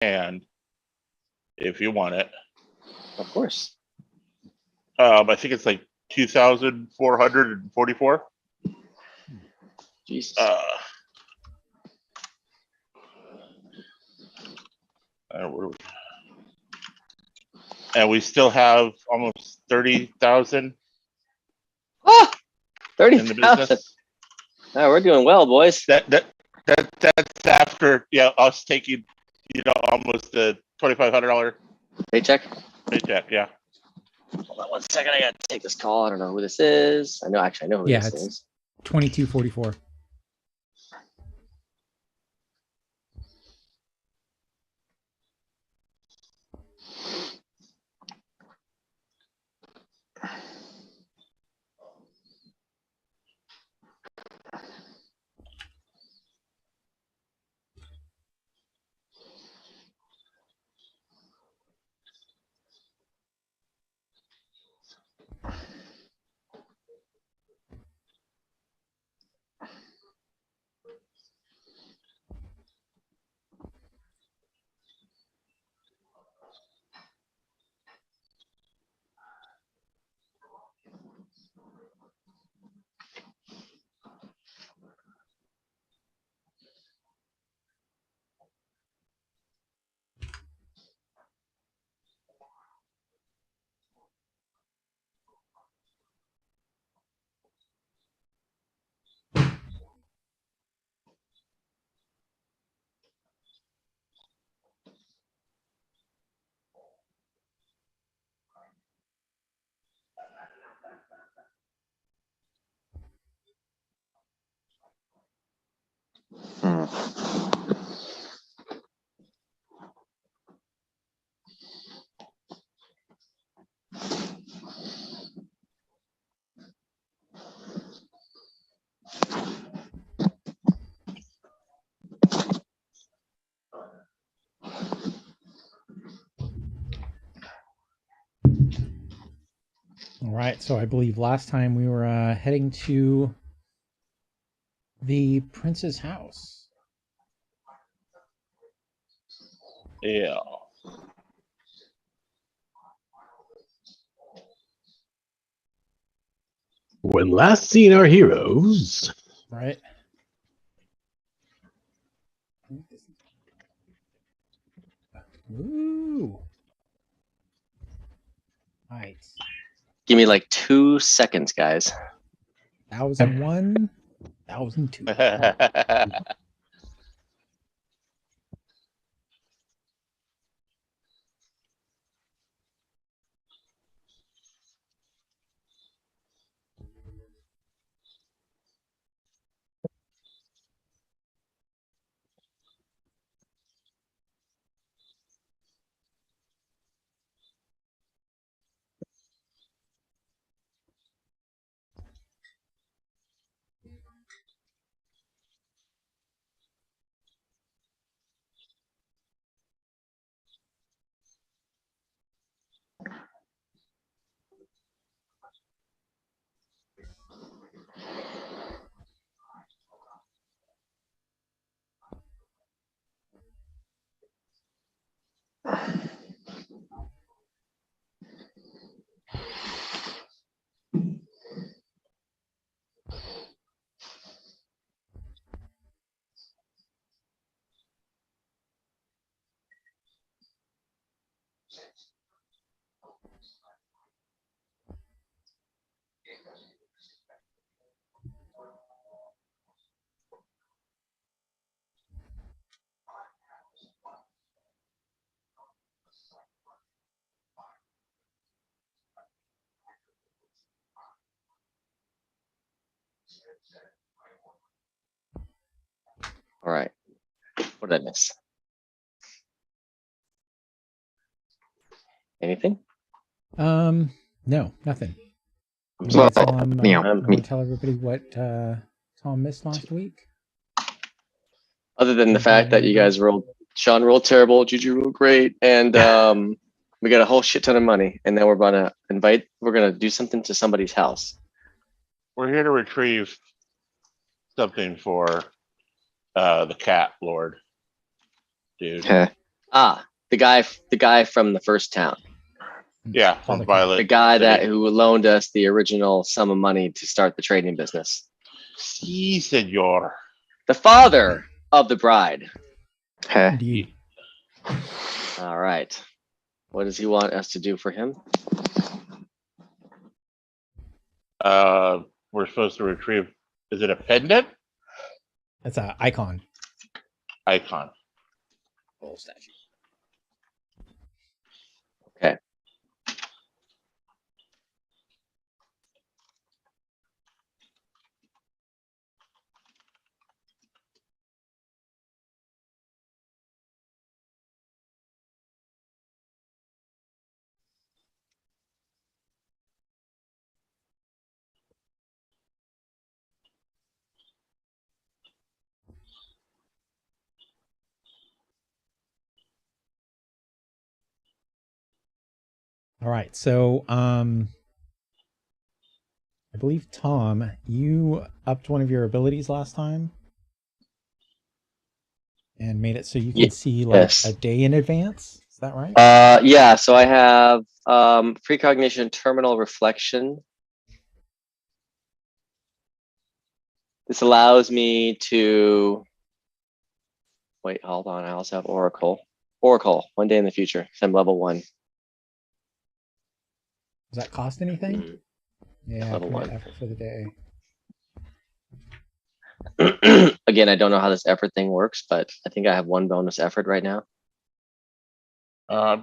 hand if you want it. Of course. I think it's like 2,444. Jesus. And we still have almost 30,000 Ah! in the 30,000. business. Oh, we're doing well, boys. That's after us taking almost the $2,500 Paycheck. Yeah. Hold on 1 second. I gotta take this call. I don't know who this is. I know who this is. 2244. All right, so I believe last time we were heading to the prince's house. Yeah. When last seen our heroes. Right. Ooh. Nice. Give me like 2 seconds, guys. 1,001, 1,002. All right. What did I miss? Anything? No, nothing. Well, Tom, you you know, want to tell everybody what Tom missed last week? other than the fact that you guys Sean rolled terrible, Juju rolled great, and we got a whole shit ton of money, and then we're gonna do something to somebody's house. We're here to retrieve something for the cat lord, dude. Okay. The guy from the first town. Yeah, Other on guy. Violet. The guy that City. who loaned us the original sum of money to start the trading business. Si, senor. The father of the bride. Okay. Indeed. All right. What does he want us to do for him? We're supposed to retrieve. Is it a pendant? That's an icon. Icon. Gold statue. Okay. All right. So, I believe Tom, you upped one of your abilities last time and made it so you can Ye- see like yes. a day in advance. Is that right? Yeah, so I have precognition, terminal reflection. This allows me to wait, hold on. I also have Oracle. Oracle, one day in the future. So I'm level 1. Does that cost anything? Mhm. Yeah, Level commit 1. effort for the day. Again, I don't know how this effort thing works, but I think I have 1 bonus effort right now.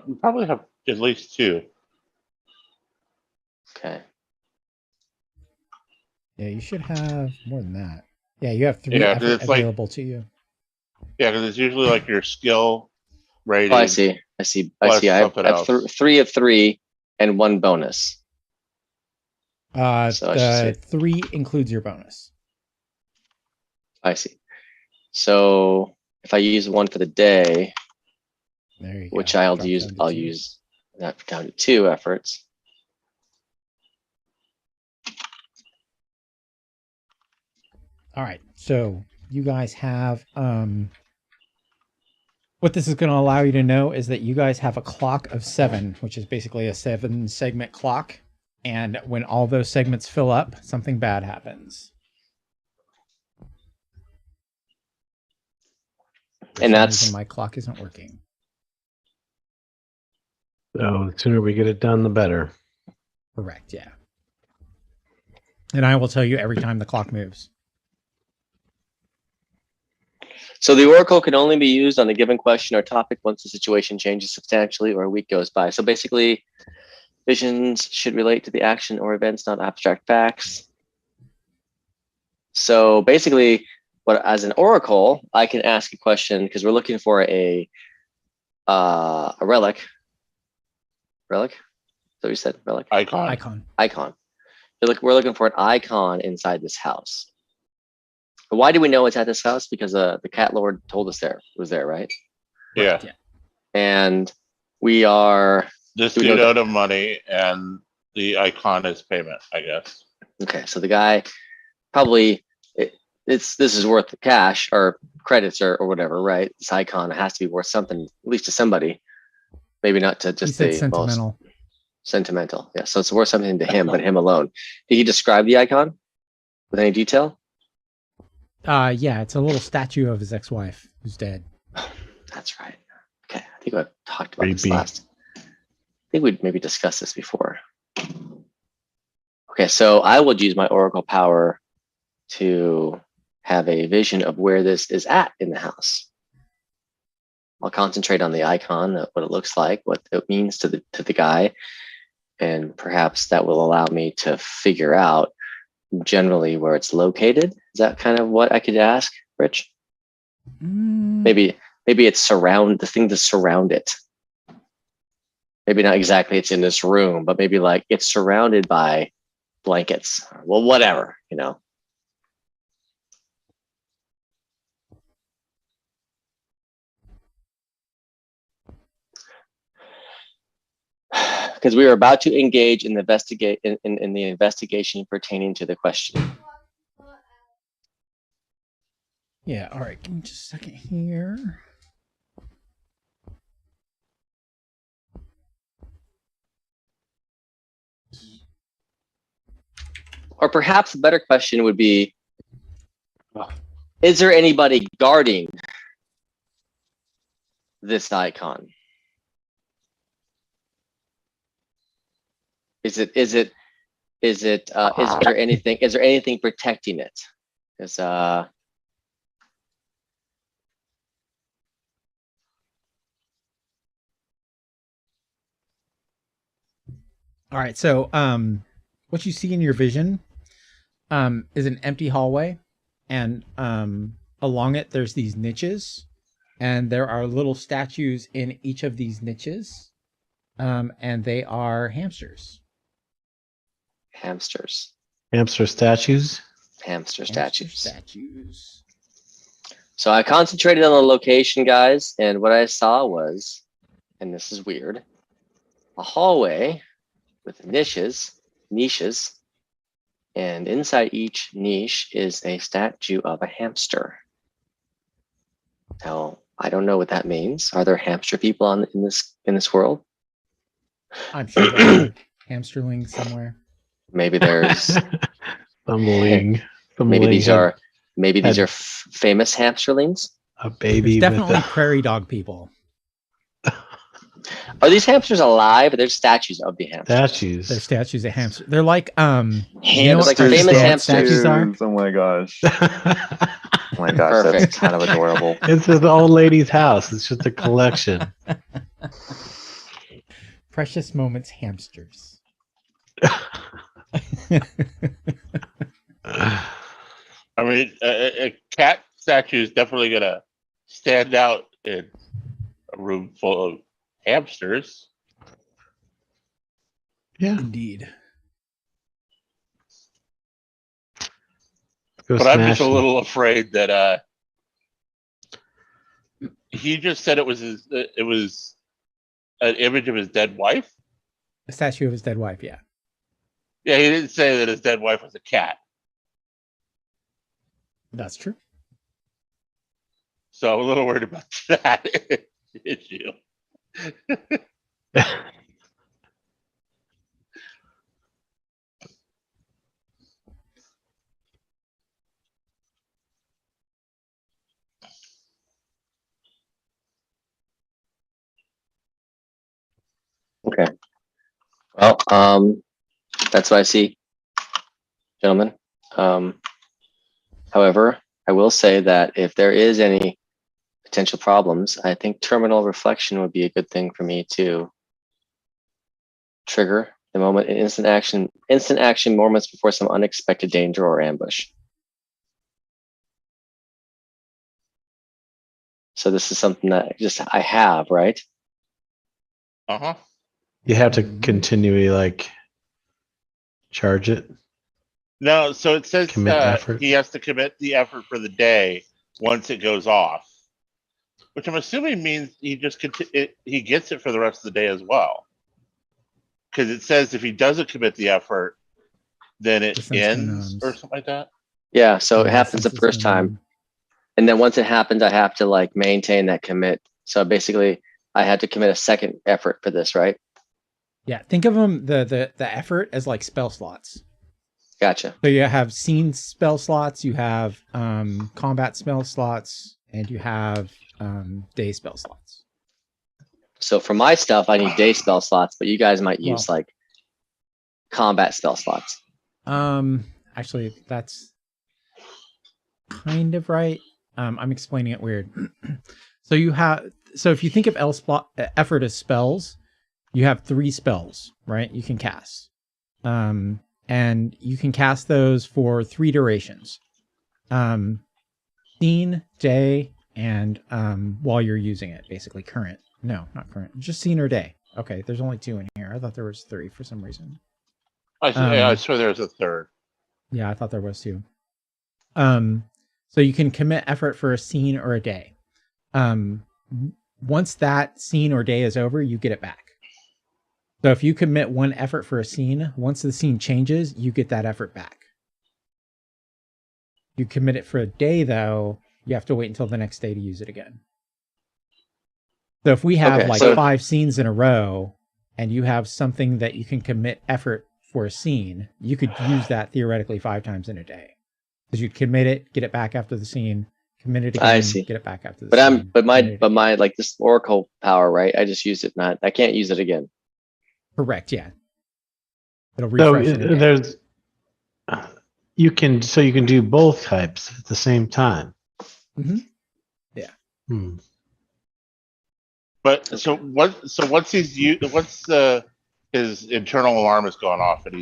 We probably have at least 2. Okay. Yeah, you should have more than that. Yeah, you have 3 Yeah, 'cause effort it's like- available to you. Yeah, because it's usually like your skill rating. Oh, I see. I see. Plus I have, something I have else. 3 of 3 and 1 bonus. So I should The say- 3 includes your bonus. I see. So if I use 1 for the day, There you which go. I'll Drops use, down to I'll 2. use that down to 2 efforts. All right. So you guys have what this is going to allow you to know is that you guys have a clock of 7, which is basically a 7 segment clock. And when all those segments fill up, something bad happens. For And some that's- reason, my clock isn't working. So the sooner we get it done, the better. Correct. Yeah. And I will tell you every time the clock moves. So the Oracle can only be used on a given question or topic once the situation changes substantially or a week goes by. So basically, visions should relate to the action or events, not abstract facts. So basically, as an Oracle, I can ask a question because we're looking for a relic. Relic? So you said relic? Icon. Icon. We're looking for an icon inside this house. But why do we know it's at this house? Because the cat lord told us it was there, right? Yeah. Yeah. And we are This Do we dude know owed him money, and the icon is payment, I guess. okay. So the guy probably this is worth the cash or credits or whatever, right? This icon has to be worth something, at least to somebody. Maybe not to He just said the sentimental. most sentimental. Yeah. So it's worth something to him, but him alone. Did he describe the icon with any detail? Yeah, it's a little statue of his ex-wife who's dead. That's right. Okay. I think I've talked about this Creepy. last. I think we'd maybe discussed this before. Okay, so I would use my Oracle power to have a vision of where this is at in the house. I'll concentrate on the icon, what it looks like, what it means to the guy, and perhaps that will allow me to figure out generally where it's located. Is that kind of what I could ask, Rich? Maybe it's the thing to surround it. Maybe not exactly it's in this room, but maybe like it's surrounded by blankets. Well, whatever, you know. Because we are about to engage in the investigation pertaining to the question. Yeah, all right. Give me just a second here. Or perhaps a better question would be, is there anybody guarding this icon? Is there anything protecting it? Is All right, so what you see in your vision is an empty hallway, and along it there's these niches, and there are little statues in each of these niches, and they are hamsters. hamsters? Hamster statues. Hamster Hamster statues. statues. So I concentrated on the location, guys, and what I saw was, and this is weird, a hallway with niches, and inside each niche is a statue of a hamster. Now, I don't know what that means. Are there hamster people in this world? I'm sure there are hamsterlings somewhere. Maybe there's Thumbling. maybe these had are famous hamsterlings. a baby. There's with definitely a- prairie dog people. Are these hamsters alive? Or they're statues of the hamster. statues. They're statues of hamster. They're like you know what Like kind of famous dog hamsters. statues are? Oh my gosh. Oh my gosh, Perfect. that's kind of adorable. It's the old lady's house. It's just a collection. Precious moments hamsters. I mean, a cat statue is definitely gonna stand out in a room full of hamsters. Yeah. Indeed. Go But I'm just smash a them. little afraid that he just said it was an image of his dead wife. A statue of his dead wife, yeah. Yeah, he didn't say that his dead wife was a cat. That's true. So I'm a little worried about that issue. Okay. Well, that's what I see, gentlemen. However, I will say that if there is any potential problems, I think terminal reflection would be a good thing for me to trigger the moment in instant action moments before some unexpected danger or ambush. So this is something that I have, right? Uh-huh. You have to continually like charge it. No, so it says Commit effort. he has to commit the effort for the day once it goes off, which I'm assuming means he just he gets it for the rest of the day as well. Because it says if he doesn't commit the effort, then it The sense ends numbs. or something like that. Yeah, so it Yeah, happens the since it's first been, time. And then once it happens, I have to like maintain that commit. So basically I had to commit a second effort for this, right? Yeah, think of them the effort as like spell slots. Gotcha. So you have scene spell slots, you have combat spell slots, and you have day spell slots. So for my stuff, I need day spell slots, but you guys might use Well- like combat spell slots. Actually, that's kind of right. I'm explaining it weird. So if you think of effort as spells, you have 3 spells, right? You can cast. And you can cast those for 3 durations. Scene, day, and while you're using it, basically current. No, not current. Just scene or day. Okay, there's only 2 in here. I thought there was 3 for some reason. I swear there's a third. Yeah, I thought there was 2. So you can commit effort for a scene or a day. Once that scene or day is over, you get it back. So if you commit 1 effort for a scene, once the scene changes, you get that effort back. You commit it for a day, though, you have to wait until the next day to use it again. So if we have Okay, like so- 5 scenes in a row, and you have something that you can commit effort for a scene, you could use that theoretically 5 times in a day. Because you'd commit it, get it back after the scene, commit it again, I see. get it back after the But scene. commit it again. my like this Oracle power, right? I just used it. I can't use it again. Correct, yeah. It'll So refresh in a day. there's you can do both types at the same time. Mhm. Hmm. But so what? So once his internal alarm has gone off and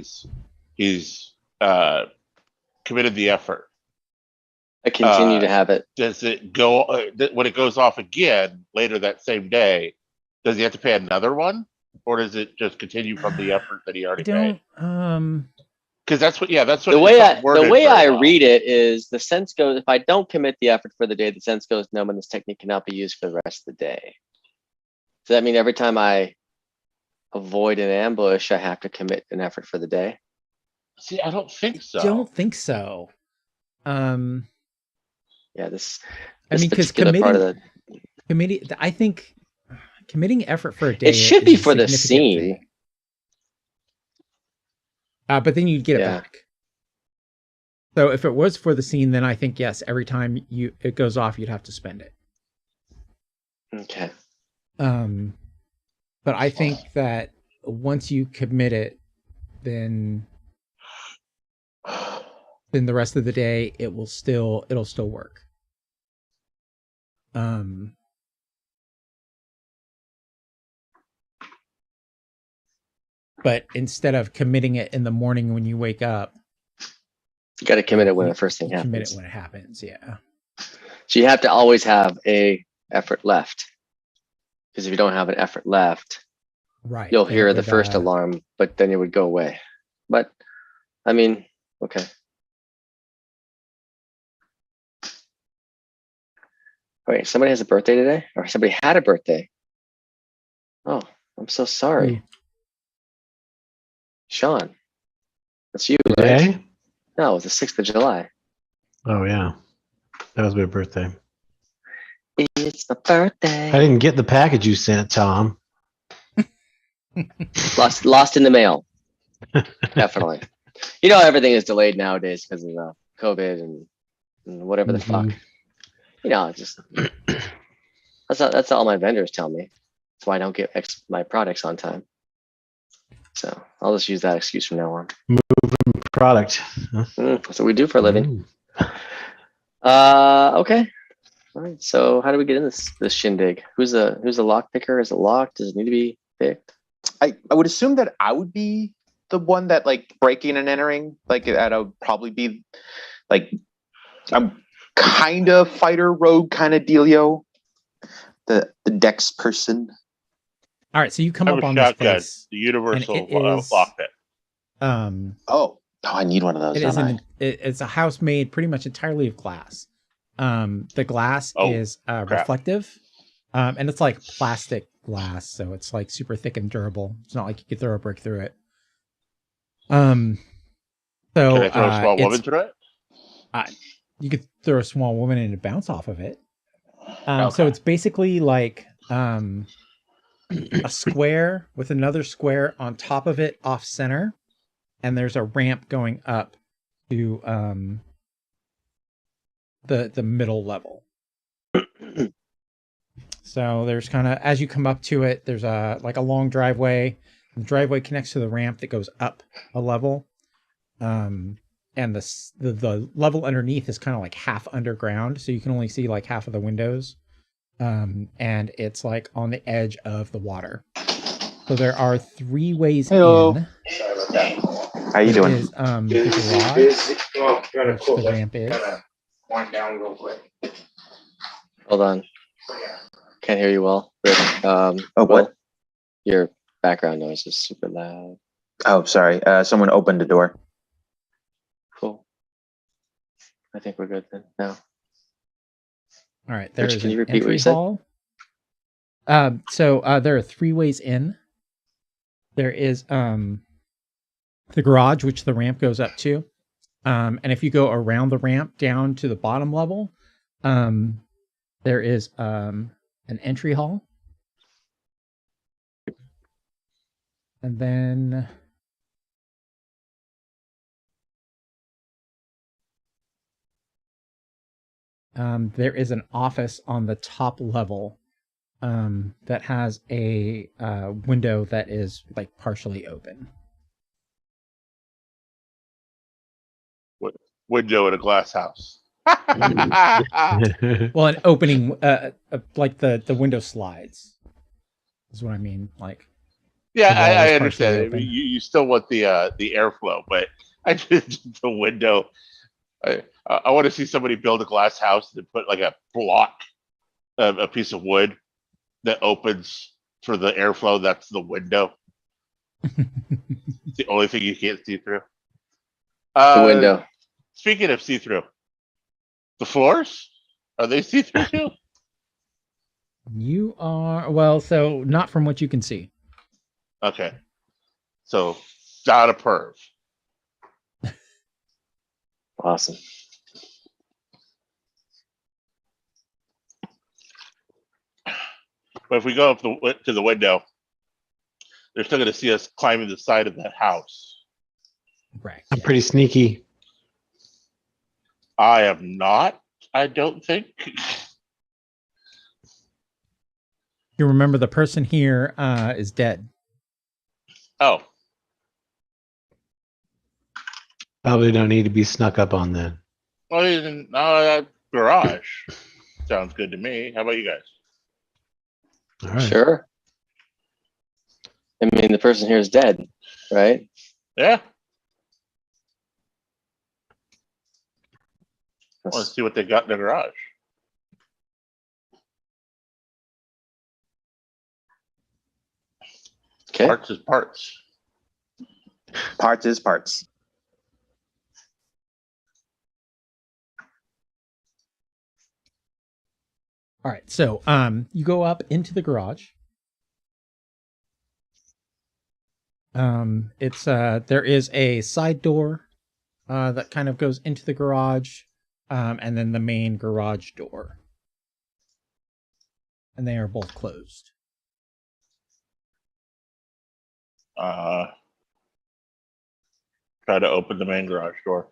he's committed the effort. I continue to have it. Does it go when it goes off again later that same day? Does he have to pay another one, or does it just continue from the effort that he I already made? don't Because that's what The it's way not I worded very well. read it is the sense goes, if I don't commit the effort for the day, the sense goes, no, when this technique cannot be used for the rest of the day. Does that mean every time I avoid an ambush, I have to commit an effort for the day? See, I don't think so. don't think so. Yeah, this I mean, because particular part of the I think committing effort for a day. it should be is a for the significant scene. thing. But then you'd get it Yeah. back. So if it was for the scene, then I think yes, every time it goes off, you'd have to spend it. Okay. But I think that once you commit it, then the rest of the day it'll still work. But instead of committing it in the morning when you wake up, You got to commit it when the first thing you commit happens. it when it happens. Yeah. So you have to always have a effort left. Because if you don't have an effort left, Right. you'll then hear it the would, first alarm, but then it would go away. But I mean, okay. Wait, somebody has a birthday today? Or somebody had a birthday? Oh, I'm so sorry. Who? Sean. That's you, right? Today? No, it was the 6th of July. Oh yeah, that was my birthday. It's my birthday. I didn't get the package you sent, Tom. Lost in the mail. Definitely. You know, everything is delayed nowadays because of COVID and whatever the fuck. Mhm. You know, just that's all my vendors tell me. That's why I don't get my products on time. So I'll just use that excuse from now on. Product. Huh? That's what we do for a living. Mm. Okay. All right. So how do we get in this shindig? Who's the lock picker? Is it locked? Does it need to be picked? I would assume that I would be the one that like breaking and entering. Like that I would probably be like I'm kind of fighter rogue kind of dealio. The dex person. All right. So you come I have up a on this shotgun, place. the universal and it is- lockpick. Oh, I need one of those. It is don't I? it's a house made pretty much entirely of glass. The glass Oh, is reflective, and it's like plastic glass, so it's like super thick and durable. It's not like you could throw a brick through it. So Can I throw a small woman it's, through it? you could throw a small woman and bounce off of it. So Okay. it's basically like a square with another square on top of it off center, and there's a ramp going up to the middle level. So there's kind of, as you come up to it, there's a long driveway. The driveway connects to the ramp that goes up a level. And the level underneath is kind of like half underground, so you can only see like half of the windows. And it's like on the edge of the water. So there are 3 ways Hello. in. How you There doing? is, the garage, which the ramp is. Hold on. Can't hear you well. Rick. Oh, Will, what? your background noise is super loud. Oh, sorry. Someone opened the door. Cool. I think we're good then. Now. All right, there Rich, is can you an repeat what entry you said? hall. So there are 3 ways in. There is the garage, which the ramp goes up to. And if you go around the ramp down to the bottom level, there is an entry hall. And then there is an office on the top level that has a window that is like partially open. Window in a glass house. Well, an opening, like the window slides, is what I mean. Like, Yeah, the wall is I partially understand. open. You still want the airflow, but I just the window. I want to see somebody build a glass house and put like a block, a piece of wood that opens for the airflow. That's the window. It's the only thing you can't see through. The window. Speaking of see through, the floors are they see through too? You are, well, so not from what you can see. Okay, so not a perv. Awesome. But if we go up to the window, they're still going to see us climbing the side of that house. Right. I'm pretty sneaky. I am not. I don't think. You remember the person here is dead. Oh, Probably don't need to be snuck up on then. well, that garage sounds good to me. How about you guys? All right. Sure. I mean, the person here is dead, right? Yeah, I want to see what they got in the garage. Okay. Parts is parts. Parts is parts. All right. So you go up into the garage. It's there is a side door that kind of goes into the garage, and then the main garage door. And they are both closed. Try to open the main garage door.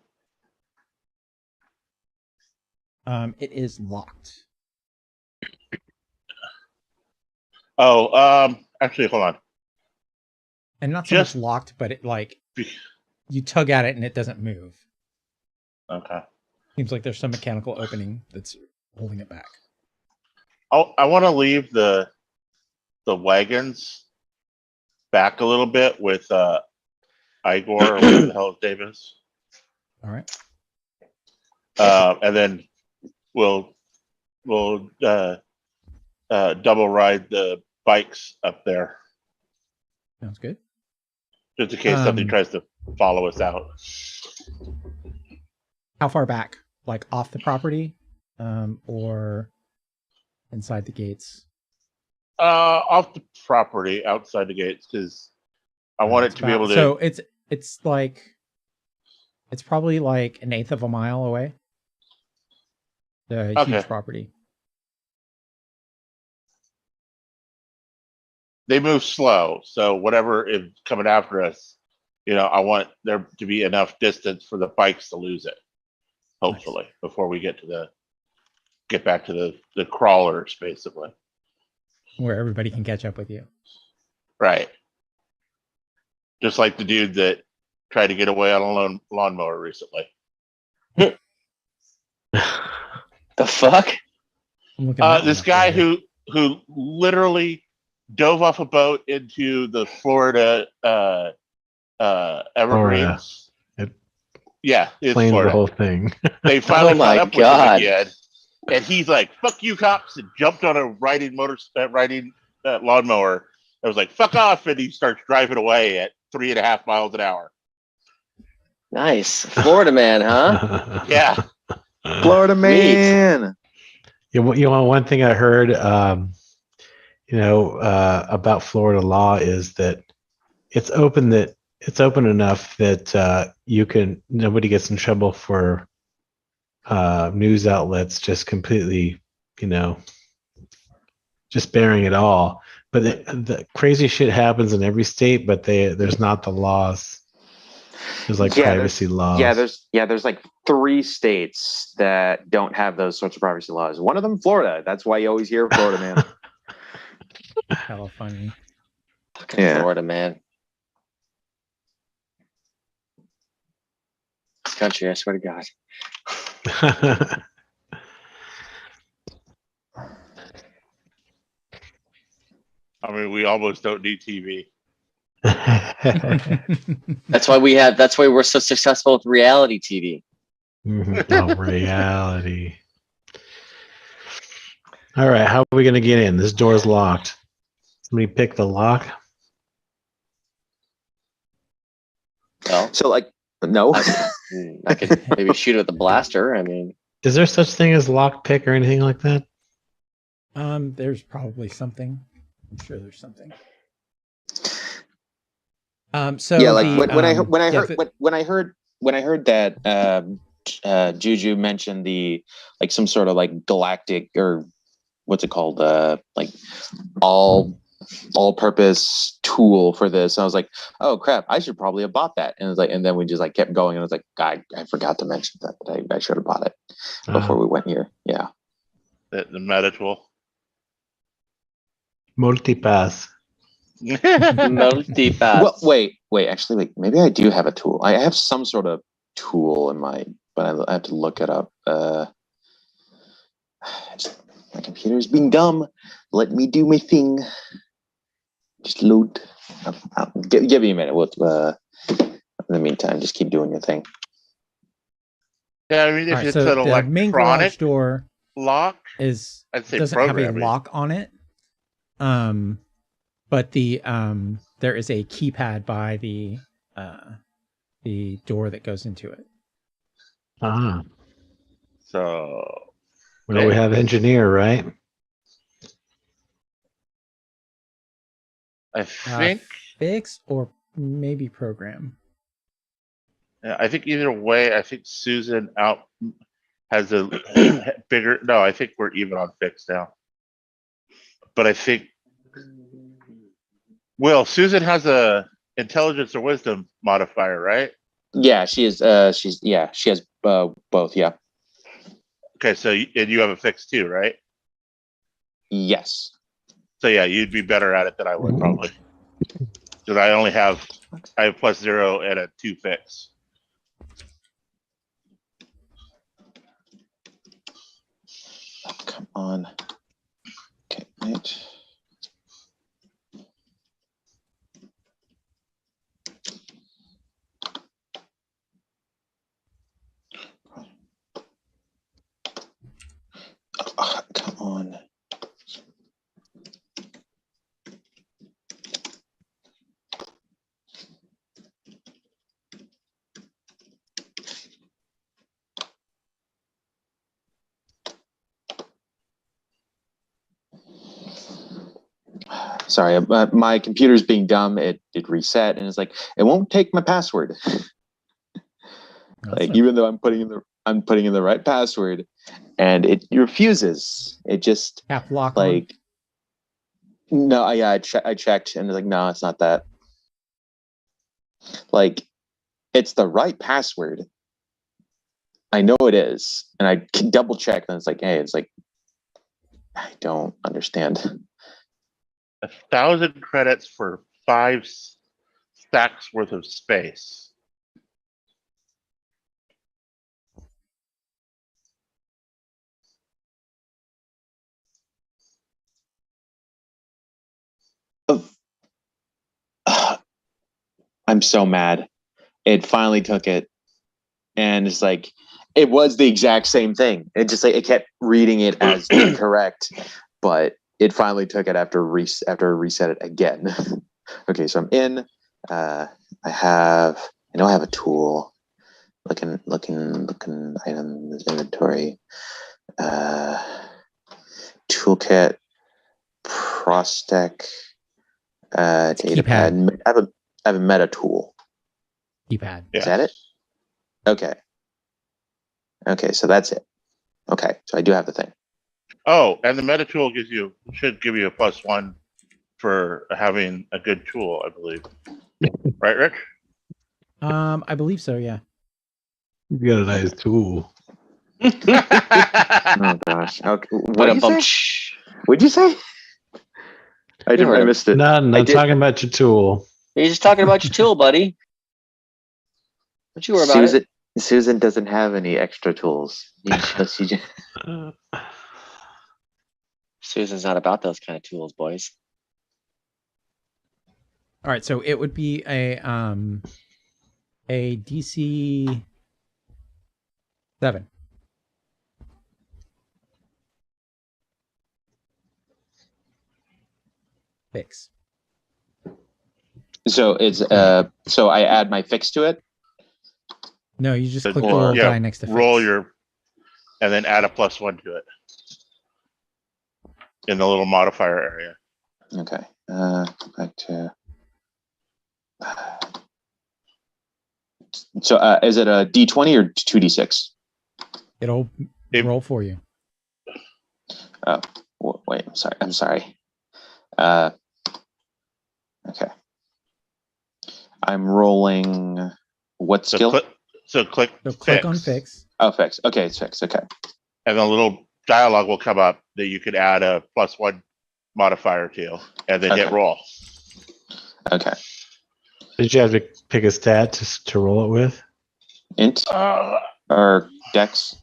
It is locked. Oh, actually, hold on. And not so Just- much locked, but it like you tug at it and it doesn't move. Okay. Seems like there's some mechanical opening that's holding it back. I want to leave the wagons back a little bit with Igor or whatever the hell his name is. All right. And then we'll double ride the bikes up there Sounds good. just in case something tries to follow us out. How far back? Like off the property, or inside the gates? Off the property, outside the gates, because I want it to be able to. So it's like it's probably like an eighth of a mile away. The Okay. huge property. They move slow, so whatever is coming after us, I want there to be enough distance for the bikes to lose it. Hopefully, before we get back to the crawlers, basically. Where everybody can catch up with you. Right. Just like the dude that tried to get away on a lawnmower recently. The fuck? I'm looking that This one up guy later. who literally dove off a boat into the Florida Everglades. Yeah, it's Explains the Florida. whole thing. They finally Oh my caught up God. with him again, and he's like, "Fuck you, cops!" and jumped on a riding lawnmower. I was like, "Fuck off!" and he starts driving away at 3.5 miles an hour. Nice. Florida man, huh? Yeah, Florida man. One thing I heard, about Florida law is that it's open enough that nobody gets in trouble for news outlets just completely, just bearing it all. But the crazy shit happens in every state, but there's not the laws There's like Yeah, privacy laws. there's like 3 states that don't have those sorts of privacy laws. One of them, Florida. That's why you always hear Florida, man. Hella funny. Fucking Yeah. Florida, man. This country, I swear to God. I mean, we almost don't need TV. That's why we're so successful with reality TV. Oh, reality. All right, how are we gonna get in? This door's locked. Somebody pick the lock. Well, So like, no. I could maybe shoot it with a blaster. I mean, Is there such thing as lock pick or anything like that? There's probably something. I'm sure there's something. So yeah, like the, when I heard that Juju mentioned the like some sort of like galactic or what's it called like all purpose tool for this, I was like, oh crap, I should probably have bought that. And it was like, and then we just like kept going, and I was like, I forgot to mention that, but I should have bought it before we went here. Yeah. The meta tool. Multipass. multipass. Well, wait. Actually, like maybe I do have a tool. I have some sort of tool in my, but I have to look it up. My computer is being dumb. Let me do my thing. Just load. Give me a minute. We'll, in the meantime, just keep doing your thing. Yeah, I mean, if all right, it's so an the main garage electronic door lock, is I'd say doesn't have a programming. lock on it. But the there is a keypad by the door that goes into it. Ah, So well, we have engineer, right? I think Fix or maybe program. yeah, I think either way, I think Susan out has a bigger. No, I think we're even on fix now. But I think Susan has a intelligence or wisdom modifier, right? Yeah, she is. She has both. Yeah. Okay, so and you have a fix too, right? Yes. So yeah, you'd be better at it than I would probably. Because I have +0 and a 2 fix. Oh, come on. Okay, right. Oh, come on. Sorry, my computer's being dumb. It reset and it's like it won't take my password. Like even though I'm putting in the right password, and it refuses. It just Cap lock like no, I checked and it's like no, it's not that. Like it's the right password. I know it is, and I can double check, and it's like, hey, it's like I don't understand. 1,000 credits for 5 stacks worth of space. I'm so mad. It finally took it, and it's like it was the exact same thing. It just like it kept reading it as incorrect, but it finally took it after reset it again. Okay, so I'm in. I know I have a tool. Looking items inventory. Toolkit, Prostec, datapad. I have a meta tool. keypad. Yeah. Is that it? Okay, so that's it. Okay, so I do have the thing. Oh, and the meta tool should give you a +1 for having a good tool, I believe. Right, Rich? I believe so. Yeah. You got a nice tool. Oh gosh. Okay. What But did you say? What'd you say? I didn't. I missed it. None. I I'm did- talking about your tool. You're just talking about your tool, buddy. Don't you worry about Susan. it. Susan doesn't have any extra tools. She just, Susan's not about those kind of tools, boys. All right. So it would be a DC 7. Fix. so it's so I add my fix to it. No, you just Or- click the little yeah, guy next to roll fix. your, and then add a +1 to it in the little modifier area. Okay. Go back to. So is it a D20 or 2D6? It'll It- roll for you. Wait, I'm sorry. Okay. I'm rolling what So skill? click, So click on fix. Oh, fix. Okay, it's fix. Okay. and a little dialogue will come up that you could add a +1 modifier to, and then hit Okay. roll. Okay. Did you have to pick a stat to roll it with? Int Uh, or Dex?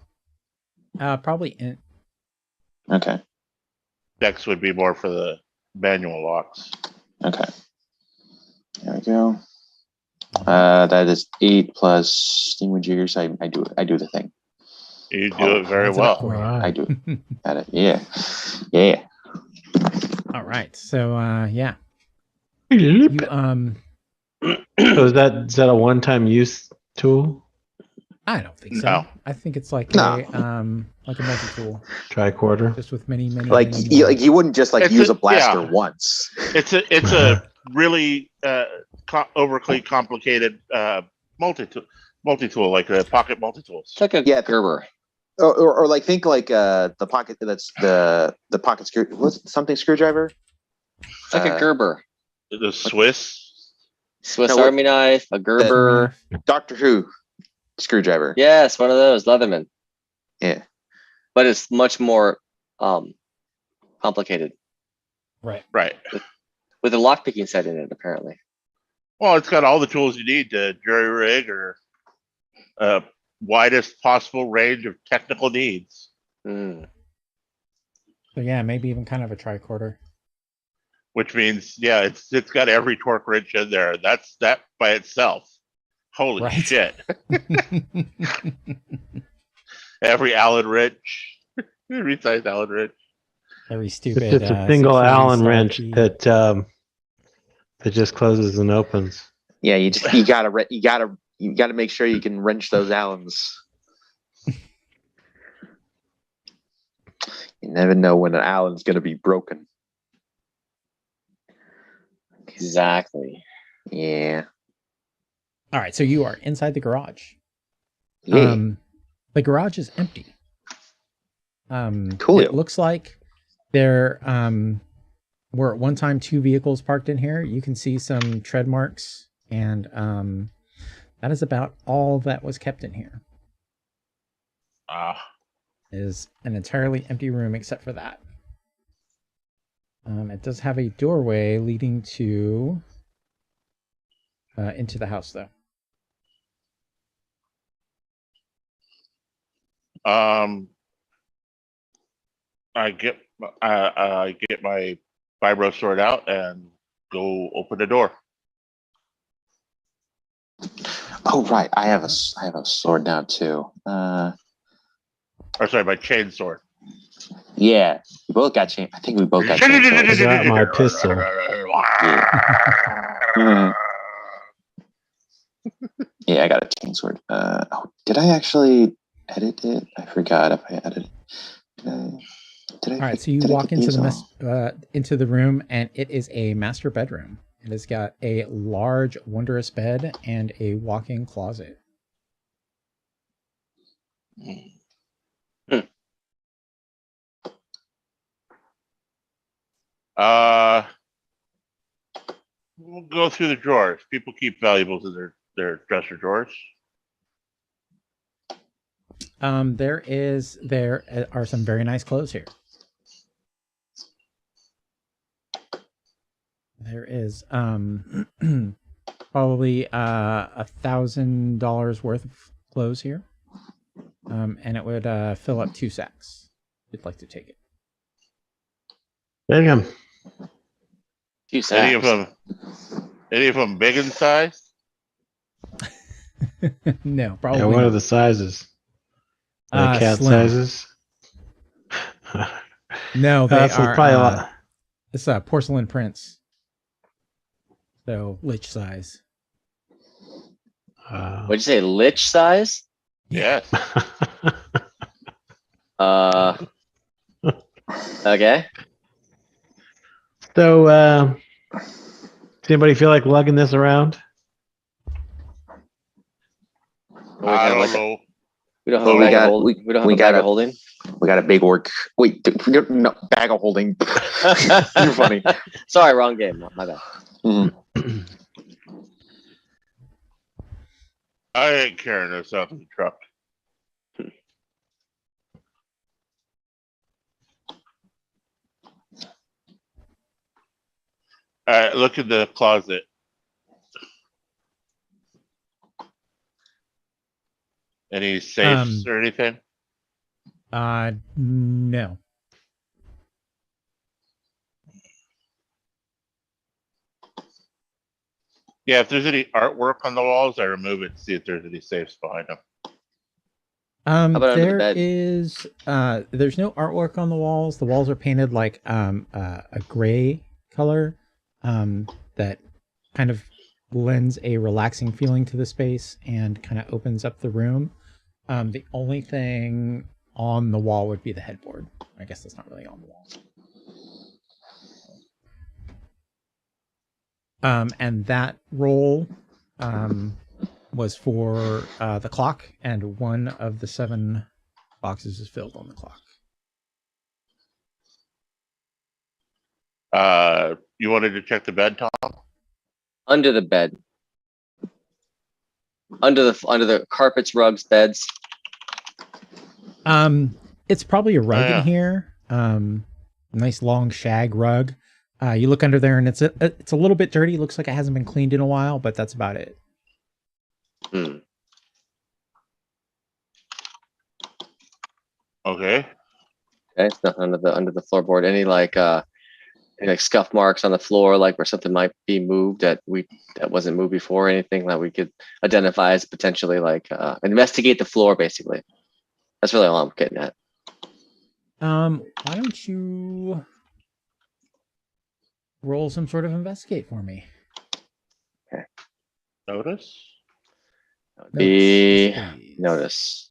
Probably in, Okay. Dex would be more for the manual locks. Okay. There we go. That is 8 plus steam jiggers. I do the thing. You do Oh, it very adds it up well. for you. I do at it. Yeah. Yeah. All right. So yeah. So You is that a one-time use tool? I don't think so. No. I think it's like No. like a multi-tool, Tricorder. just with many Like many you wouldn't just like It's use a- a blaster yeah. once. It's a really overly complicated multi-tool, like a pocket multi-tools. It's like a Yeah. Gerber. Or like think like the pocket that's the pocket screw what's something screwdriver? It's like a Gerber. The Swiss. Swiss No, what- Army knife, a Gerber. Doctor Who screwdriver. Yes, one of those, Leatherman. Yeah. But it's much more complicated Right. Right. with a lockpicking set in it, apparently. Well, it's got all the tools you need to jury rig or widest possible range of technical needs. Mm. So yeah, maybe even kind of a tricorder. Which means, yeah, it's got every torque wrench in there. That's that by itself. Holy Right. shit! Every Allen wrench, every size Allen wrench. Very It's stupid. just a single 6 Allen style wrench key. that just closes and opens. Yeah, you gotta make sure you can wrench those Allens. You never know when an Allen's gonna be broken. Exactly. Yeah. All right, so you are inside the garage. Yeah. The garage is empty. It Coolio. looks like there were at one time 2 vehicles parked in here. You can see some tread marks, and that is about all that was kept in here. Is an entirely empty room except for that. It does have a doorway leading to into the house, though. I get my vibro sword out and go open the door. Oh right, I have a sword now too. Or sorry, my chain sword. Yeah, we both got chain. I think we both got chain I swords. got my pistol. Mhm. Yeah, I got a chain sword. Did I actually edit it? I forgot if I edited. Did I? All right, so you did I walk put into these the into the room, and it is a master bedroom. It has got a large, wondrous bed and a walk-in closet. We'll go through the drawers. People keep valuables in their dresser drawers? There are some very nice clothes here. There is probably $1,000 worth of clothes here, and it would fill up 2 sacks. If you'd like to take There you go. Few Any of sacks. them big in size? it. No, probably Yeah, what are not. the sizes? Are they cat Slim. sizes? No, they That's are. probably a lot. It's porcelain prints, so lich size. What'd you say? Lich size? Yes. Okay. So, does anybody feel like lugging this around? I don't know. We don't have Well, a we bag got- of holding. We don't have we a bag got of a- holding. We got a big orc. Wait, no, bag of holding. You're funny. Sorry, wrong game. My bad. Mhm. I ain't carrying this out in the truck. All right, look at the closet. Any safes or anything? No. Yeah, if there's any artwork on the walls, I remove it to see if there's any safes behind them. about under the There bed? is there's no artwork on the walls. The walls are painted like a gray color that kind of lends a relaxing feeling to the space and kind of opens up the room. The only thing on the wall would be the headboard. I guess that's not really on the wall. And that roll was for the clock, and one of the 7 boxes is filled on the clock. You wanted to check the bed, Tom? Under the bed. Under the carpets, rugs, beds. It's probably a rug Yeah. in here. Nice long shag rug. You look under there, and it's a little bit dirty. Looks like it hasn't been cleaned in a while, but that's about it. Hmm. Okay. Okay, it's nothing under the floorboard. Any like scuff marks on the floor, like where something might be moved that wasn't moved before. Anything that we could identify as potentially like investigate the floor, basically. That's really all I'm getting at. Why don't you roll some sort of investigate for me? Notice. Be Notice.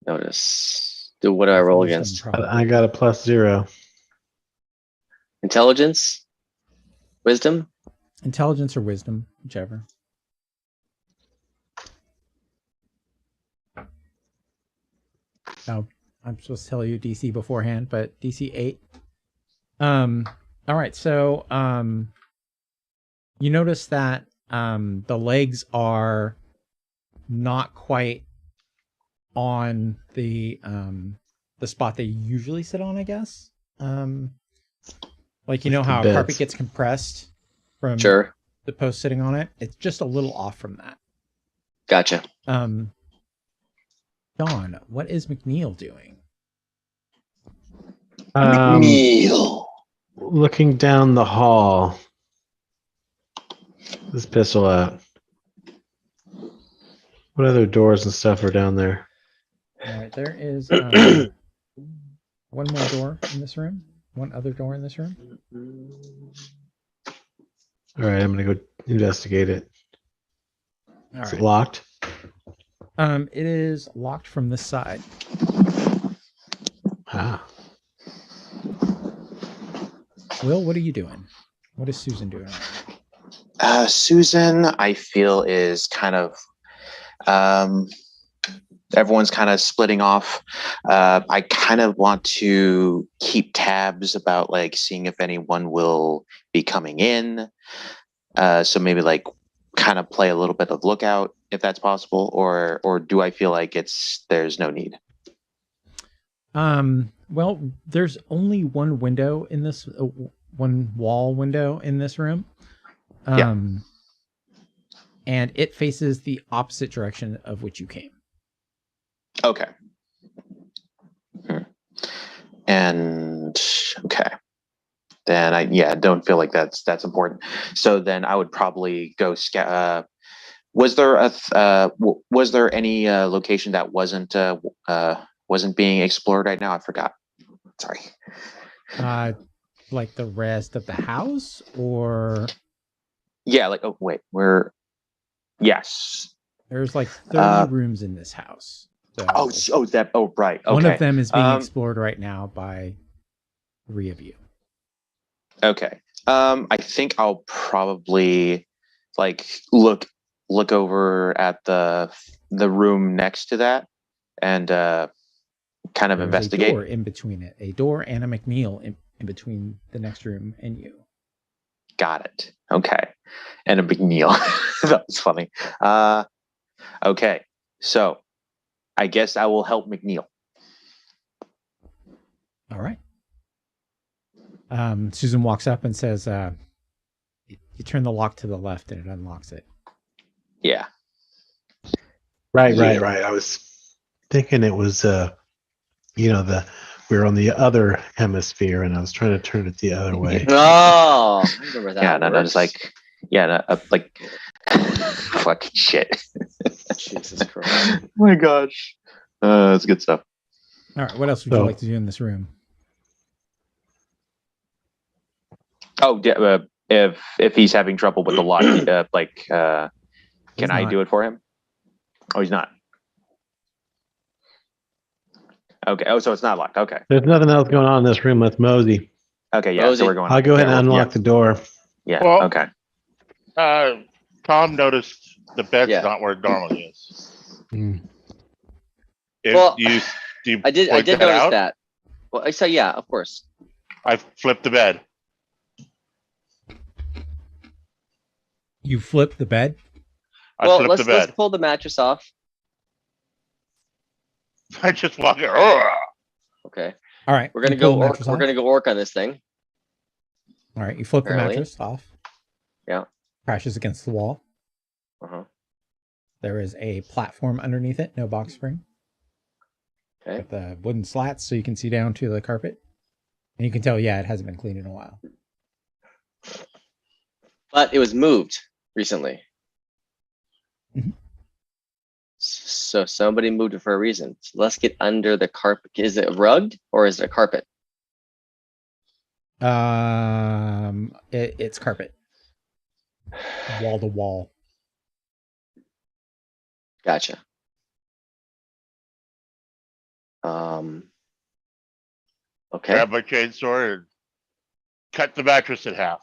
notice. Do what do I roll Wisdom, against? probably. I got a +0. Intelligence, wisdom. Intelligence or wisdom, whichever. Oh, I'm supposed to tell you DC beforehand, but DC 8. All right, so you notice that the legs are not quite on the spot they usually sit on, I guess. Like, you know Like the how a beds. carpet gets compressed from Sure, the post sitting on it? It's just a little off from that. gotcha. John, what is McNeil doing? Neil. Looking down the hall. This pistol out. What other doors and stuff are down there? All right, there is one more door in this room. One other door in this room. All right, I'm gonna go investigate it. All Is right. it locked? It is locked from this side. Ah, Will, what are you doing? What is Susan doing? Susan, I feel, is kind of everyone's kind of splitting off. I kind of want to keep tabs about like seeing if anyone will be coming in. So maybe like kind of play a little bit of lookout if that's possible, or do I feel like there's no need? Well, there's only one window in this, one wall window in this room. Yeah. And it faces the opposite direction of which you came. Okay. And okay. Then I don't feel like that's important. So then I would probably go scout. Was there any location that wasn't being explored right now? I forgot. Sorry. Like the rest of the house, or Yeah. Like, oh wait, yes. there's like 30 rooms in this house. So Right. Okay. one of them is being explored right now by 3 of you. Okay. I think I'll probably like look over at the room next to that and kind of There's investigate. a door in between it, a door and a McNeil in between the next room and you. Got it. Okay. And a big meal. That was funny. Okay. So I guess I will help McNeil. All right. Susan walks up and says, you turn the lock to the left and it unlocks it. Yeah. Right. I was thinking it was, we were on the other hemisphere, and I was trying to turn it the other way. Oh, I remember that. Yeah. And I was works. like, fucking shit. Jesus Christ. Oh my gosh. That's good stuff. All right. What else would you So- like to do in this room? Oh, yeah. If he's having trouble with the lock, He's can I not. do it for him? Oh, he's not. Okay. Oh, so it's not locked. Okay. There's nothing else going on in this room. Let's mosey. Okay. Yeah. Mosey. So we're going. I'll go ahead and yeah, unlock the door. Yeah. Well- Okay. Tom noticed the bed's Yeah. not where it normally is. Mm. Well, Hmm. Do you I did point notice out? that. Well, I saw, yeah, of course. I flipped the bed. You flip the bed. I Well, flipped the let's bed. pull the mattress off. I just walk it. "Ugh." Okay. All right. We're gonna you pull go the orc, mattress we're off. gonna go orc on this thing. All right. You flip the Apparently. mattress off. Yeah. Crashes against the wall. Uh-huh. There is a platform underneath it. No box spring. Okay. With the wooden slats so you can see down to the carpet. And you can tell, yeah, it hasn't been cleaned in a while. But it was moved recently. Mhm. So somebody moved it for a reason. So let's get under the carpet. Is it a rug or is it a carpet? It's carpet. Wall to wall. Gotcha. Okay. Grab my chainsaw and cut the mattress in half.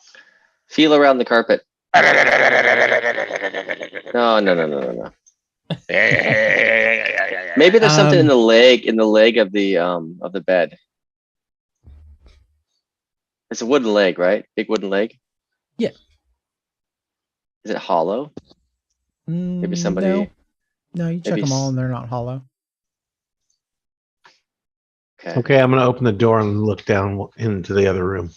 Feel around the carpet. No. Maybe there's something in the leg of the bed. It's a wooden leg, right? Big wooden leg. Yeah. Is it hollow? Maybe somebody. No, you check maybe them all s- and they're not hollow. Okay. Okay, I'm going to open the door and look down into the other room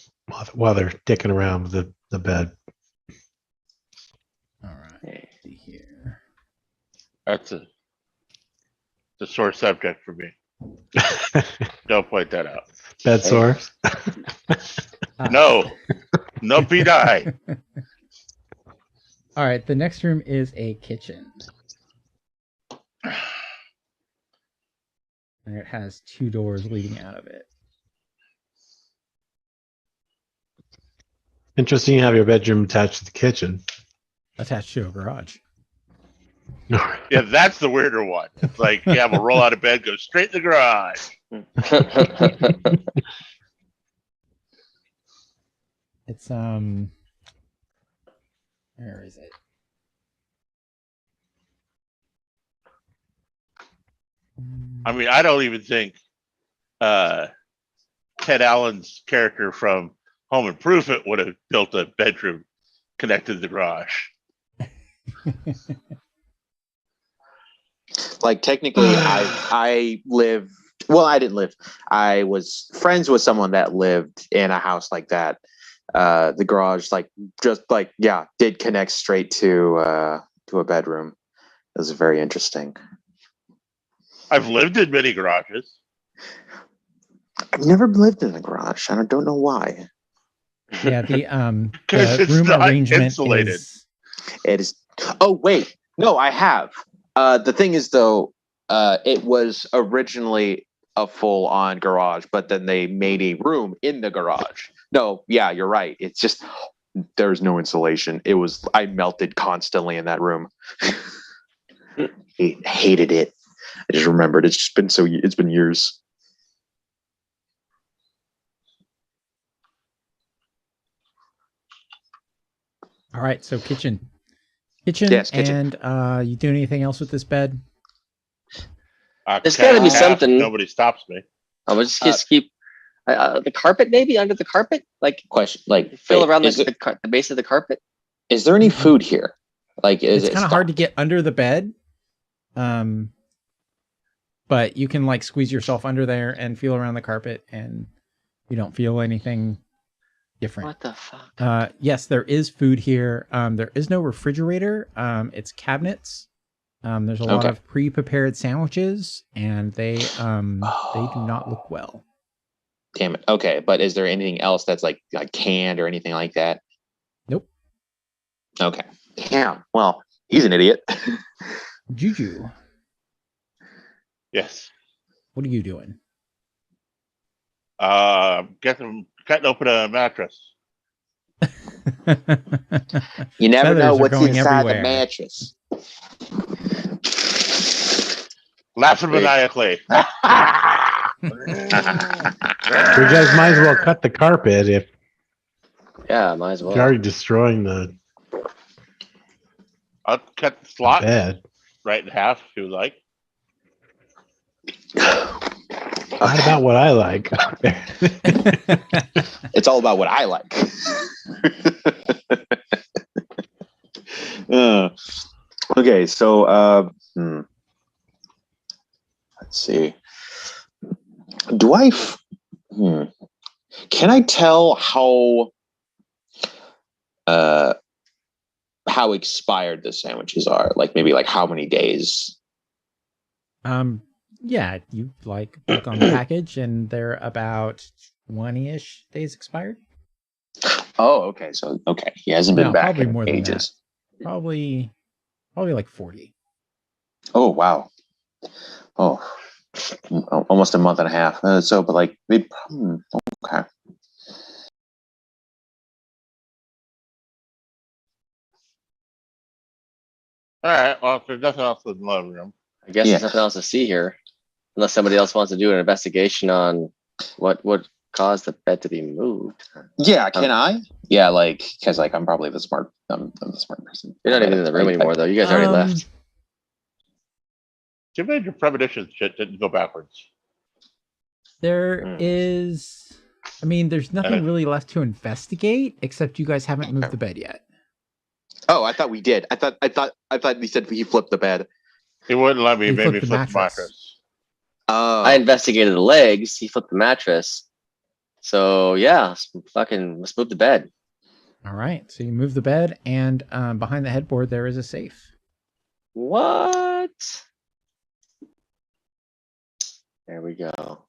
while they're dicking around with the bed. All right. Okay. Let's see here. That's a sore subject for me. Don't point that out. Bed sores. No. No P9. All right. The next room is a kitchen. And it has 2 doors leading out of it. Interesting, you have your bedroom attached to the kitchen. Attached to a garage. Yeah, that's the weirder one. It's like, yeah, we'll roll out of bed, go straight in the garage. It's where is it? I mean, I don't even think Ted Allen's character from Home Improvement would have built a bedroom connected to the garage. Like technically, I lived. Well, I didn't live. I was friends with someone that lived in a house like that. The garage, did connect straight to a bedroom. It was very interesting. I've lived in many garages. I've never lived in a garage. I don't know why. Yeah, the 'Cause it's room not arrangement insulated. is It is. Oh wait, no, I have. The thing is, though, it was originally a full-on garage, but then they made a room in the garage. No, yeah, you're right. It's just there's no insulation. I melted constantly in that room. Hated it. I just remembered. It's just been it's been years. all right. So kitchen, Yes, kitchen. and you do anything else with this bed? There's Cat gotta be half, something. Nobody stops me. I would just keep the carpet, maybe under the carpet, like Question, like, fill wait, around is the base of the carpet. there any food here? Like, is It's it kind of hard to stocked? get under the bed, but you can like squeeze yourself under there and feel around the carpet, and you don't feel anything different. What the fuck? Yes, there is food here. There is no refrigerator. It's cabinets. There's a lot Okay. of pre-prepared sandwiches, and they do not look well. Damn it. Okay, but is there anything else that's like canned or anything like that? Nope. Okay. Damn. Well, he's an idiot. Juju, Yes. what are you doing? Cutting open a mattress. You never Feathers know are what's going inside the everywhere. mattress. Laughing maniacally. You guys might as well cut the carpet if Yeah, might as well. you're already destroying the I'll cut the slot bed. right in half if you like. Not about what I like. It's all about what I like. Okay, so let's see. Can I tell how expired the sandwiches are? Like maybe like how many days? Yeah, you like look on the package, and they're about 20-ish days expired. Oh, okay. So okay, he hasn't been No, back probably in more than ages. Probably like 40. Oh wow. Oh, almost a month and a half. But like, okay. All right. Well, if there's nothing else in the living room, I guess Yeah. there's nothing else to see here, unless somebody else wants to do an investigation on what caused the bed to be moved. Yeah, can I? Yeah, like because like I'm probably the smart. I'm the smart person. You're not even in the room anymore, though. You guys already left. too bad your premonition shit didn't go backwards. There is, I mean, there's nothing really left to investigate except you guys haven't moved the bed yet. Oh, I thought we did. I thought we said he flipped the bed. He wouldn't let me. He Made me flipped the flip the mattress. mattress. Oh, I investigated the legs. He flipped the mattress. So yeah, let's move the bed. All right, so you move the bed, and behind the headboard there is a safe. What? There we go.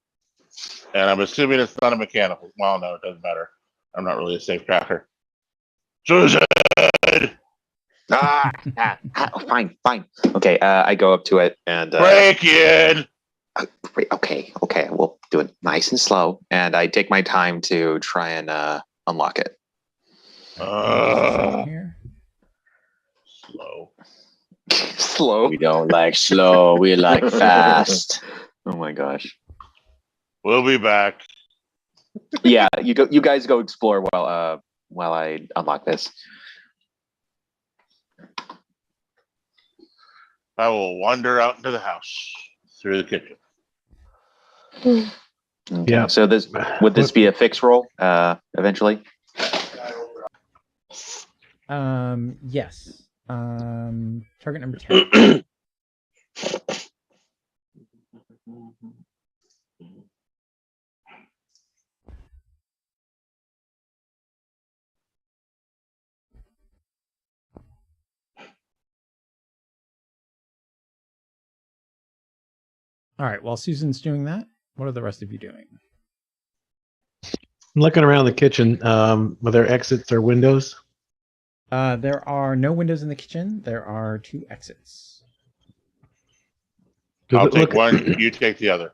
And I'm assuming it's not a mechanical. Well, no, it doesn't matter. I'm not really a safe cracker. Susan! fine. Okay, I go up to it and Break in! okay, we'll do it nice and slow, and I take my time to try and unlock it. Here. Slow. Slow. We don't like slow. We like fast. Oh my gosh. We'll be back. Yeah, you guys go explore while I unlock this. I will wander out into the house through the kitchen. Okay. Yeah. So would this be a fix roll eventually? Yes. Target number 10. All right. While Susan's doing that, what are the rest of you doing? I'm looking around the kitchen. Were there exits or windows? There are no windows in the kitchen. There are 2 exits. Does I'll it take look, one. You take the other.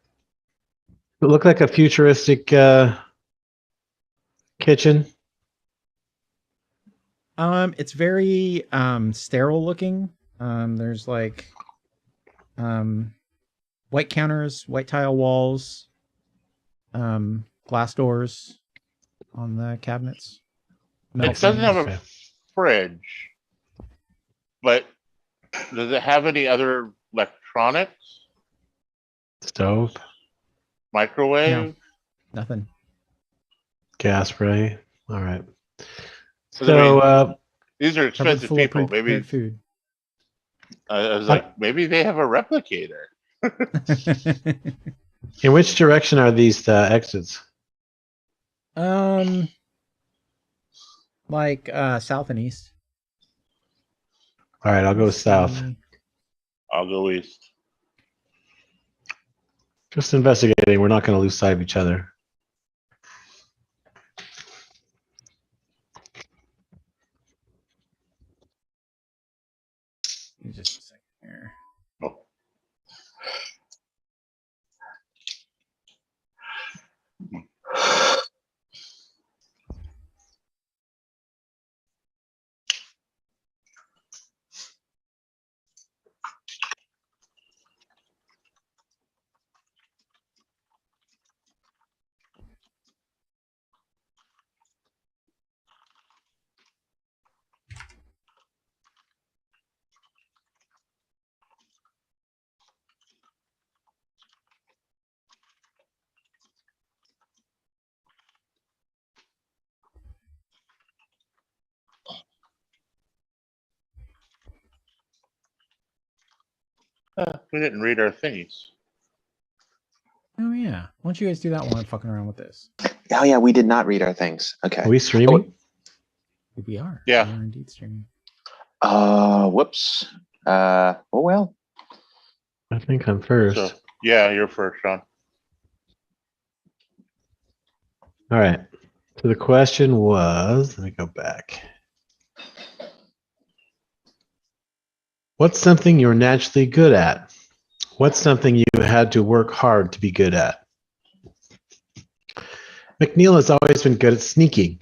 it look like a futuristic kitchen? It's very sterile looking. There's like white counters, white tile walls, glass doors on the cabinets. Metal It doesn't have frames. a fridge, but does it have any other electronics? Stove, Microwave? Nothing. gas ray. All right. I So, mean, these are Cupboard expensive full of people. prepared Maybe food. I was like, maybe they have a replicator. in which direction are these exits? Like south and east. All right, I'll go Let's south. see. I'll go east. Just investigating. We're not going to lose sight of each other. Give me just a second here. Oh. We didn't read our thingies. Oh yeah. Why don't you guys do that while I'm fucking around with this? Oh yeah, we did not read our things. Okay. Are we streaming? We are. Yeah. We are indeed streaming. Whoops. Oh well. I think I'm first. So, yeah, you're first, Sean. All right. So the question was, let me go back. What's something you're naturally good at? What's something you had to work hard to be good at? McNeil has always been good at sneaking.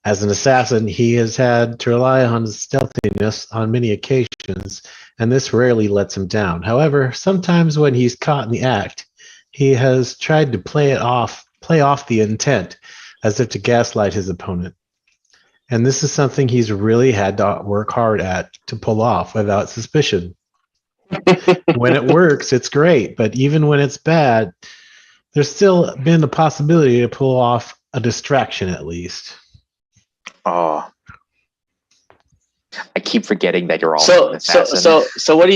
As an assassin, he has had to rely on his stealthiness on many occasions, and this rarely lets him down. However, sometimes when he's caught in the act, he has tried to play off the intent, as if to gaslight his opponent. And this is something he's really had to work hard at to pull off without suspicion. When it works, it's great, but even when it's bad, there's still been the possibility to pull off a distraction at least. Oh. I keep forgetting that you're all So an assassin. what do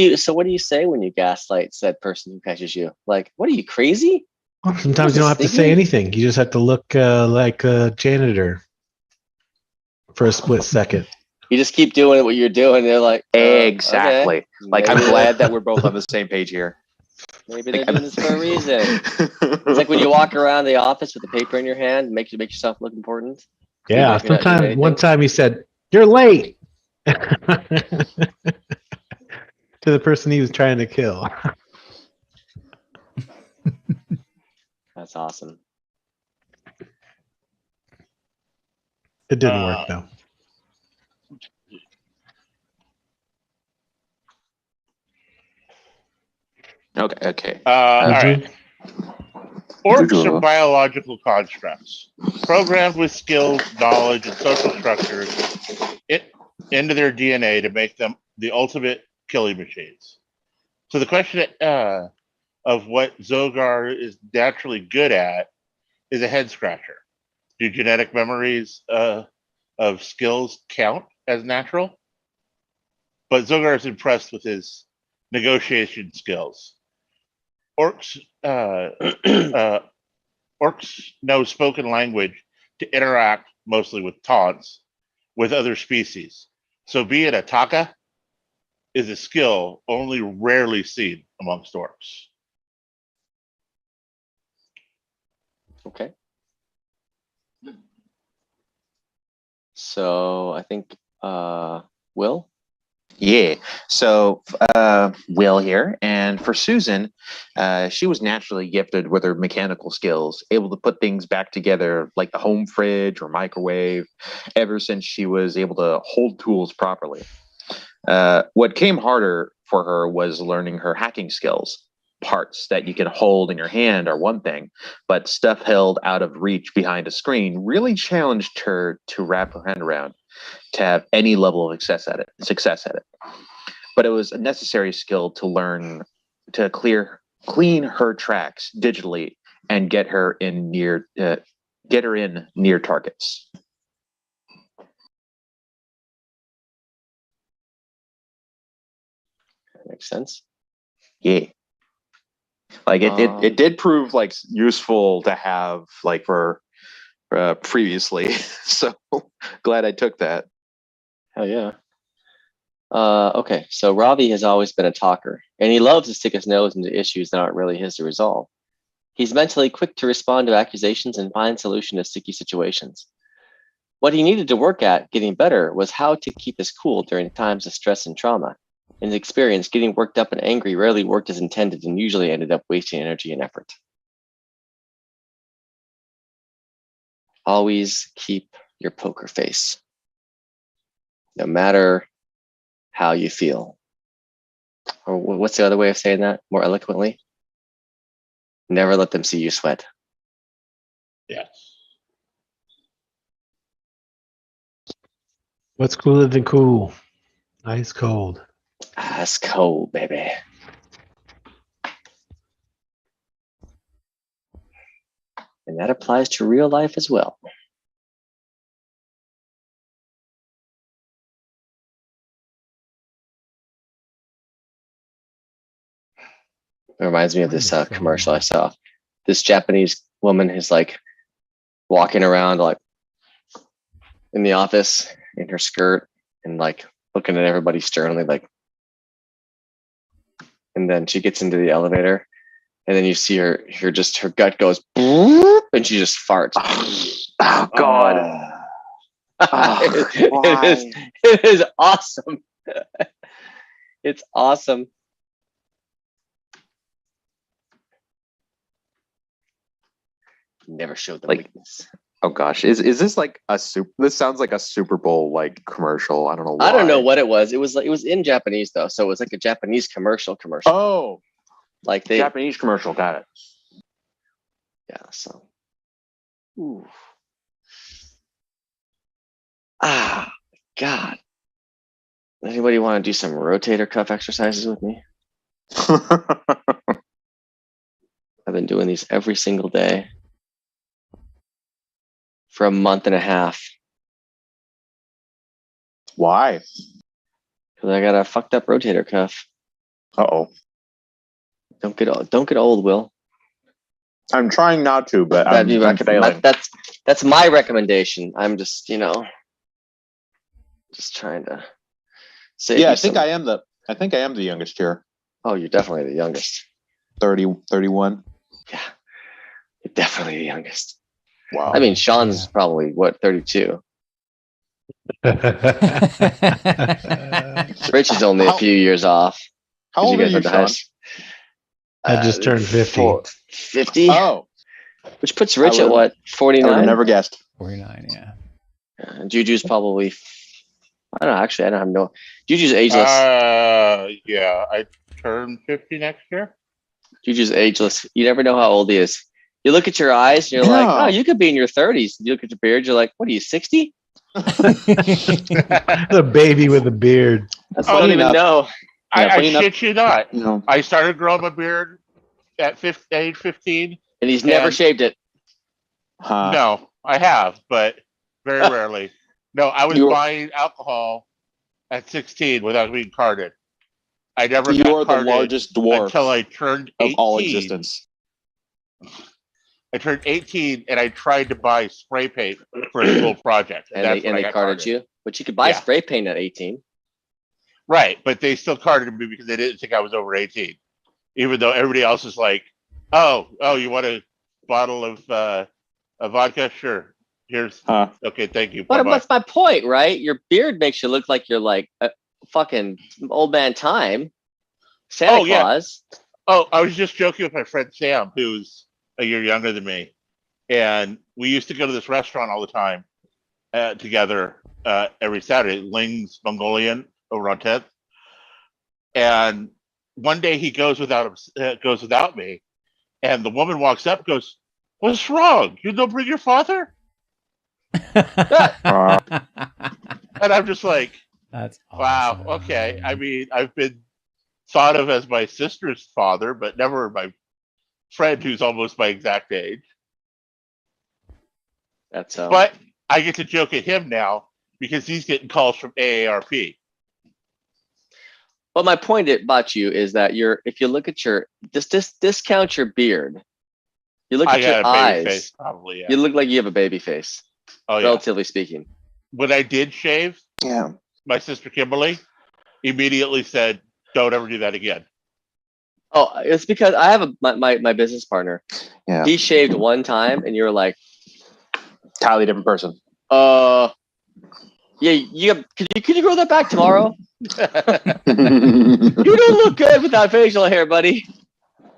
you say when you gaslight said person who catches you? Like, what are you, crazy? Sometimes you don't have to say anything. You just have to look like a janitor for a split second. You just keep doing what you're doing. They're like, Exactly. okay. Like, I'm Maybe- glad that we're both on the same page here. Maybe they're doing this for a reason. It's like when you walk around the office with the paper in your hand, make yourself look important. Yeah, Even if you're not doing sometimes anything. one time he said, "You're late," to the person he was trying to kill. That's awesome. It didn't work though. Okay. All right. Orcs Juju. are biological constructs, programmed with skills, knowledge, and social structures into their DNA to make them the ultimate killing machines. So the question of what Zogar is naturally good at is a head scratcher. Do genetic memories of skills count as natural? but Zogar is impressed with his negotiation skills. Orcs, orcs know spoken language to interact mostly with taunts with other species. So being a Taka is a skill only rarely seen amongst orcs. Okay. So I think Will. Yeah. So Will here, and for Susan, she was naturally gifted with her mechanical skills, able to put things back together like the home fridge or microwave, ever since she was able to hold tools properly. What came harder for her was learning her hacking skills. Parts that you can hold in your hand are one thing, but stuff held out of reach behind a screen really challenged her to wrap her hand around, to have any level of success at it. But it was a necessary skill to learn to clean her tracks digitally and get her in near targets. That makes sense. Yeah. Like it did prove like useful to have like for previously. So glad I took that. Hell yeah. Okay, so Ravi has always been a talker, and he loves to stick his nose into issues that aren't really his to resolve. He's mentally quick to respond to accusations and find solution to sticky situations. What he needed to work at getting better was how to keep his cool during times of stress and trauma. In his experience, getting worked up and angry rarely worked as intended and usually ended up wasting energy and effort. Always keep your poker face, no matter how you feel. Or what's the other way of saying that more eloquently? Never let them see you sweat. Yes. What's cooler than cool? Ice cold. Ice cold, baby. And that applies to real life as well. It reminds me of this commercial I saw. This Japanese woman is like walking around like in the office in her skirt and like looking at everybody sternly, like, and then she gets into the elevator and then you see her gut goes and she just farts. Oh God. It is awesome. It's awesome. Never showed the weakness. Oh gosh, is this like a this sounds like a Super Bowl like commercial. I don't know why. I don't know what it was. It was in Japanese though, so it was like a Japanese commercial. Oh, like they Japanese commercial. Got it. Yeah. So. Ooh. Ah, God. Anybody want to do some rotator cuff exercises with me? I've been doing these every single day for a month and a half. Why? Because I got a fucked up rotator cuff. Uh-oh. Don't get old, Will. I'm trying not to, but I'm failing. That's my recommendation. I'm just, just trying to say. Yeah, I think I am the youngest here. Oh, you're definitely the youngest. 31. Yeah, you're definitely the youngest. Wow. I mean, Sean's probably 32. Rich is only a few years off. How old are you, Sean? I just turned 50. 50? Oh. Which puts Rich at what? 49? I would have never guessed. 49, yeah. Juju's probably, I don't know, actually, I don't have no. Juju's ageless. Yeah, I turn 50 next year. Juju's ageless. You never know how old he is. You look at your eyes and you're like, oh, you could be in your 30s. You look at your beard, you're like, what are you, 60? The baby with a beard. I don't even know. I shit you not. No. I started growing my beard at age 15. And he's never shaved it. No, I have, but very rarely. No, I was buying alcohol at 16 without being carded. I never You got are the carded largest dwarf until I turned 18. of all existence. I turned 18 and I tried to buy spray paint for a school project. And That's they when I got carded carded. you, but you could buy Yeah. spray paint at 18. Right, but they still carded me because they didn't think I was over 18. Even though everybody else is like, oh, you want a bottle of vodka? Sure. Here's okay, thank you. But Bye-bye. what's my point, right? Your beard makes you look like you're like a fucking old man time. Santa Oh, yeah. Claus. Oh, I was just joking with my friend Sam, who's a year younger than me, and we used to go to this restaurant all the time together every Saturday, Ling's Mongolian over on 10th. And one day he goes without me, and the woman walks up, and goes, "What's wrong? You don't bring your father?" And I'm just like, That's wow, awesome. okay. I mean, I've been thought of as my sister's father, but never my friend who's almost my exact age. That's But I get to joke at him now because he's getting calls from AARP. But my point about you is that if you look at your discount your beard. You look I at got your a baby eyes. face, probably. Yeah. You look like you have a baby face, Oh yeah. relatively speaking. When I did shave, Yeah. my sister Kimberly immediately said, "Don't ever do that again." Oh, it's because I have my business partner. Yeah. He shaved one time, and you were like, Entirely different person. yeah, could you grow that back tomorrow? You don't look good without facial hair, buddy.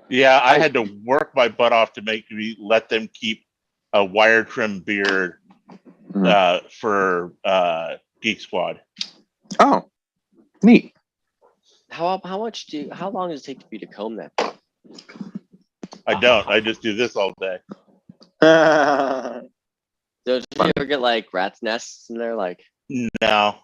Yeah, I had to work my butt off to let them keep a wire trim beard for Geek Squad. Oh, neat. How long does it take for you to comb that? I don't. I just do this all day. Did you ever get like rat's nests in there? Like No,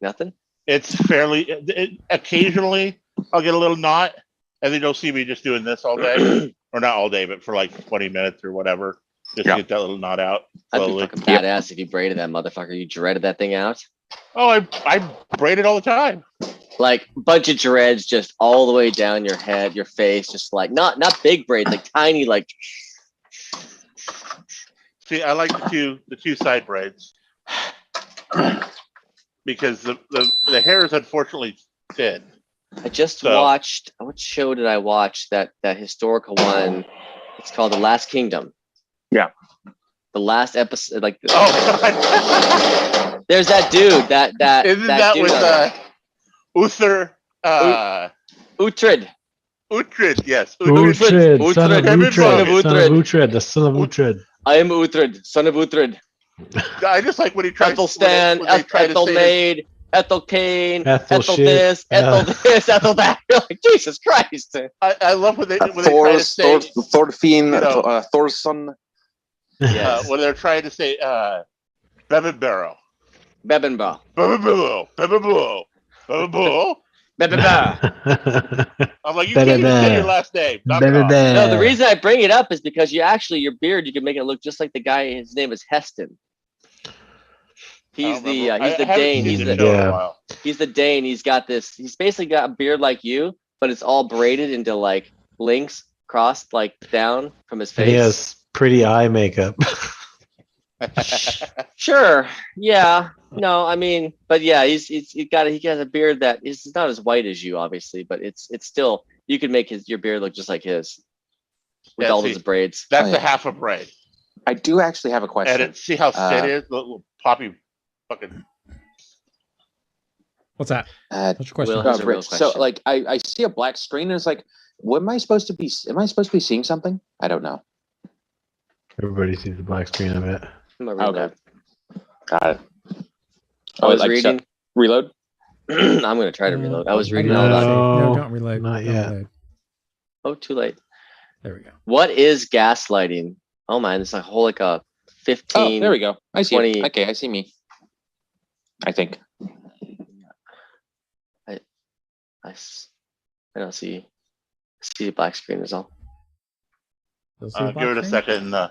nothing? it's fairly. Occasionally, I'll get a little knot, and then you'll see me just doing this all day, or not all day, but for like 20 minutes or whatever, just to get that little knot out That'd be slowly. fucking badass if you braided that motherfucker. You dreaded that thing out. Oh, I braid it all the time. Like bunch of dreads just all the way down your head, your face, just like not big braids, like tiny, like See, I like the two side braids because the hair is unfortunately thin. I just So- watched. What show did I watch? That historical one. It's called The Last Kingdom. Yeah. The last episode, like Oh God! there's that dude. That Isn't that dude with on there. Uther? Uhtred. Uhtred, yes. Uhtred. Uhtred, son of Uhtred. Son of Uhtred, son of Uhtred. Uhtred, the son of Uhtred. I am Uhtred, son of Uhtred. I just like when he tries. Ethelstan, when they try to Ethel say Maid, Ethel Kane, Ethel Ethel shit. this, Ethel this, Ethel that. You're like, Jesus Christ. I love when they try to say Thorfinn, you know, Thor's son. Yes. when they're trying to say Bebenbarrow. Bebenba. Bebenbarrow. Bebenbarrow. Bebenbarrow. Bebenba. I'm like, you can't even say your last name. Knock it off. No, the reason I bring it up is because your beard, you can make it look just like the guy. His name is Heston. He's the Dane. He's He's the the show in a while. he's the Dane. He's got this. He's basically got a beard like you, but it's all braided into like links crossed like down from his face. And he has pretty eye makeup. Sure. Yeah. No, I mean, but yeah, he has a beard that is not as white as you, obviously, but it's still, you can make your beard look just like his with Yeah, all see, those braids. That's Oh, a yeah. half a braid. I do actually have a And question. see how thin it is? The little poppy fucking. What's that? Uh, What's your question? Will has a real Rich, so question. like I see a black screen and it's like, what am I supposed to be? Am I supposed to be seeing something? I don't know. Everybody sees the black screen of it. I'm gonna read Okay. Got it. I was like, reading. Reload. I'm gonna try to reload. I was reading No. all that. No, don't reload. Not Don't yet. reload. Oh, too late. There we go. What is gaslighting? Oh man, it's a whole like a 15. Oh, there we go. I see. 20. It. Okay, I see me. I think. I don't see. I see a black screen is all. You'll see the Give it a black second. Oh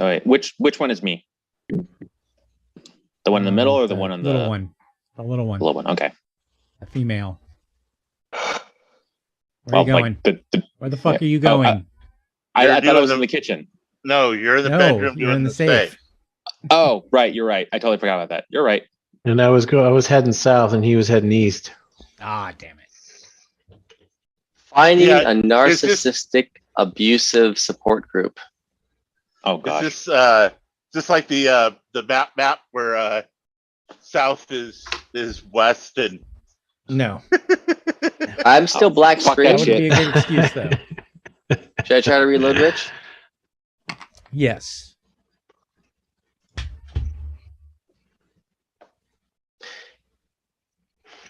wait, which one is me? The one in the middle or the one on the little one? The little one. little one? Okay. A female. Where Well, are you going? like Where the fuck are you Oh, going? I You're thought I doing was the- in the kitchen. No, you're in the No, bedroom you're doing in the the safe. safe. Oh, right. You're right. I totally forgot about that. You're right. And I was heading south, and he was heading east. Ah, damn it. Finding Yeah, a it's just- narcissistic, abusive support group. Oh gosh. It's just like the map where south is west and No, I'm still black fuck screen. that that would shit. be a good excuse, though. Should I try to reload, Rich? Yes.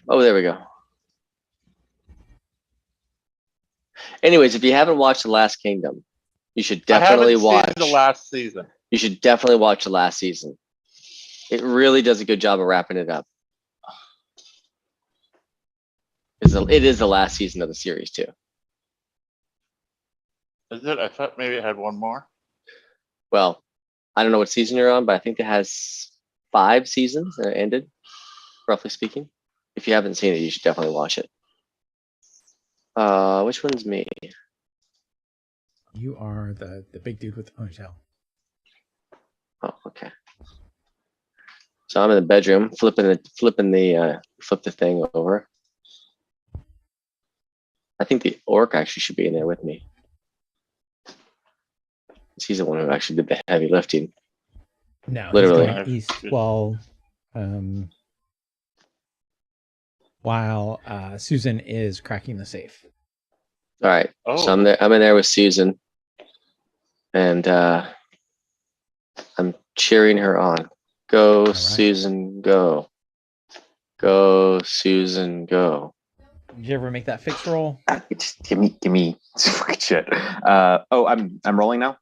Oh, there we go. Anyways, if you haven't watched The Last Kingdom, you should definitely I haven't watch. seen the last season. You should definitely watch the last season. It really does a good job of wrapping it up. It is the last season of the series too. Is it? I thought maybe it had one more. Well, I don't know what season you're on, but I think it has 5 seasons and it ended, roughly speaking. If you haven't seen it, you should definitely watch it. Which one's me? You are the big dude with the ponytail. Oh, okay. So I'm in the bedroom, flip the thing over. I think the orc actually should be in there with me. He's the one who actually did the heavy lifting. No, Literally. he's going east while Susan is cracking the safe. All right. Oh, So I'm in there with Susan, and I'm cheering her on. Go, right. Susan, go. Go, Susan, go. Did you ever make that fix roll? Just give me fucking shit. I'm rolling now.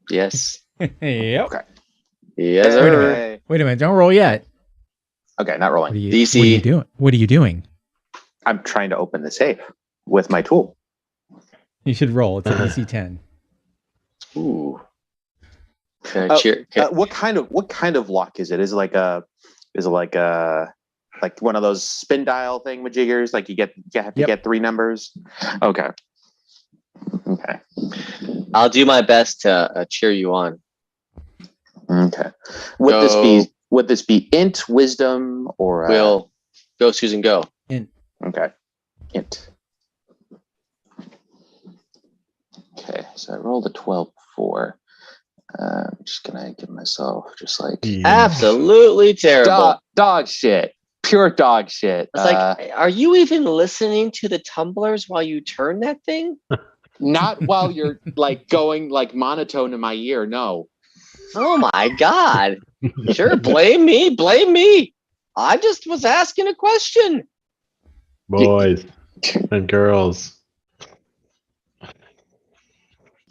Yes. Yep. Okay. Yes, Wait a sir. Okay. Wait a minute, don't roll yet. Okay, not What are rolling. you, DC. What are you doing? What are you doing? I'm trying to open the safe with my tool. You should roll. It's a Uh-huh. DC 10. Ooh. Can I Oh, cheer? What kind of lock is it? Is it like one of those spin dial thingamajiggers? Like you have to Yep. get 3 numbers. Okay. Okay. I'll do my best to cheer you on. Okay. Go. Would this be int, wisdom, or We'll go, Susan, go. okay. Int. Okay, so I rolled a 12 before. I'm just gonna give myself just like Absolutely terrible. dog shit. Pure dog shit. It's like, are you even listening to the tumblers while you turn that thing? Not while you're like going like monotone in my ear. No. Oh my God. Sure, blame me. I just was asking a question. Boys and girls.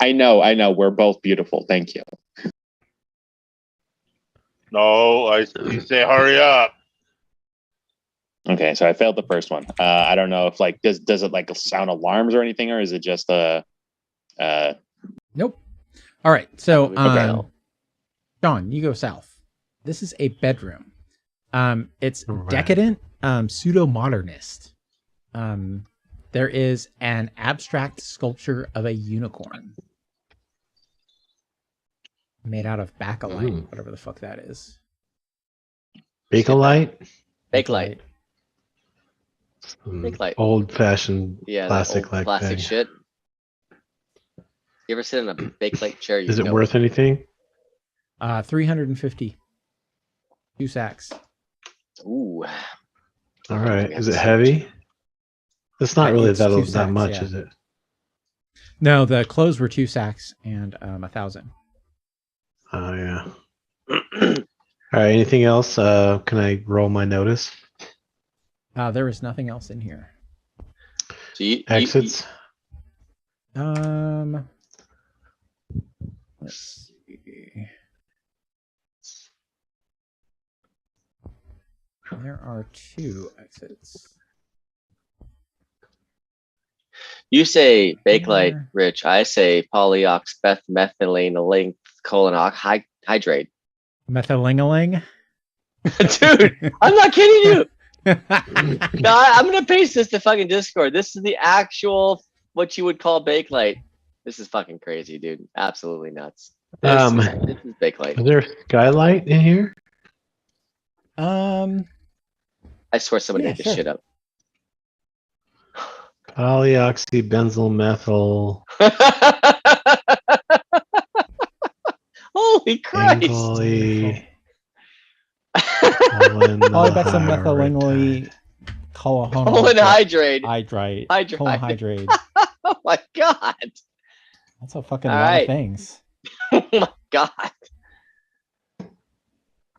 I know. We're both beautiful. Thank you. no, you say hurry up. Okay, so I failed the first one. I don't know if like does it like sound alarms or anything, or is it just Nope. All right. So, Okay. Sean, you go south. This is a bedroom. It's All right. decadent, pseudo-modernist. There is an abstract sculpture of a unicorn made out of bakelite, Ooh. whatever the fuck that is. Bakelite? Bakelite. Bakelite. Old fashioned Yeah, that plastic old like plastic thing. shit. You ever sit in a Bakelite chair? You Is it know worth anything? 350. 2 sacks. Ooh. All right. We Is have it to heavy? It's not really It's 2 that sacks, much, yeah. is it? No, the clothes were 2 sacks and 1,000. Oh yeah. All right. Anything else? Can I roll my notice? There is nothing else in here. So you Exits. Let's see. There are 2 exits. You say Bakelite, There. Rich. I say polyoxbethmethylene hydrate. Methylingaling. Dude, I'm not kidding you. No, I'm gonna paste this to fucking Discord. This is the actual what you would call Bakelite. This is fucking crazy, dude. Absolutely nuts. This is Bakelite. Is there skylight in here? Um, I swear somebody Yeah, made this sure. shit up. Polyoxybenzyl methyl. Holy Christ! Angle-y, polybenzylmethylengly Colin colon hydrate. hydrate. Hydrate. Colon hydrate. Oh my god. That's a fucking All lot right. of things. Oh my god.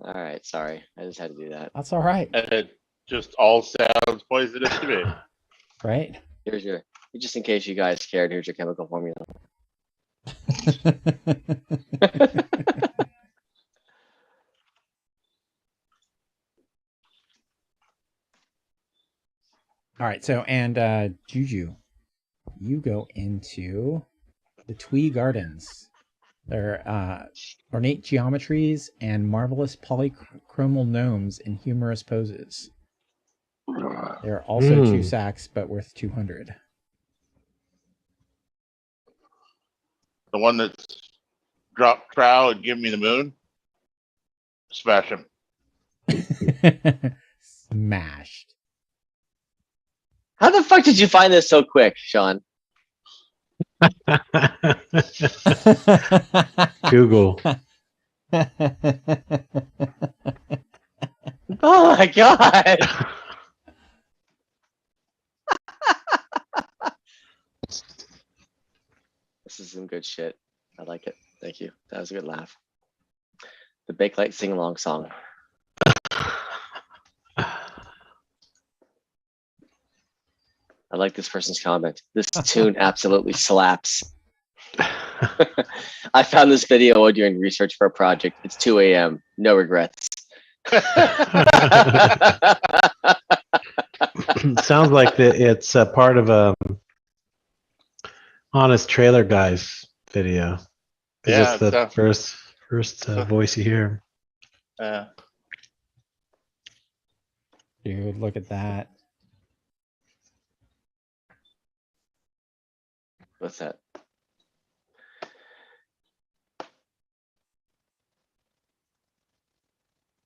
All right, sorry. I just had to do that. That's all right, And it just all sounds poisonous to me. right? Here's your, just in case you guys cared, here's your chemical formula. All right, so and Juju, you go into the Twee Gardens. They're ornate geometries and marvelous polychromal gnomes in humorous poses. They're also 2 sacks, but worth 200. The one that's dropped trow and give me the moon. Smash him. Smashed. How the fuck did you find this so quick, Sean? Google. Oh my god. This is some good shit. I like it. Thank you. That was a good laugh. The Bakelite sing-along song. I like this person's comment. This tune absolutely slaps. I found this video while doing research for a project. It's 2 a.m. No regrets. Sounds like it's a part of a Honest Trailer Guys video. Is Yeah, this the it's, first voice you hear? Dude, look at that. What's that?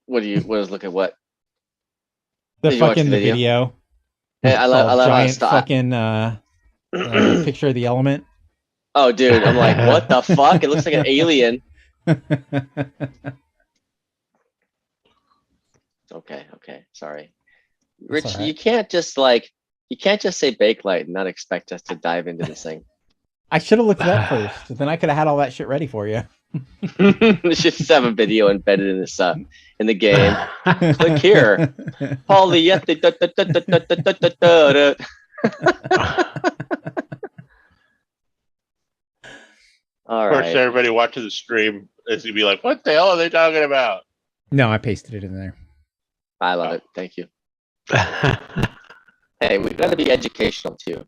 What is look at what? The Did you watch fucking the the video? video. Hey, I love how giant it's fucking picture of the element. Oh, dude, I'm like, what the fuck? It looks like an alien. Okay, sorry. Rich, all right. you can't just say Bakelite and not expect us to dive into this thing. I should have looked it up first. Then I could have had all that shit ready for you. Let's just have a video embedded in this in the game. Click here. All Of course, right. everybody watching the stream is gonna be like, "What the hell are they talking about?" No, I pasted it in there. I love it. Thank you. Hey, we got to be educational too.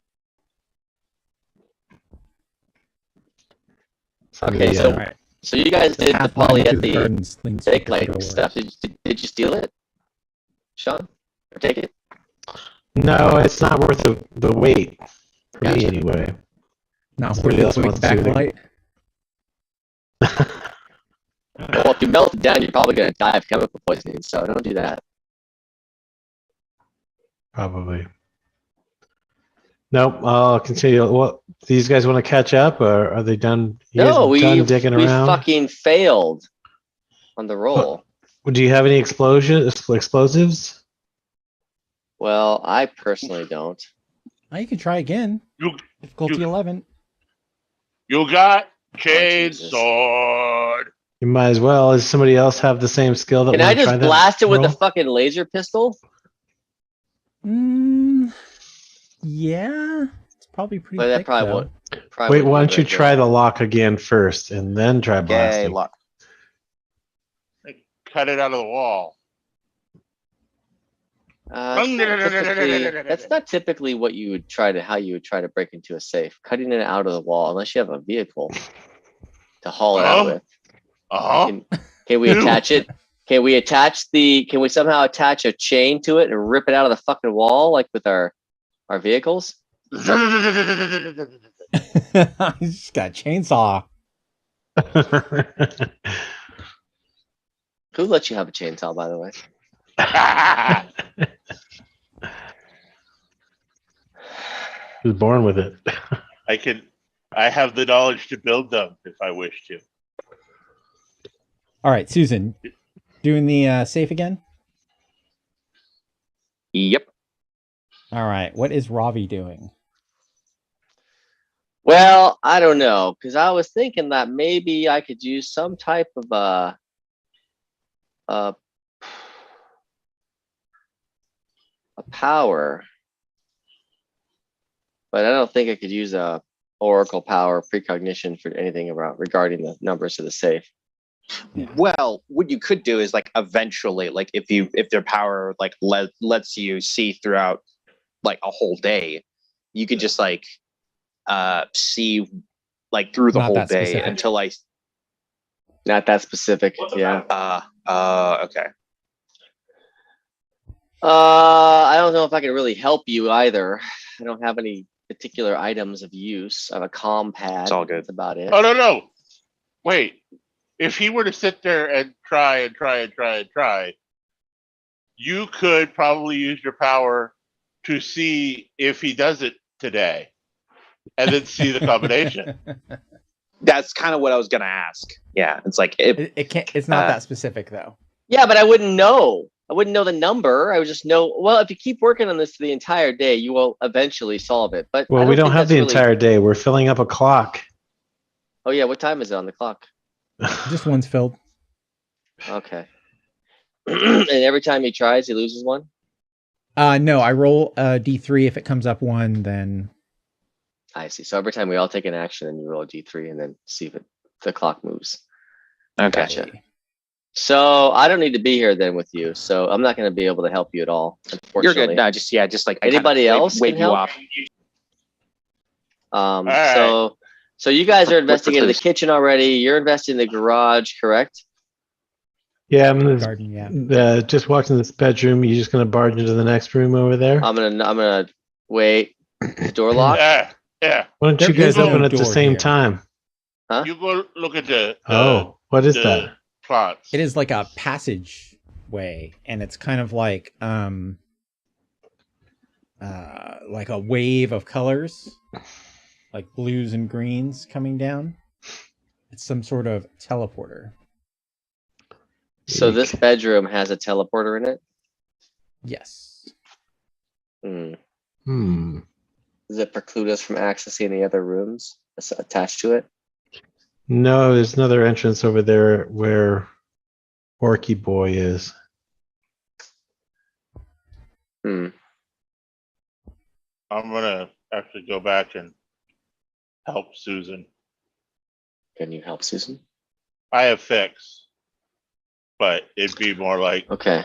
Okay, so All right. so you guys did the Pathfinder to the polyethylene gardens leans to the Bakelite door. stuff. Did you steal it, Sean? Or take it? No, it's not worth the wait for me Gotcha. anyway. Not Somebody worth else the wants to do backlight. Well, if you melt it down, you're probably gonna die of chemical poisoning. So don't do that. Probably. Nope. I'll continue. What? These guys want to catch up, or are they done? You guys No, done digging we around? fucking failed on the roll. Do you have any explosives? Well, I personally don't. Now you can try again. You Difficulty you- 11. you got Jesus. chainsawed. You might as well. Does somebody else have the same skill? That Can I wanna try just that blast it with the roll? fucking laser pistol? Yeah. It's probably pretty But that thick, probably though. won't. Wait, why don't you try the lock again first, and then try Okay, blasting? lock. Cut it out of the wall. That's not typically what you would try to, how you would try to break into a safe. Cutting it out of the wall, unless you have a vehicle to haul it out with. Uh huh. Can we attach it? Can we somehow attach a chain to it and rip it out of the fucking wall like with our vehicles? He's just got a chainsaw. Who let you have a chainsaw, by the way? Was born with it. I have the knowledge to build them if I wish to. All right, Susan, doing the safe again. Yep. All right, what is Ravi doing? Well, I don't know, because I was thinking that maybe I could use some type of a power, but I don't think I could use a oracle power precognition for anything regarding the numbers of the safe. Well, what you could do is like eventually, like if their power like lets you see throughout like a whole day, you could just like see like through the Not whole that day specific. until I. Not that specific, yeah. Okay. I don't know if I can really help you either. I don't have any particular items of use. I have a comm pad. It's all good. That's about it. Oh no! Wait. If he were to sit there and try, you could probably use your power to see if he does it today, and then see the combination. That's kind of what I was gonna ask. Yeah, it's like It can't. It's not that specific though. Yeah, but I wouldn't know. I wouldn't know the number. I would just know. Well, if you keep working on this the entire day, you will eventually solve it. But Well, we don't have the entire day. We're filling up a clock. Oh yeah, what time is it on the clock? Just one's filled. Okay. And every time he tries, he loses one. No, I roll a d3. If it comes up 1, then I see. So every time we all take an action, and you roll a d3, and then see if the clock moves. okay. Gotcha. So I don't need to be here then with you. So I'm not going to be able to help you at all. You're Unfortunately. good. No, just like I kinda Anybody else wave can you help? off. right. So you guys are What's investigating the this? kitchen already. You're investing in the garage, correct? Yeah, I'm garden. Yeah. just walked in this bedroom. You're just gonna barge into the next room over there. I'm gonna wait. Is the door locked? Yeah. Why don't you There is guys no open at the door same here. time? Huh? You go look at the What is the that? plots. It is like a passageway, and it's kind of like a wave of colors, like blues and greens coming down. It's some sort of teleporter. So this bedroom has a teleporter in it. Yes. Hmm. Does it preclude us from accessing the other rooms attached to it? No, there's another entrance over there where Orky Boy is. I'm gonna actually go back and help Susan. Can you help Susan? I have fix, but it'd be more like Okay.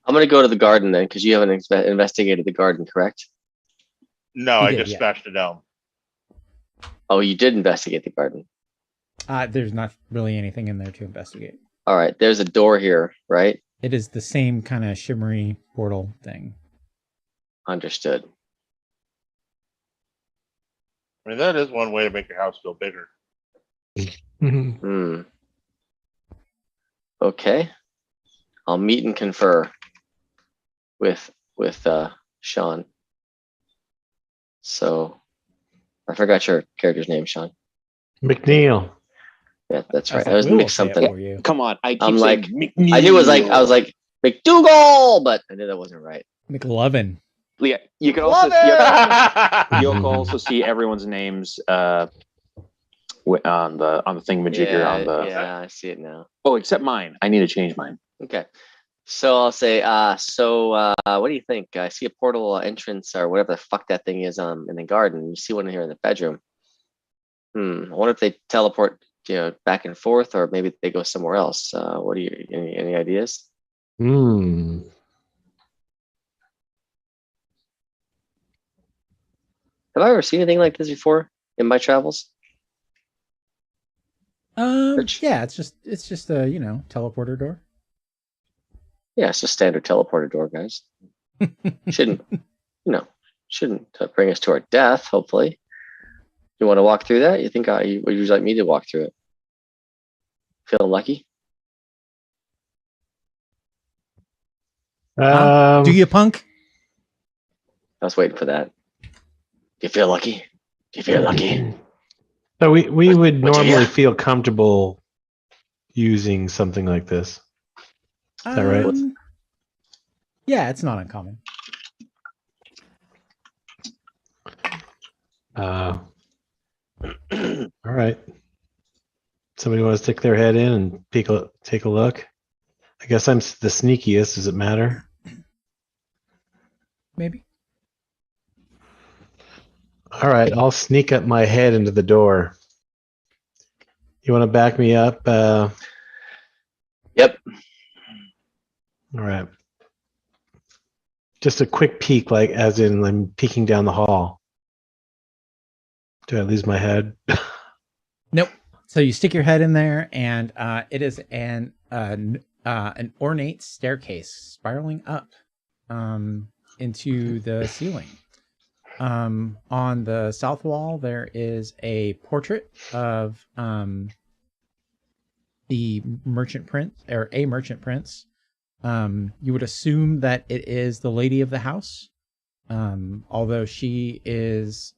I'm gonna go to the garden then, because you haven't investigated the garden, correct? no. He I did, just yeah. smashed it down. Oh, you did investigate the garden. There's not really anything in there to investigate. All right. There's a door here, right? It is the same kind of shimmery portal thing. Understood. I mean, that is one way to make your house feel bigger. Hmm. Okay. I'll meet and confer with Sean. So I forgot your character's name, Sean. McNeil. Yeah, that's right. I I was will mixed say it something. for you. Come on, I keep I'm saying like- I knew it was like I was like McDougal, but I knew that wasn't right. McLovin. Yeah, you can Love also it! you'll also see everyone's names on the thingamajigger on the. Yeah, I see it now. Oh, except mine. I need to change mine. Okay. So I'll say, what do you think? I see a portal entrance or whatever the fuck that thing is in the garden. You see one here in the bedroom. I wonder if they teleport, back and forth, or maybe they go somewhere else. What do you any ideas? Have I ever seen anything like this before in my travels? Yeah, it's just a teleporter door. Yeah, it's a standard teleporter door, guys. Shouldn't bring us to our death. Hopefully, you want to walk through that? You think would you like me to walk through it? Feeling lucky? Do you, punk? I was waiting for that. Do you feel lucky? Do you feel lucky? So we would What do normally you- feel comfortable using something like this. Is that right? Yeah, it's not uncommon. All right. Somebody want to stick their head in and take a look? I guess I'm the sneakiest. Does it matter? Maybe. All right, I'll sneak up my head into the door. You want to back me up? Yep. All right. Just a quick peek, like as in I'm peeking down the hall. Do I lose my head? Nope. So you stick your head in there, and it is an ornate staircase spiraling up into the ceiling. On the south wall, there is a portrait of the merchant prince, or a merchant prince. You would assume that it is the lady of the house, although she is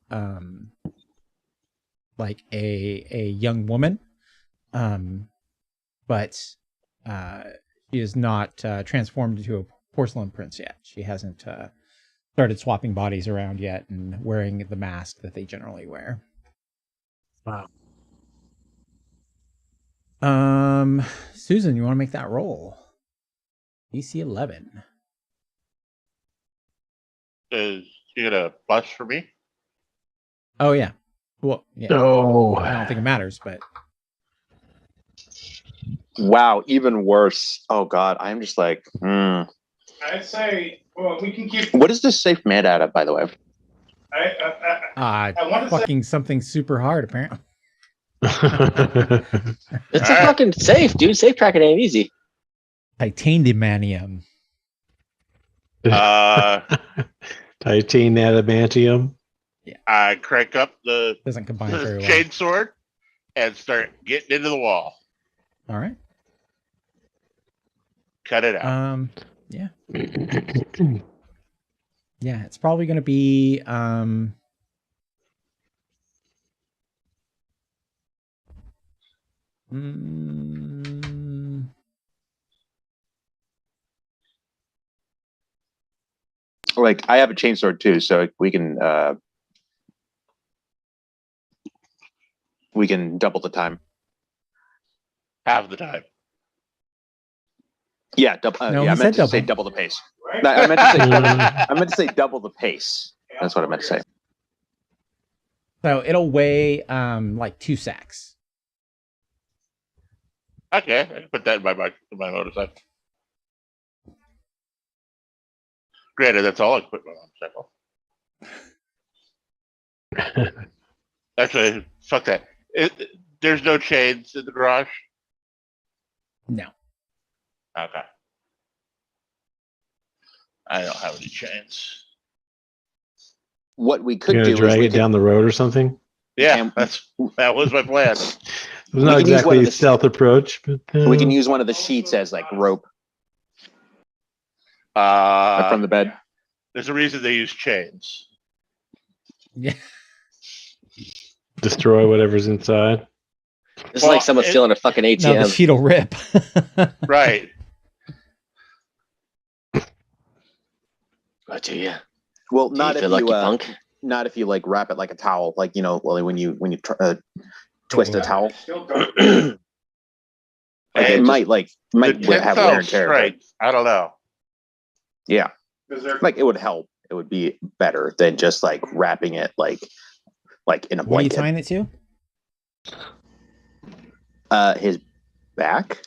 like a young woman, but she is not transformed into a porcelain prince yet. She hasn't started swapping bodies around yet and wearing the mask that they generally wear. Wow. Susan, you want to make that roll? DC 11. Is she gonna blush for me? Oh yeah. Well, yeah. Oh, I don't think it matters, but Wow, even worse. Oh God, I'm just like, I'd say, well, we can keep. what is this safe made out of, by the way? I want to say, fucking something super hard apparently. It's All a right. fucking safe, dude. Safe tracking ain't easy. Titanium. Titan adamantium. I crank up the Doesn't combine very well. chain sword and start getting into the wall. All right. Cut it out. Yeah. Yeah, it's probably going to be Like, I have a chainsword too, so we can double the time. Half the time. Yeah, double. No, yeah, I he meant said to say double. double the pace. right? No, I meant to say double the pace. That's what I meant to say. so it'll weigh like 2 sacks. Okay, I can put that in my motorcycle. Granted, that's all I can put in my motorcycle. Actually, fuck that. There's no chains in the garage. No. Okay. I don't have any chains. What we could You're do gonna is drag we it could, down the road or something? Yeah, And- that was my plan. It was not can use one exactly of a the- stealth approach, but we can use one of the sheets as like rope from the bed. There's a reason they use chains. Yeah. destroy whatever's inside. It's Well, like someone stealing a fucking No, ATM. the sheet'll rip. Right. Oh, do you? Well, Do you not if feel lucky, you punk? not if you like wrap it like a towel, like well, when you twist a towel. Still don't. Like, Hey, it might The have wear tensile and tear. But strength. I don't know. yeah, Is there, like it would help. It would be better than just like wrapping it like in a What are you blanket. tying it to? His back,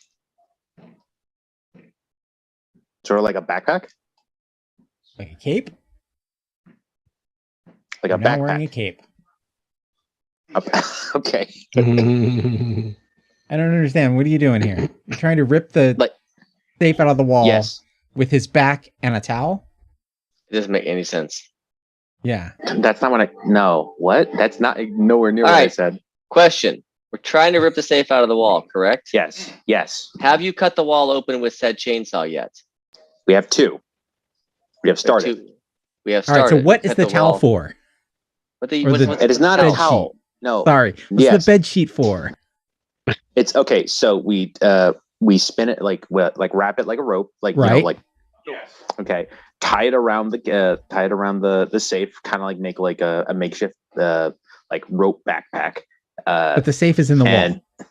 sort of like a backpack, Like a cape? like You're a now wearing a backpack. cape. Okay. I don't understand. What are you doing here? You're trying to rip the Like- safe out of the wall. Yes. with his back and a towel. It doesn't make any sense. Yeah. That's not what I. No, what? That's not nowhere near All what I right. said. Question. We're trying to rip the safe out of the wall, correct? Yes, yes. Have you cut the wall open with said chainsaw yet? We have two. We have started. We have All right. started. So what is Cut the towel wall. for? What the, Or what's, the- what's It is the not a bed towel. No, Sorry. What's Yes. the bed sheet for? it's okay. So we spin it like wrap it like a rope, like you know, Right. like Yes. okay, tie it around the safe, kind of like make like a makeshift like rope backpack. But the safe is in the and wall.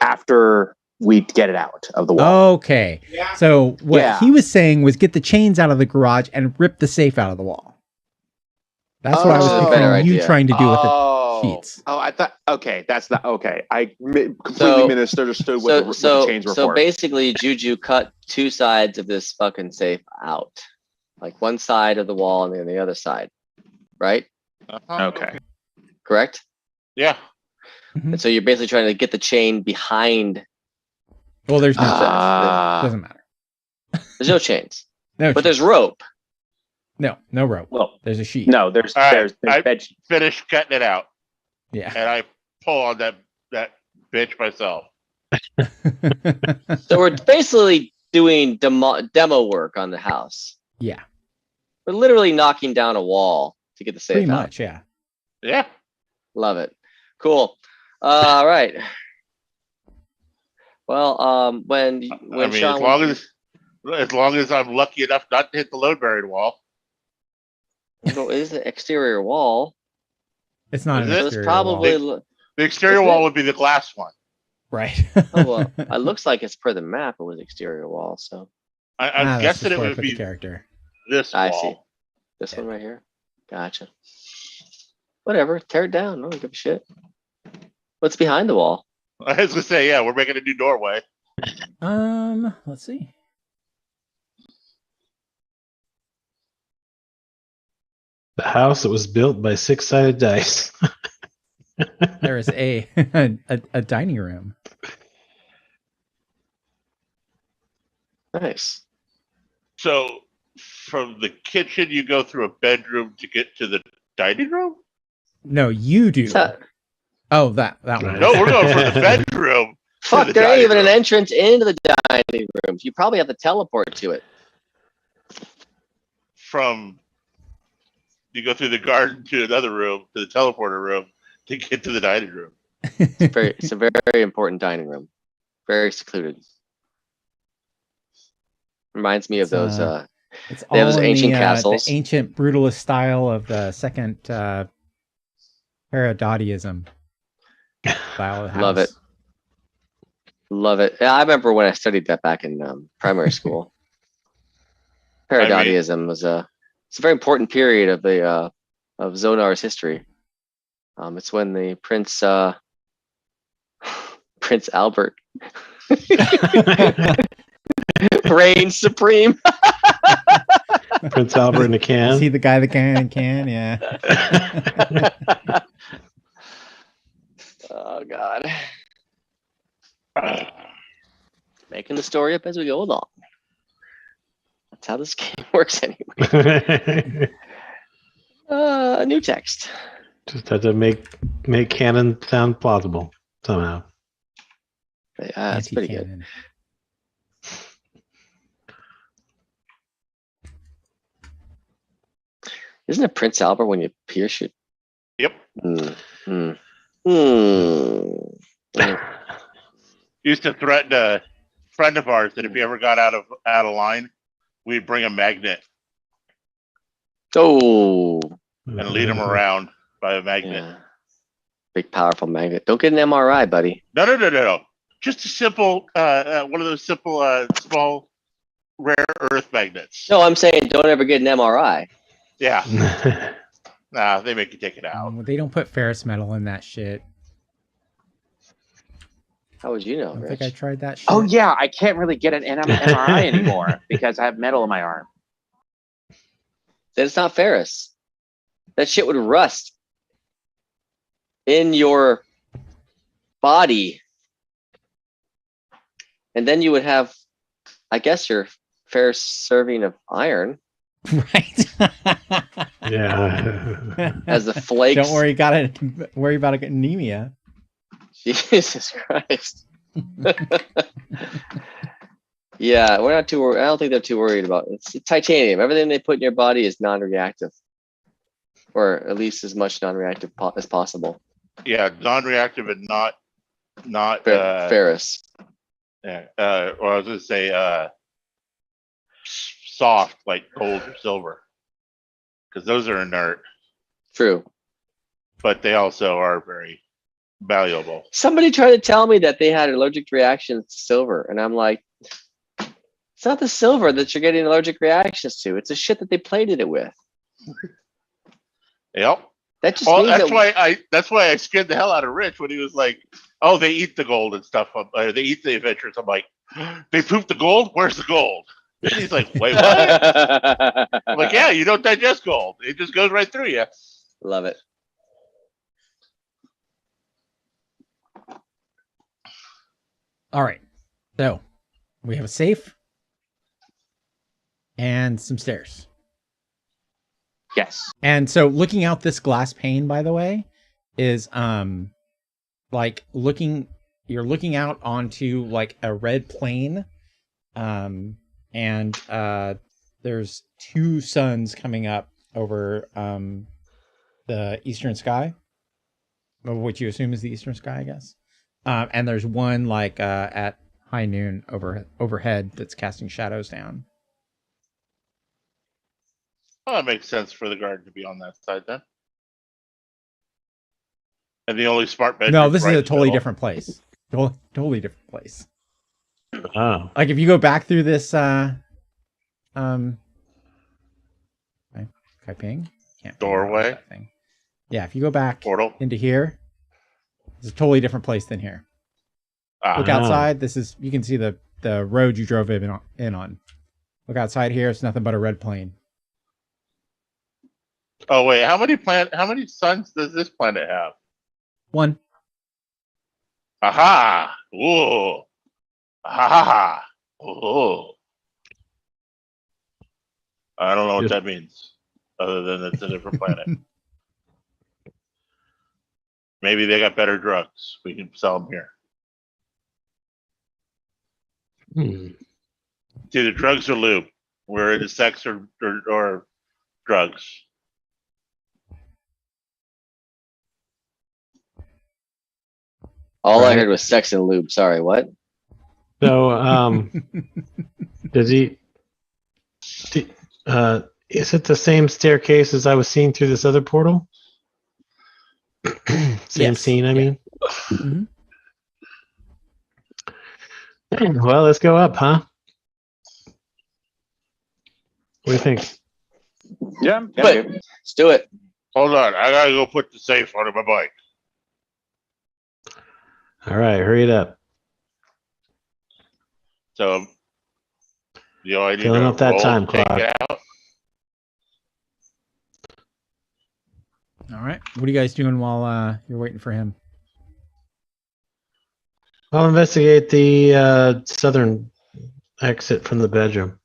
after we get it out of the wall, Okay. Yeah. So what Yeah. he was saying was get the chains out of the garage and rip the safe out of the wall. That's what I was Oh. picturing Better you idea. trying to do with the oh, sheets. Oh, I thought okay, that's not okay. I completely So- misunderstood what the chains were so for. basically, Juju cut two sides of this fucking safe out, like one side of the wall and then the other side, right? Uh-huh. Okay. Correct. Yeah. And so you're basically trying to get the chain behind. Well, there's no Ah. doesn't matter. There's no chains, No, but there's rope. no rope. Well, There's a sheet. no, there's All right, there's I- bed sheets. Finish cutting it out, Yeah. and I pull on that bitch myself. So we're basically doing demo work on the house. Yeah. We're literally knocking down a wall to get the safe Pretty out. much. Yeah. Yeah. Love it. Cool. All right. Well, when I mean, Sean as long as I'm lucky enough not to hit the load bearing wall. no, it is the exterior wall. It's not Is an it? It was exterior probably wall. The exterior Is wall it? would be the glass one. Right. oh well. It looks like it's per the map. It was exterior wall. So I'm that's guessing just it where I would put the be character. this I wall. see. This Yeah. one right here. Gotcha. Whatever. Tear it down. I don't give a shit. What's behind the wall? I was gonna say, yeah, we're making a new doorway. Let's see. The house that was built by six-sided dice. There is a a dining room. Nice. So from the kitchen, you go through a bedroom to get to the dining room. No, you do. What's that? Oh, that one. No, we're going from the bedroom. Fuck, the there ain't dining even an room. entrance into the dining room. You probably have to teleport to it. From you go through the garden to another room to the teleporter room to get to the dining room. It's a very, very important dining room. Very secluded. Reminds me of It's, those. It's They have those all in ancient the castles. ancient brutalist style of the second Herodotism style of the Love house. it. Love it. Yeah, I remember when I studied that back in primary school. Herodotism was it's a very important period of the of Zonar's history. It's when the Prince Prince Albert reigned supreme. Prince Albert in a Is can. he the guy that can? Yeah. Oh God. Making the story up as we go along. That's how this game works anyway. New text. Just had to make canon sound plausible somehow. Yeah, that's pretty good. Anti-canon. Isn't it Prince Albert when you pierce it? Yep. Hmm. Hmm. Hmm. Used to threaten a friend of ours that if he ever got out of line, we'd bring a magnet Oh. and lead him around by a magnet. Yeah. Big powerful magnet. Don't get an MRI, buddy. No. Just a simple, one of those simple, small, rare earth magnets. No, I'm saying don't ever get an MRI. Yeah. Nah, they make you take it out. They don't put ferrous metal in that shit. How would you know, I don't Rich? think I tried that shit. Oh yeah, I can't really get an MRI anymore because I have metal in my arm. Then it's not ferrous. That shit would rust in your body. And then you would have, I guess, your fair serving of iron Right. Yeah. as the flakes. Don't worry about anemia. Jesus Christ. Yeah, we're not too worried. I don't think they're too worried about it. It's titanium. Everything they put in your body is non-reactive, or at least as much non-reactive as possible. Yeah, non-reactive and not Ferrous. yeah, or I was gonna say soft like gold or silver, because those are inert, True. but they also are very valuable. Somebody tried to tell me that they had allergic reactions to silver, and I'm like, it's not the silver that you're getting allergic reactions to. It's the shit that they plated it with. Yep. That just Well, means that's why I scared the hell out of Rich when he was like, "Oh, they eat the gold and stuff. They eat the adventures." I'm like, "They poop the gold? Where's the gold?" And he's like, "Wait, what?" I'm like, "Yeah, you don't digest gold. It just goes right through you." Love it. All right. So we have a safe and some stairs. Yes. And so looking out this glass pane, by the way, is like you're looking out onto like a red plain. And there's two suns coming up over the eastern sky, which you assume is the eastern sky, I guess. And there's one like at high noon overhead that's casting shadows down. Well, that makes sense for the garden to be on that side then. And the only smart bedroom. No, this is right a in the totally middle. different place. Totally different place. Oh. Like if you go back through this Kaiping? Can't Doorway? that thing. Yeah, if you go back Portal. into here, it's a totally different place than here. Ah, Look Wow. outside. You can see the road you drove in on. Look outside here. It's nothing but a red plain. oh wait, how many suns does this planet have? One. Aha! Ooh! Aha! Ooh! I don't know what Good. that means, other than it's a different planet. Maybe they got better drugs. We can sell them here. Hmm. It's either drugs or lube. We're into sex or drugs. All I Right. heard was sex and lube. Sorry, what? So, does he? Is it the same staircase as I was seeing through this other portal? Same Yes. scene, I Yeah. mean. Mhm. Well, let's go up, huh? What do you think? Yeah. But let's do it. Hold on, I gotta go put the safe under my bike. All right, hurry it up. So, I need Filling to up that roll time to take clock. it out. All right. What are you guys doing while you're waiting for him? I'll investigate the southern exit from the bedroom.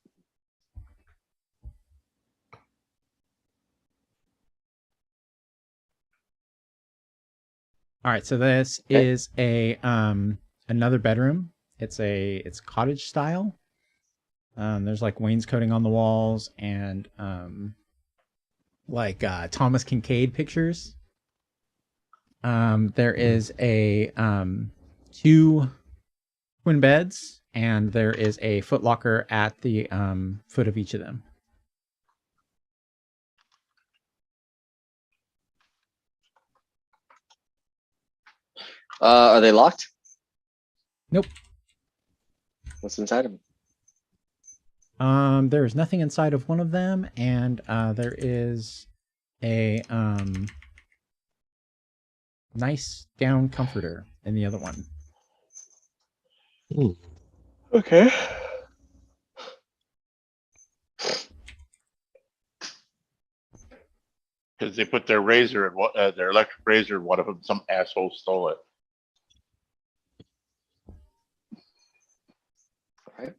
All right. So this Okay. is a another bedroom. It's cottage style. There's like wainscoting on the walls and like Thomas Kincaid pictures. There is a 2 twin beds, and there is a footlocker at the foot of each of them. Are they locked? Nope. What's inside of them? There is nothing inside of one of them, and there is a nice down comforter in the other one. Okay. Because they put their razor and their electric razor in one of them. Some asshole stole it. All right.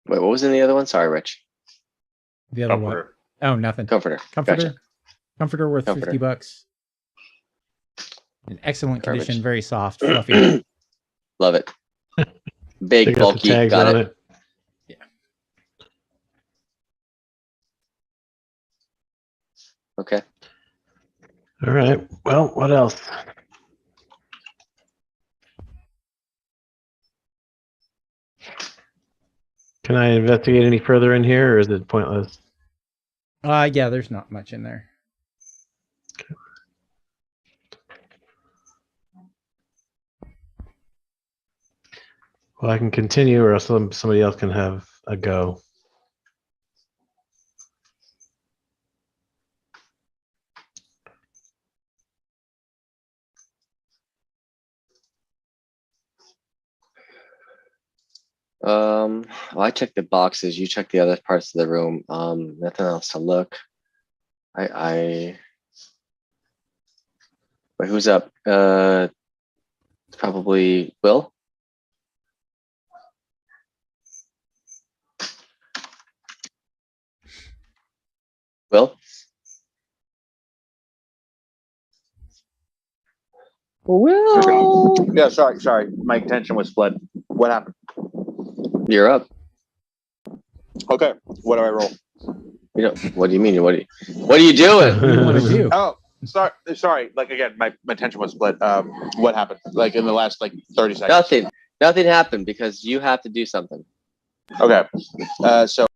Wait, what was in the other one? Sorry, Rich. The other one. Comforter. Oh, nothing. Comforter. Comforter. Gotcha. Comforter worth Comforter. $50. In excellent Garbage. condition, very soft, fluffy. Love it. They Big, got the bulky. tags Got on it. it. Okay. All right. Well, what else? Can I investigate any further in here, or is it pointless? Yeah, there's not much in there. Well, I can continue, or else somebody else can have a go. Well, I checked the boxes. You check the other parts of the room. Nothing else to look. Wait, who's up? It's probably Will. Will? Will? Yeah, sorry. My attention was split. What happened? You're up. Okay, what do I roll? You know, what do you mean? What are you doing? What do you want to do? Oh, sorry. Like again, my attention was split. What happened? Like in the last 30 seconds. Nothing happened because you have to do something. Okay. So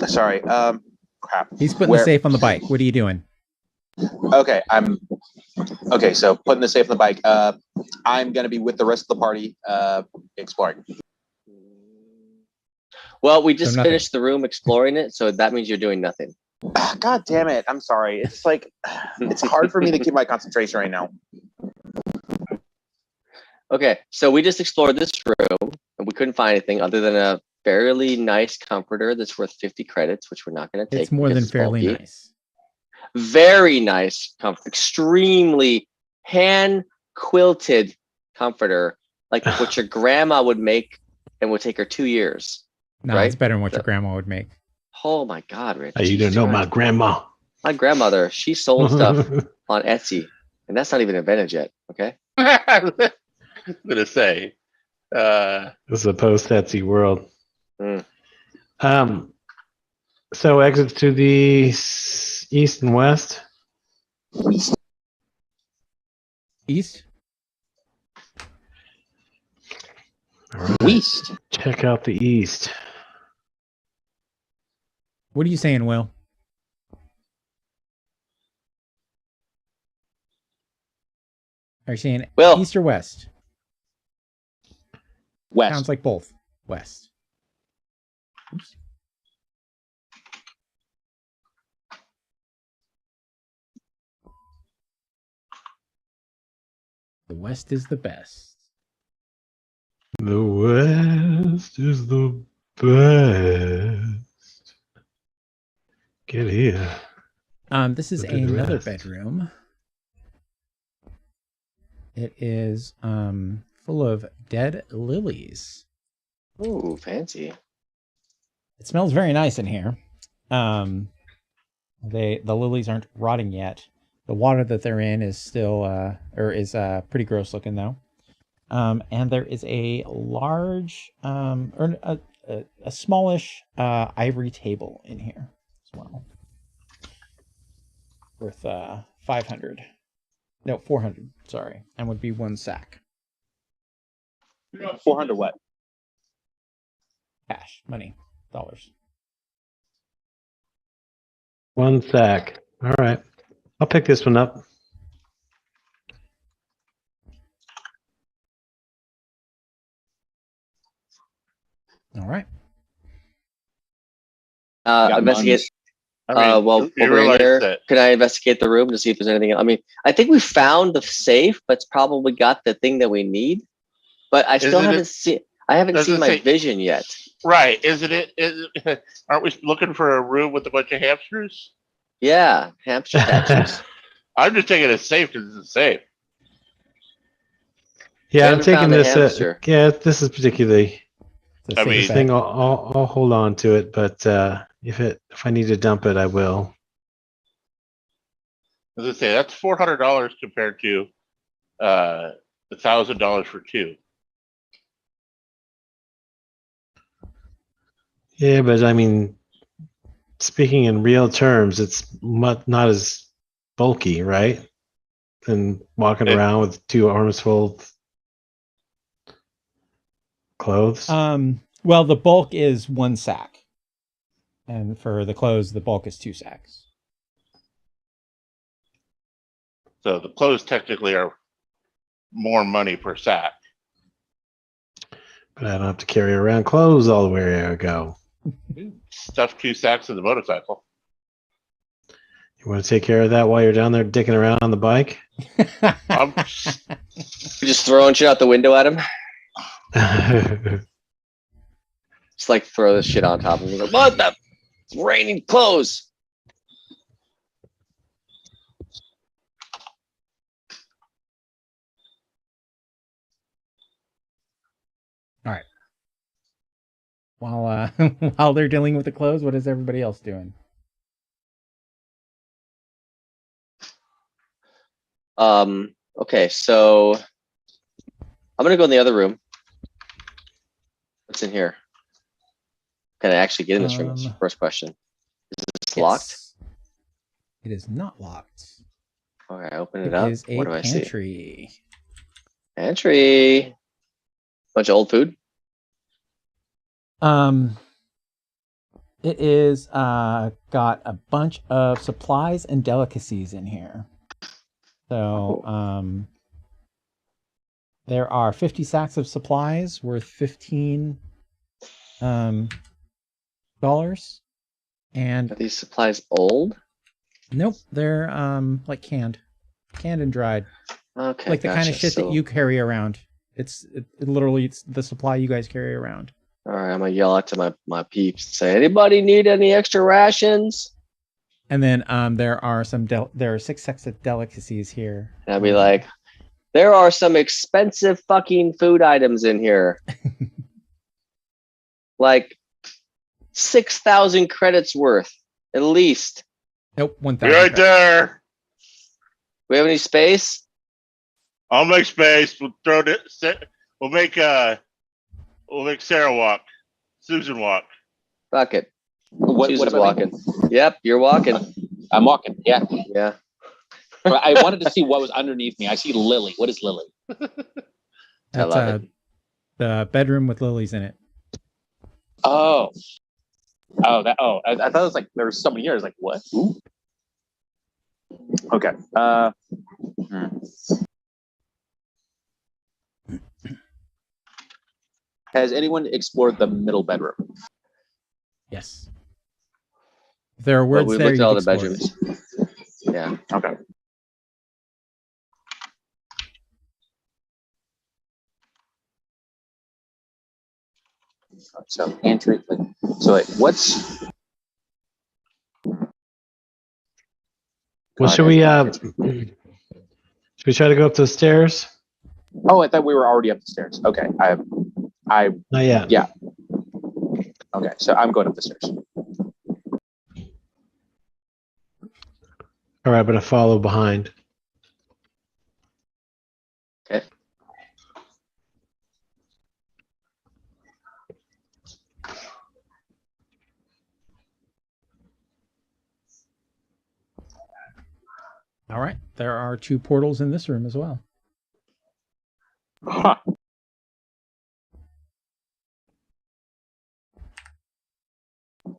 sorry. Crap. He's putting Where- the safe on the bike. What are you doing? Okay, okay. So putting the safe on the bike. I'm gonna be with the rest of the party, exploring. Well, we just nothing. finished the room exploring it, so that means you're doing nothing. God damn it! I'm sorry. It's it's hard for me to keep my concentration right now. Okay, so we just explored this room and we couldn't find anything other than a fairly nice comforter that's worth 50 credits, which we're not going to take. It's more than because fairly bulky. nice. Very nice comfort, extremely hand quilted comforter, like what your grandma would make and would take her 2 years. No, Right? it's better than what your grandma would make. Oh my God, Rich. Hey, you don't Jesus know my Christ. grandma. My grandmother, she sold stuff on Etsy, and that's not even invented yet. Okay. I was gonna say. This is a post-Etsy world. Mm. So exits to the east and west. East? All right. West. Check out the east. What are you saying, Will? Are you saying Will. east or west? West. Sounds like both. West. Oops. The west is the best. The west is the best. Get here. This is Go to the another west. bedroom. It is full of dead lilies. Ooh, fancy. It smells very nice in here. The lilies aren't rotting yet. The water that they're in is still pretty gross looking though. And there is a large or a smallish ivory table in here as well. Worth 500. No, 400, sorry. And would be 1 sack. 400 what? Cash, money, dollars. 1 sack. All right. I'll pick this one up. All right. Got Investigate. muns. I mean, Well, you over realize here, that can I investigate the room to see if there's anything? I mean, I think we found the safe, but it's probably got the thing that we need. But I still Isn't it- haven't seen. I haven't does seen it my say- vision yet. right? Isn't it? Aren't we looking for a room with a bunch of hamsters? Yeah, hamster statues. I'm just taking it safe because it's safe. Yeah, I'm haven't taking found the this. hamster. Yeah, this is particularly a I safe mean- This bet. thing, I'll hold on to it, but if I need to dump it, I will. As I say, that's $400 compared to $1,000 for two. Yeah, but I mean, speaking in real terms, it's not as bulky, right? Than walking It- around with 2 arms full of clothes. Well, the bulk is 1 sack, and for the clothes, the bulk is 2 sacks. So the clothes technically are more money per sack. But I don't have to carry around clothes all the way I go. Stuff 2 sacks in the motorcycle. You want to take care of that while you're down there dicking around on the bike? I'm You're just throwing shit out the window at him. Just like throw this shit on top of him. Like, what the? It's raining clothes. While while they're dealing with the clothes, what is everybody else doing? Okay, so I'm gonna go in the other room. What's in here? Can I actually get in this room? That's the first question. Is this locked? Yes. It is not locked. Okay, open it It up. is a What do I see? pantry. Pantry. Bunch of old food. It is got a bunch of supplies and delicacies in here. So there are 50 sacks of supplies worth $15 dollars. And Are these supplies old? nope, they're like canned and dried. Okay, Like the kind of gotcha. shit So- that you carry around. It literally it's the supply you guys carry around. All right, I'm gonna yell out to my peeps. Say, anybody need any extra rations? And then there are there are 6 sacks of delicacies here. And I'll be like, there are some expensive fucking food items in here. Like 6,000 credits worth, at least. Nope, be 1,000. right there. Do we have any space? I'll make space. We'll throw it. We'll make Sarah walk. Susan walk. Fuck it. What Susan's about me? walking. Yep, you're walking. I'm walking. Yeah. Yeah. But I wanted to see what was underneath me. I see Lily. What is Lily? I That's love it. the bedroom with lilies in it. Oh. I thought it was like there was somebody here. I was like, what? Ooh. Okay. Has anyone explored the middle bedroom? Yes. If there are Well, words we there, looked you at all can the explore it. bedrooms. Yeah. Okay. So pantry. So wait, what's Well, should we try to go up those stairs? Oh, I thought we were already up the stairs. Okay. Not yet. Yeah. Okay, so I'm going up the stairs. All right, but I follow behind. Okay. All right. There are 2 portals in this room as well. Huh.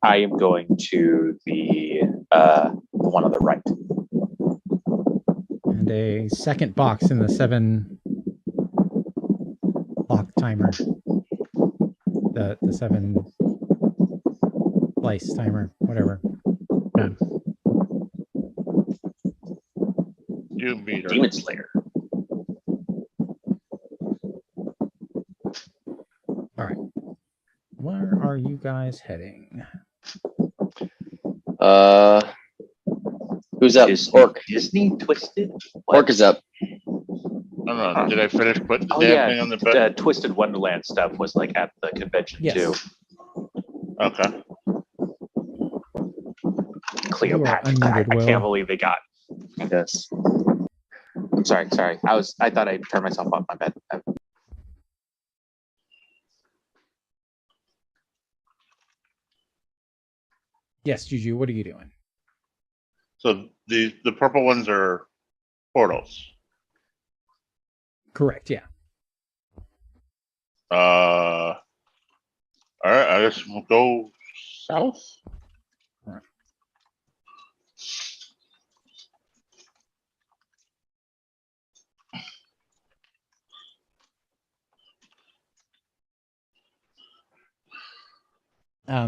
I am going to the one on the right. And a second box in the 7 clock timer. The 7 slice timer, whatever. Doom meter. Demon Slayer. Where are you guys heading? Who's up? Disney, Orc. Disney Twisted. Orc is up. I'm not Did I finish putting the Oh damn yeah, thing on the bed? Twisted Wonderland stuff was like at the convention Yes. too. Okay. Cleopatra. unmuted, I Will. can't believe they got. Yes. I'm sorry. I thought I turned myself off. My bad. Yes, Juju, what are you doing? So the purple ones are portals. Correct, yeah. All right. I guess we'll go south.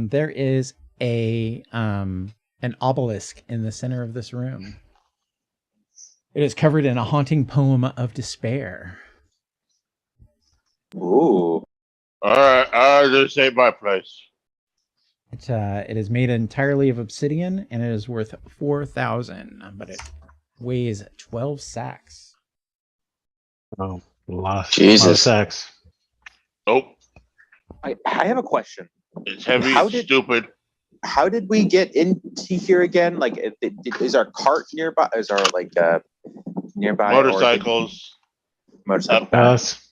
There is an obelisk in the center of this room. It is covered in a haunting poem of despair. Ooh. All right. This ain't my place. It is made entirely of obsidian, and it is worth 4,000, but it weighs 12 sacks. Oh, lot of Jesus. sex. Nope. I have a question. It's heavy. How It's did- stupid. How did we get into here again? Like, is our cart nearby? Is our nearby? or Motorcycles. Motorcycle.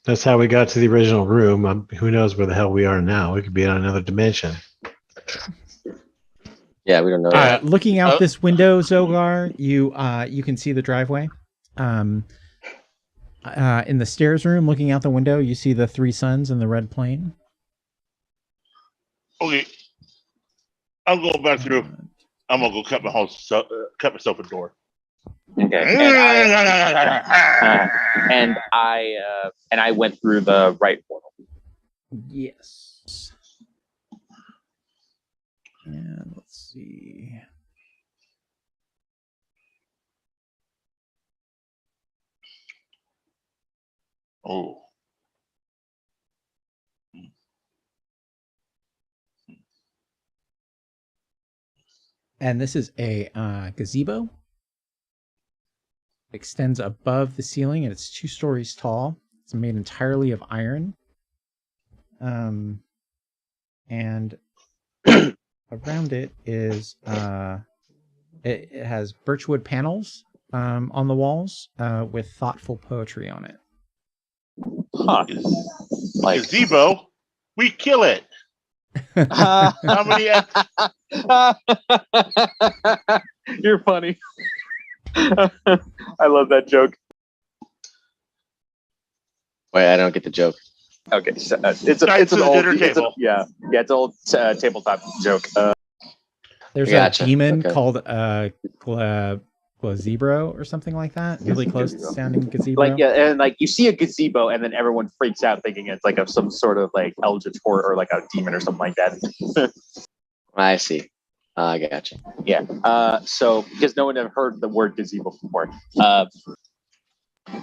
That's how we got to the original room. Who knows where the hell we are now? We could be in another dimension. Yeah, we don't know. Alright. Looking out Oh. this window, Zogar, you can see the driveway. In the stairs room, looking out the window, you see the three suns and the red plane. Okay. I'll go back through. I'm gonna go cut myself a door. Okay. And I went through the right portal. Yes. And let's see. Oh. And this is a gazebo. It extends above the ceiling, and it's 2 stories tall. It's made entirely of iron. And around it is it has birchwood panels on the walls with thoughtful poetry on it. Huh. Like, Gazebo. We kill it. How many? you're funny. I love that joke. Wait, I don't get the joke. Okay, so, it's Knights an of the old dinner table. it's an old tabletop joke. There's Gotcha. a demon Okay. called Glazebro or something like that. Really close to sounding gazebo. Like and like you see a gazebo and then everyone freaks out thinking it's like some sort of like eldritch horror or like a demon or something like that. I see. I gotcha. Yeah. So because no one ever heard the word gazebo before.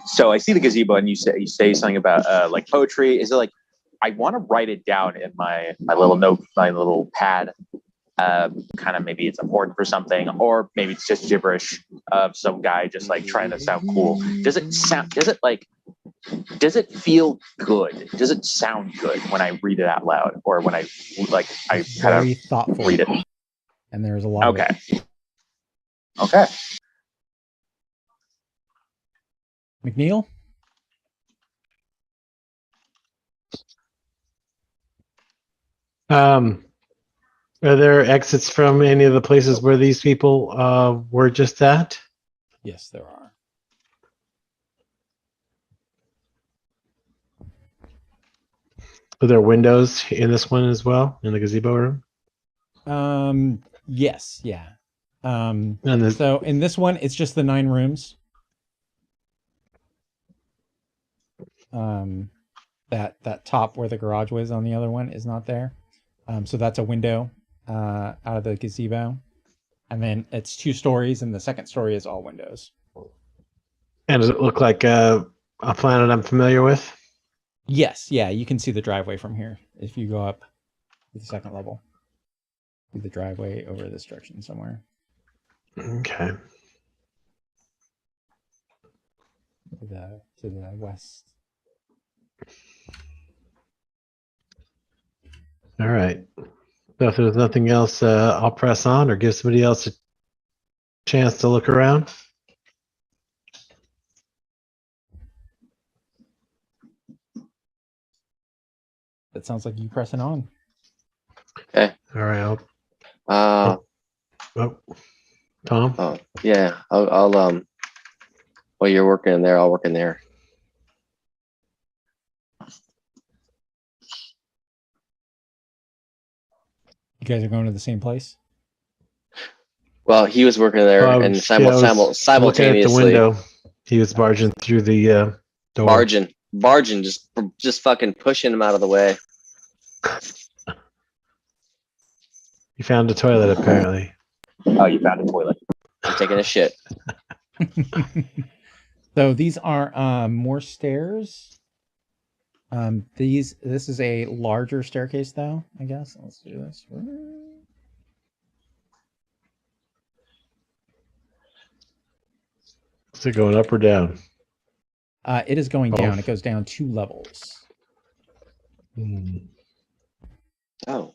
So I see the gazebo and you say something about like poetry. Is it like I want to write it down in my little pad. Kind of maybe it's important for something, or maybe it's just gibberish of some guy just like trying to sound cool. Does it feel good? Does it sound good when I read it out loud, or when I kind Very thoughtful. read it? And there's a lot of Okay. it. Okay. McNeil? Are there exits from any of the places where these people were just at? Yes, there are. Are there windows in this one as well, in the gazebo room? Yes, yeah. And there's, So in this one, it's just the 9 rooms. That top where the garage was on the other one is not there. So that's a window out of the gazebo. And then it's 2 stories, and the second story is all windows. and does it look like a planet I'm familiar with? Yes, yeah, you can see the driveway from here if you go up to the second level. See the driveway over this direction somewhere. Okay. To the west. All right. So if there's nothing else, I'll press on or give somebody else a chance to look around. That sounds like you pressing on. All right. Uh, Oh, Tom. oh, yeah. I'll while you're working in there, I'll work in there. You guys are going to the same place? Well, he was working there and Yeah, I was looking at the simultaneously window. He was barging through the door. barging, just fucking pushing him out of the way. He found a toilet apparently. Oh, you found a toilet. I'm taking a shit. So these are more stairs. This is a larger staircase though, I guess. Let's do this. Is it going up or down? It is going Both. down. It goes down 2 levels. Hmm. Oh,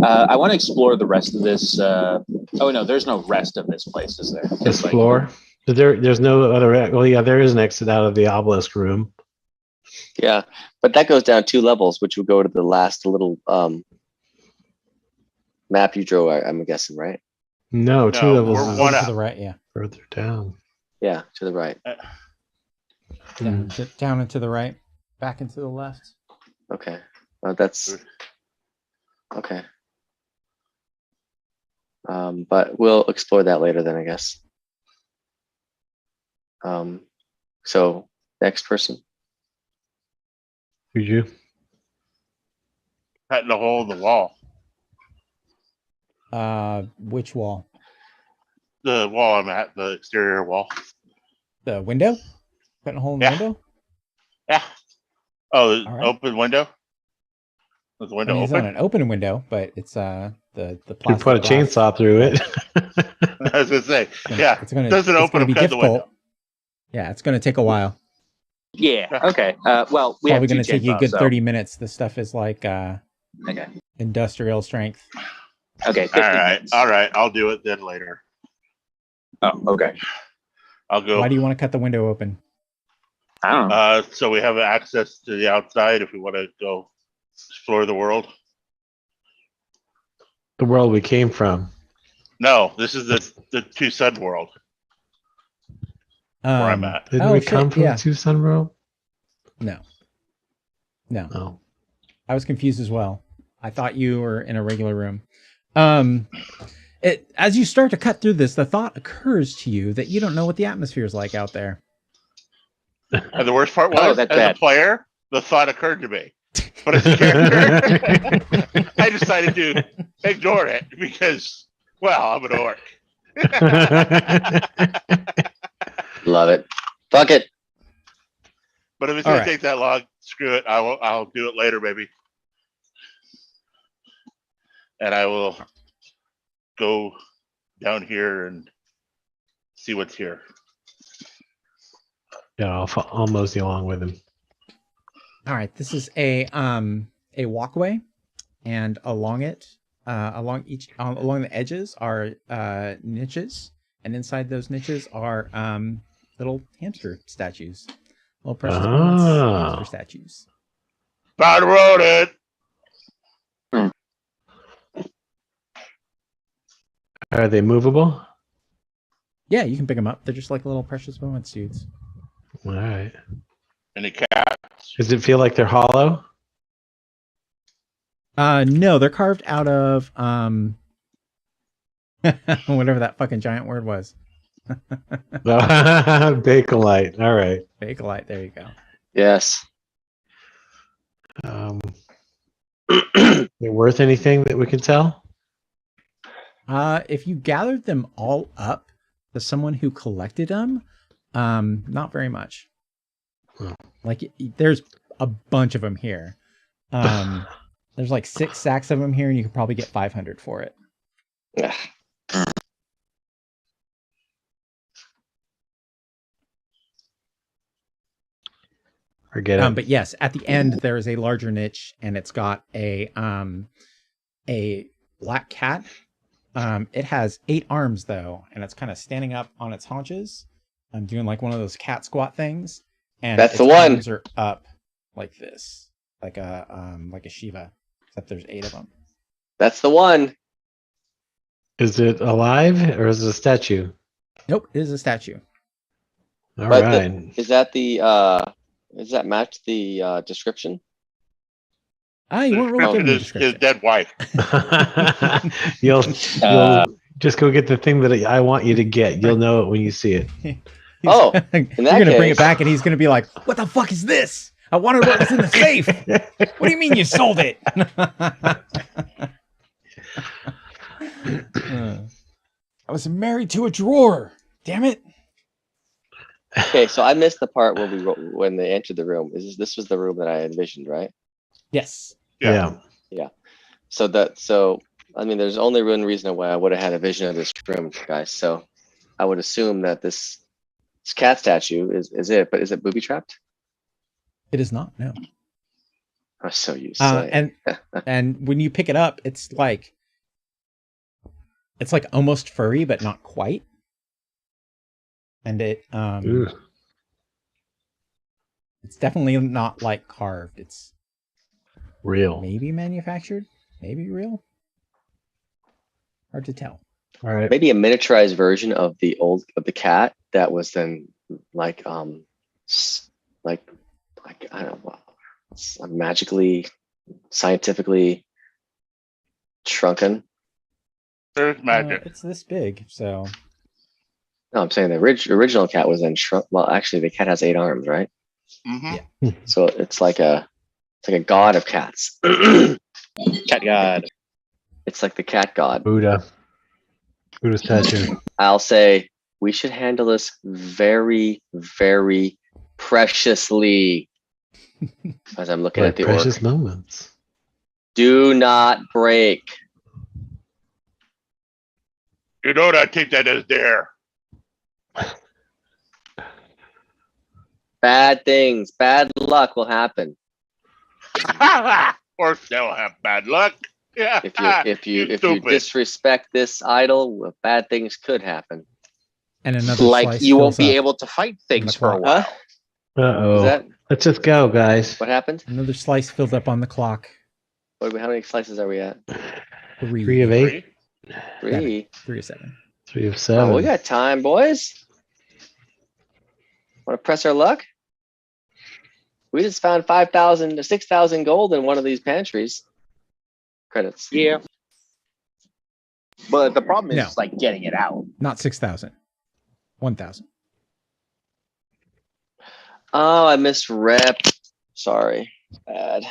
I want to explore the rest of this. Oh no, there's no rest of this place, is there? This Like- floor. There's no other. Well, yeah, there is an exit out of the obelisk room. yeah, but that goes down 2 levels, which would go to the last little map you drew. I'm guessing, right? No, 2 No, levels we're is one to up. the right, yeah. further down. Yeah, to the right. Down and to the right, back and to the left. Okay, that's okay. But we'll explore that later then, I guess. So next person. Who'd you? Cutting a hole in the wall. Which wall? The wall I'm at, the exterior wall. The window? Cutting a hole in the Yeah. window? Yeah. Oh, the All right. open window? Was the I window mean, it's not open? an open window, but it's the You plastic put a glass. chainsaw through it. I was gonna say, It's gonna- yeah. it's gonna Doesn't it's open, gonna I'm be cutting the difficult. window. Yeah, it's gonna take a while. Yeah. Okay. Well, we Probably have gonna two take you a chainsaws, good so- 30 minutes. This stuff is like Okay. industrial strength. Okay. All 50 right. minutes. All right. I'll do it then later. Oh, okay. I'll go. Why do you want to cut the window open? I don't know. So we have access to the outside if we want to go explore the world. The world we came from. No, this is the Two Sun world where I'm at. Didn't Oh, we shit, come from yeah. the Two Sun world? No. Oh. I was confused as well. I thought you were in a regular room. As you start to cut through this, the thought occurs to you that you don't know what the atmosphere is like out there. And the worst part Oh, was, that's as bad. a player, the thought occurred to me. But as a character, I decided to ignore it because, well, I'm an orc. Love it. Fuck it. But if it's All gonna right. take that long, screw it. I'll do it later, maybe. And I will go down here and see what's here. Yeah, I'll mosey along with him. All right, this is a walkway, and along it, along the edges are niches, and inside those niches are little hamster statues, little precious moments hamster statues. Bad road it. Are they movable? Yeah, you can pick them up. They're just like little precious moments dudes. All right. Any cats? Does it feel like they're hollow? No, they're carved out of whatever that fucking giant word was. Bakelite. All right. Bakelite. There you go. Yes. They worth anything that we can tell? If you gathered them all up to someone who collected them, not very much. Oh. Like there's a bunch of them here. There's like 6 sacks of them here, and you could probably get 500 for it. Ugh. Forget it. But yes, at the end there is a larger niche, and it's got a black cat. It has 8 arms though, and it's kind of standing up on its haunches. I'm doing like one of those cat squat things, and That's its the one. arms are up like this, like a Shiva, except there's 8 of them. That's the one. Is it alive or is it a statue? Nope, it is a statue. All But right. Is that the does that match the description? Ah, you weren't really Description given the is description. dead wife. you'll just go get the thing that I want you to get. You'll know it when you see it. Oh, you're in that gonna bring it case- back, and he's gonna be like, "What the fuck is this? I wanted what was in the safe. What do you mean you sold it?" I was married to a drawer. Damn it! Okay, so I missed the part where when they entered the room. This was the room that I envisioned, right? Yes. Yeah. Yeah. So I mean, there's only one reason why I would have had a vision of this room, guys. So I would assume that this cat statue is it, but is it booby trapped? It is not. No. Oh, so you say. And when you pick it up, it's like almost furry, but not quite. And Ooh. it's definitely not like carved. It's Real. maybe manufactured, maybe real. Hard to tell. All right. Maybe a miniaturized version of the cat that was then like like I don't know, magically, scientifically shrunken. There's magic. It's this big, so No, I'm saying the original cat was then shrunk. Well, actually, the cat has 8 arms, right? Mm-hmm. Yeah. So it's like a god of cats. Cat god. It's like the cat god. Buddha statue. I'll say we should handle this very, very preciously. As I'm looking Like at the precious orc. moments. Do not break. You know what I take that as there. Bad things, bad luck will happen. Or they'll have bad luck. Yeah. If you stupid. disrespect this idol, bad things could happen. and another Like slice you won't fills be up. able to fight things the for a clock. while. Huh? Uh-oh. Is that Let's just go, guys. what happened? Another slice filled up on the clock. How many slices are we at? 3 of 8, 3. 3 of 7. 3 of Oh, 7. we got time, boys. Want to press our luck? We just found 5,000 to 6,000 gold in one of these pantries. Credits. Yeah. But the problem is No. like getting it out. Not 6,000. 1,000. Oh, I misrep. Sorry. Bad.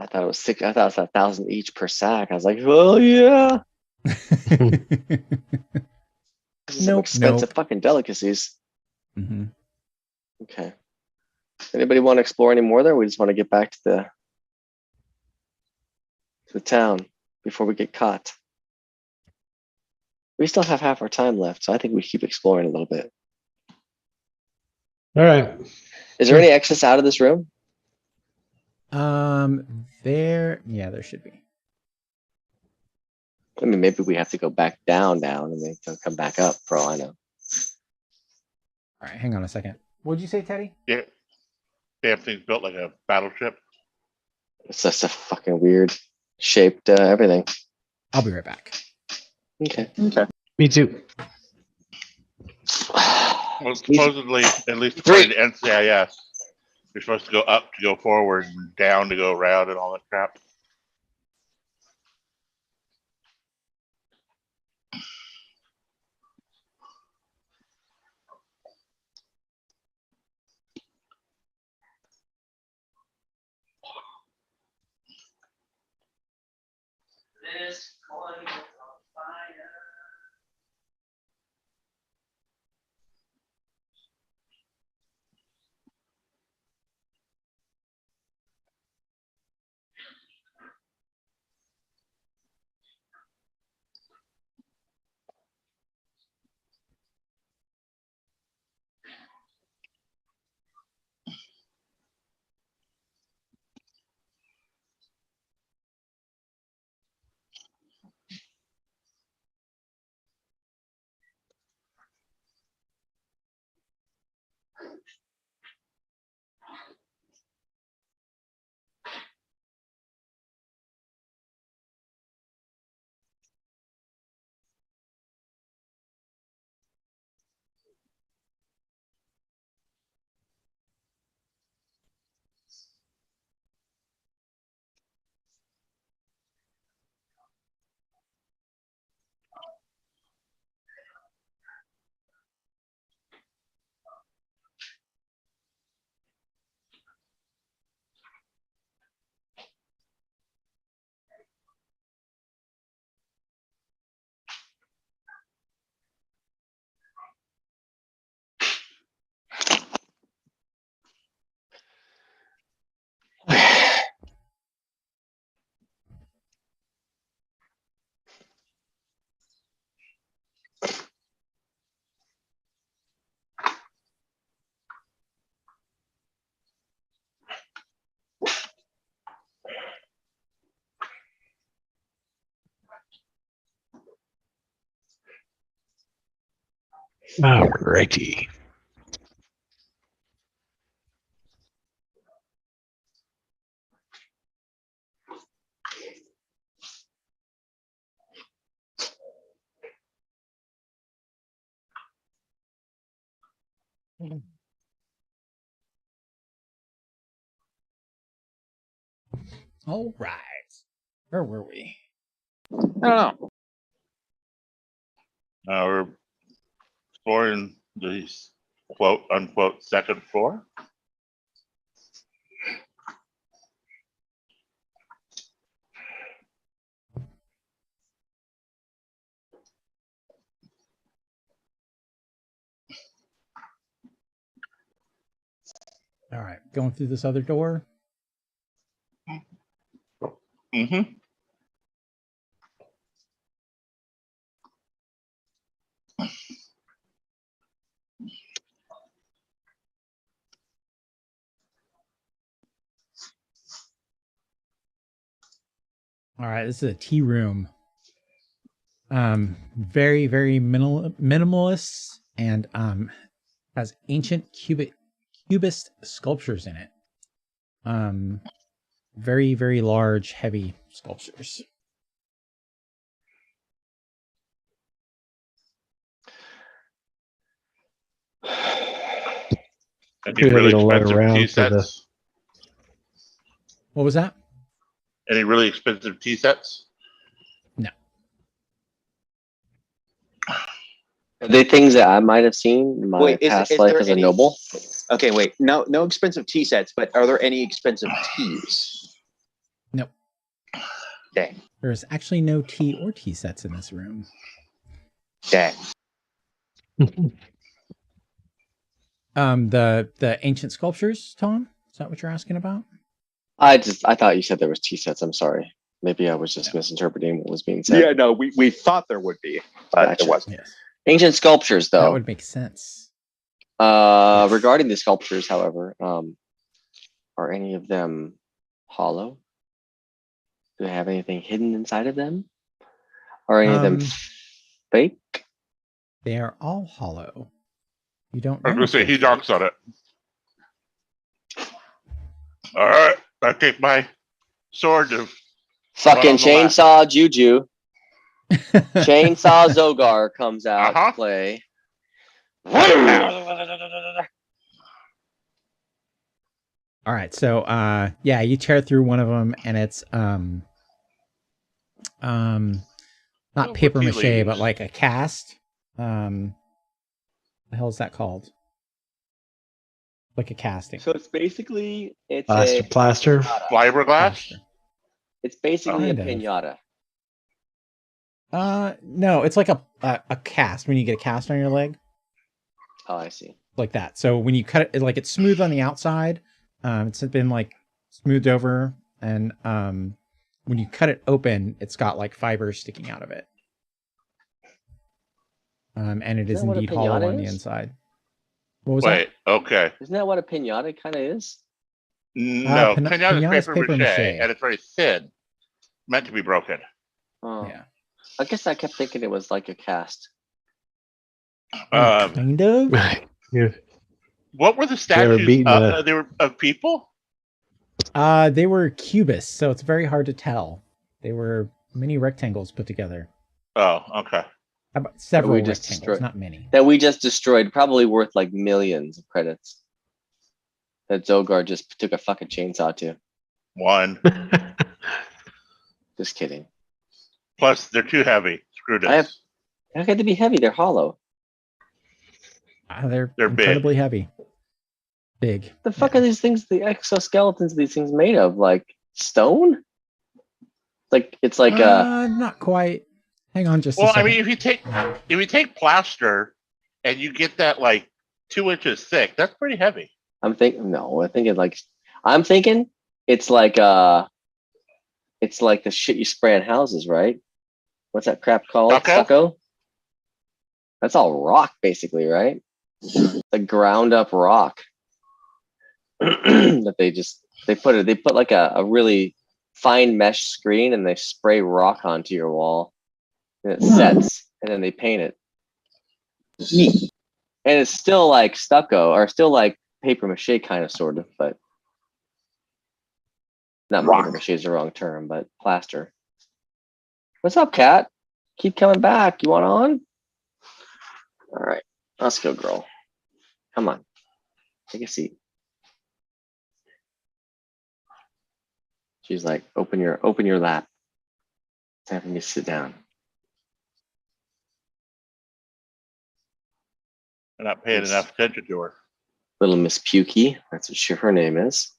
I thought it was 6. I thought it was 1,000 each per sack. I was like, well, yeah. This is some Nope, expensive nope. fucking delicacies. hmm Okay. Anybody want to explore any more there? We just want to get back to the town before we get caught. We still have half our time left, so I think we keep exploring a little bit. All right. Is there any access out of this room? There should be. I mean, maybe we have to go back down, and then come back up, for all I know. All right, hang on a second. What'd you say, Teddy? Yeah. Damn thing's built like a battleship. It's just a fucking weird shaped everything. I'll be right back. Okay. Me too. Well, supposedly, at least according to NCIS, you're supposed to go up to go forward and down to go around and all that crap. This coin is on fire. Alrighty. All right. Where were we? I don't know. We're exploring the quote unquote second floor. All right. Going through this other door. Mm-hmm. All right. This is a tea room. Very, very minimalist and has ancient cubist sculptures in it. Very, very large, heavy sculptures. Any Pretty really heavy to load expensive around tea for the- sets? What was that? Any really expensive tea sets? Are they things that I might have seen in my Wait, past is life there as a any- noble? Okay, wait. No expensive tea sets, but are there any expensive teas? Nope. Dang. There's actually no tea or tea sets in this room. Dang. The ancient sculptures, Tom? Is that what you're asking about? I thought you said there was tea sets. I'm sorry. Maybe I was just misinterpreting what was being said. Yeah, no, we thought there would be, but Gotcha. there wasn't. Yes. Ancient sculptures, That though. would make sense. Regarding the sculptures, however, are any of them hollow? Do they have anything hidden inside of them? Are any of them Um, fake? They are all hollow. You don't. I was know gonna if say they're he fake. knocks on it. All right, I take my sword to Fucking on the left. chainsaw Juju. Chainsaw Zogar comes out Uh-huh. to play. All right, so yeah, you tear through one of them, and it's not Oh, paper tea mache, leaves. but like a cast. The hell is that called? Like a casting. So it's basically Plaster. fiberglass. Plaster. it's basically Kind a of. pinata. No, it's like a cast when you get a cast on your leg, Oh, I see. like that. So when you cut it, like it's smooth on the outside. It's been like smoothed over, and when you cut it open, it's got like fibers sticking out of it. And it is Isn't that what a indeed hollow pinata on the is? inside. What was that? Wait, okay. Isn't that what a pinata kind of is? No, pinata's pinata's paper, paper mache, mache. and it's very thin, meant to be broken. Oh, Yeah. I guess I kept thinking it was like a cast. Kind of. Yeah. What were the They were statues? beating the- They were of people. They were cubists, so it's very hard to tell. They were mini rectangles put together. Oh, okay. About several we just rectangles, destroyed- not many. That we just destroyed, probably worth like millions of credits. That Zogar just took a fucking chainsaw to. One. Just kidding. Plus, they're too heavy. Screw this. I have- How could they be heavy? They're hollow. They're They're big. incredibly heavy. Big. The fuck are these things? The exoskeletons of these things made of? Like stone? Like it's like Not quite. Hang on just a Well, I second. mean, if you take plaster and you get that like 2 inches thick, that's pretty heavy. I'm thinking it's like the shit you spray on houses, right? What's that crap called? Stucco? That's all rock basically, right? The ground up rock that they put like a really fine mesh screen and they spray rock onto your wall and it sets and then they paint it. Neat. And it's still like stucco or still like paper mache kind of sort of, but not Rock. paper mache is the wrong term, but plaster. What's up, cat? Keep coming back. You want on? All right, let's go, girl. Come on, take a seat. She's like, open your lap. It's having you sit down. I'm not paying Yes. enough attention to her. Little Miss Pukey. That's what her name is.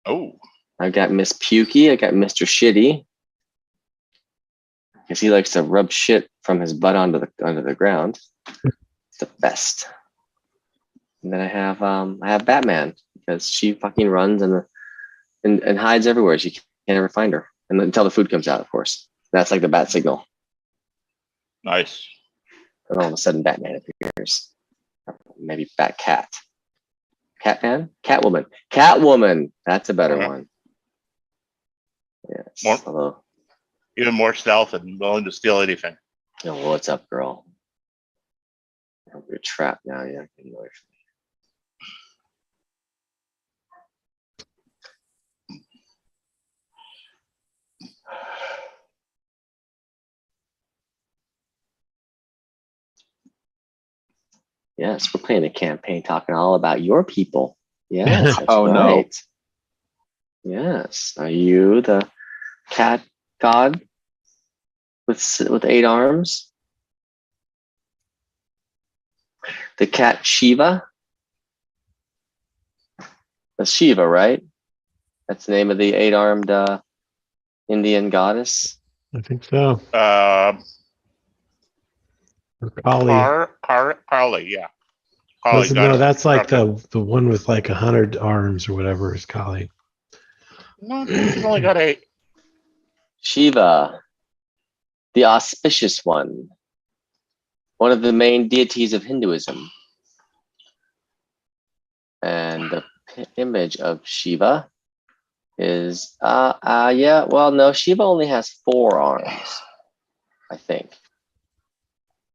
Oh, I got Miss Pukey. I got Mr. Shitty. Because he likes to rub shit from his butt onto the ground. It's the best. And then I have Batman because she fucking runs and hides everywhere. She can't ever find her, and until the food comes out, of course. That's like the bat signal. nice. And all of a sudden, Batman appears. Maybe Batcat. Catman? Catwoman. That's a better Uh-huh. one. Yes. More- Although, Even more stealth and willing to steal anything. what's up, girl? You're trapped now. Yeah, getting away from me. Yes, we're playing a campaign talking all about your people. Yes, that's Oh, no. right. Yes. Are you the cat god with 8 arms? The cat Shiva? That's Shiva, right? That's the name of the 8-armed Indian goddess. I think so. Or Kali. Carly, yeah. Carly No, got it. that's like the one with like 100 arms or whatever is Kali. No, she's only got 8. Shiva, the auspicious one of the main deities of Hinduism. And the image of Shiva is, no, Shiva only has 4 arms, I think.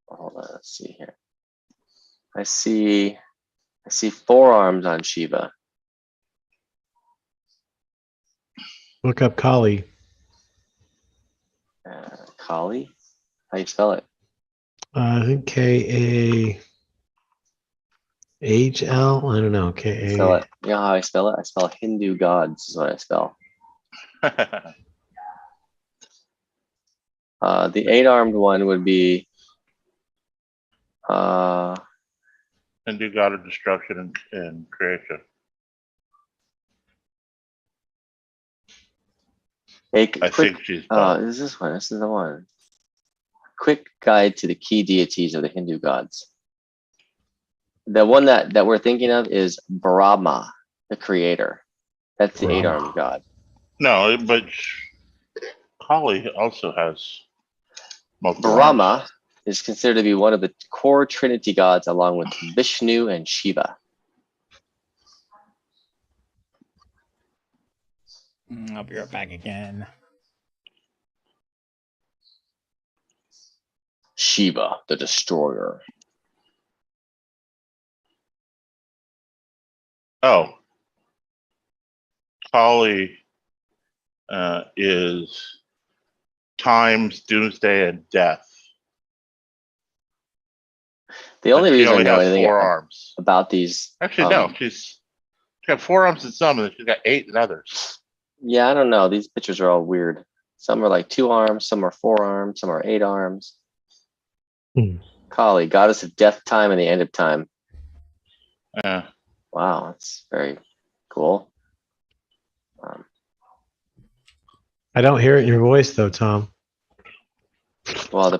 Hold on, let's see here. I see 4 arms on Shiva. Look up Kali. Kali? How you spell it? I think KAHL. I don't know. Spell it. You know how I spell it? I spell Hindu gods is what I spell. The 8-armed one would be Hindu god of destruction and creation. a I quick. think she's. Is this one? This is the one. Quick guide to the key deities of the Hindu gods. The one that we're thinking of is Brahma, the creator. That's the Brahma. 8-armed god. No, but Kali also has multiple Brahma arms. is considered to be one of the core Trinity gods along with Vishnu and Shiva. I'll be right back again. Shiva, the destroyer. Oh, Kali is times, doomsday, and death. The only But she reason I only know has anything 4 arms. about these, Actually, no, she's got 4 arms in some, and then she's got 8 in others. yeah, I don't know. These pictures are all weird. Some are like 2 arms, some are 4 arms, some are 8 arms. Kali, goddess of death, time, and the end of time. Wow, that's very cool. I don't hear it in your voice though, Tom. Well,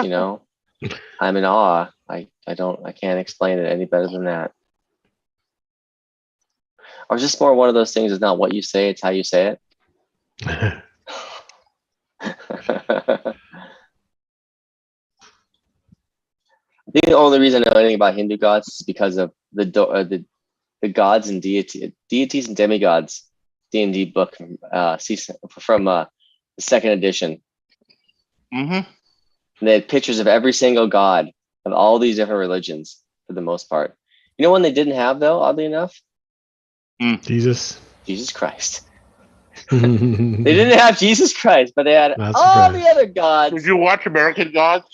you know, I'm in awe. I can't explain it any better than that. Or is this more one of those things? It's not what you say, it's how you say it. I think the only reason I know anything about Hindu gods is because of the gods and deities and demigods D&D book from the 2nd edition. Mm-hmm. And they had pictures of every single god of all these different religions for the most part. You know when they didn't have though, oddly enough, Jesus. Jesus Christ. They They didn't have Jesus Christ, but they had Not all surprised. the other gods. Did you watch American Gods?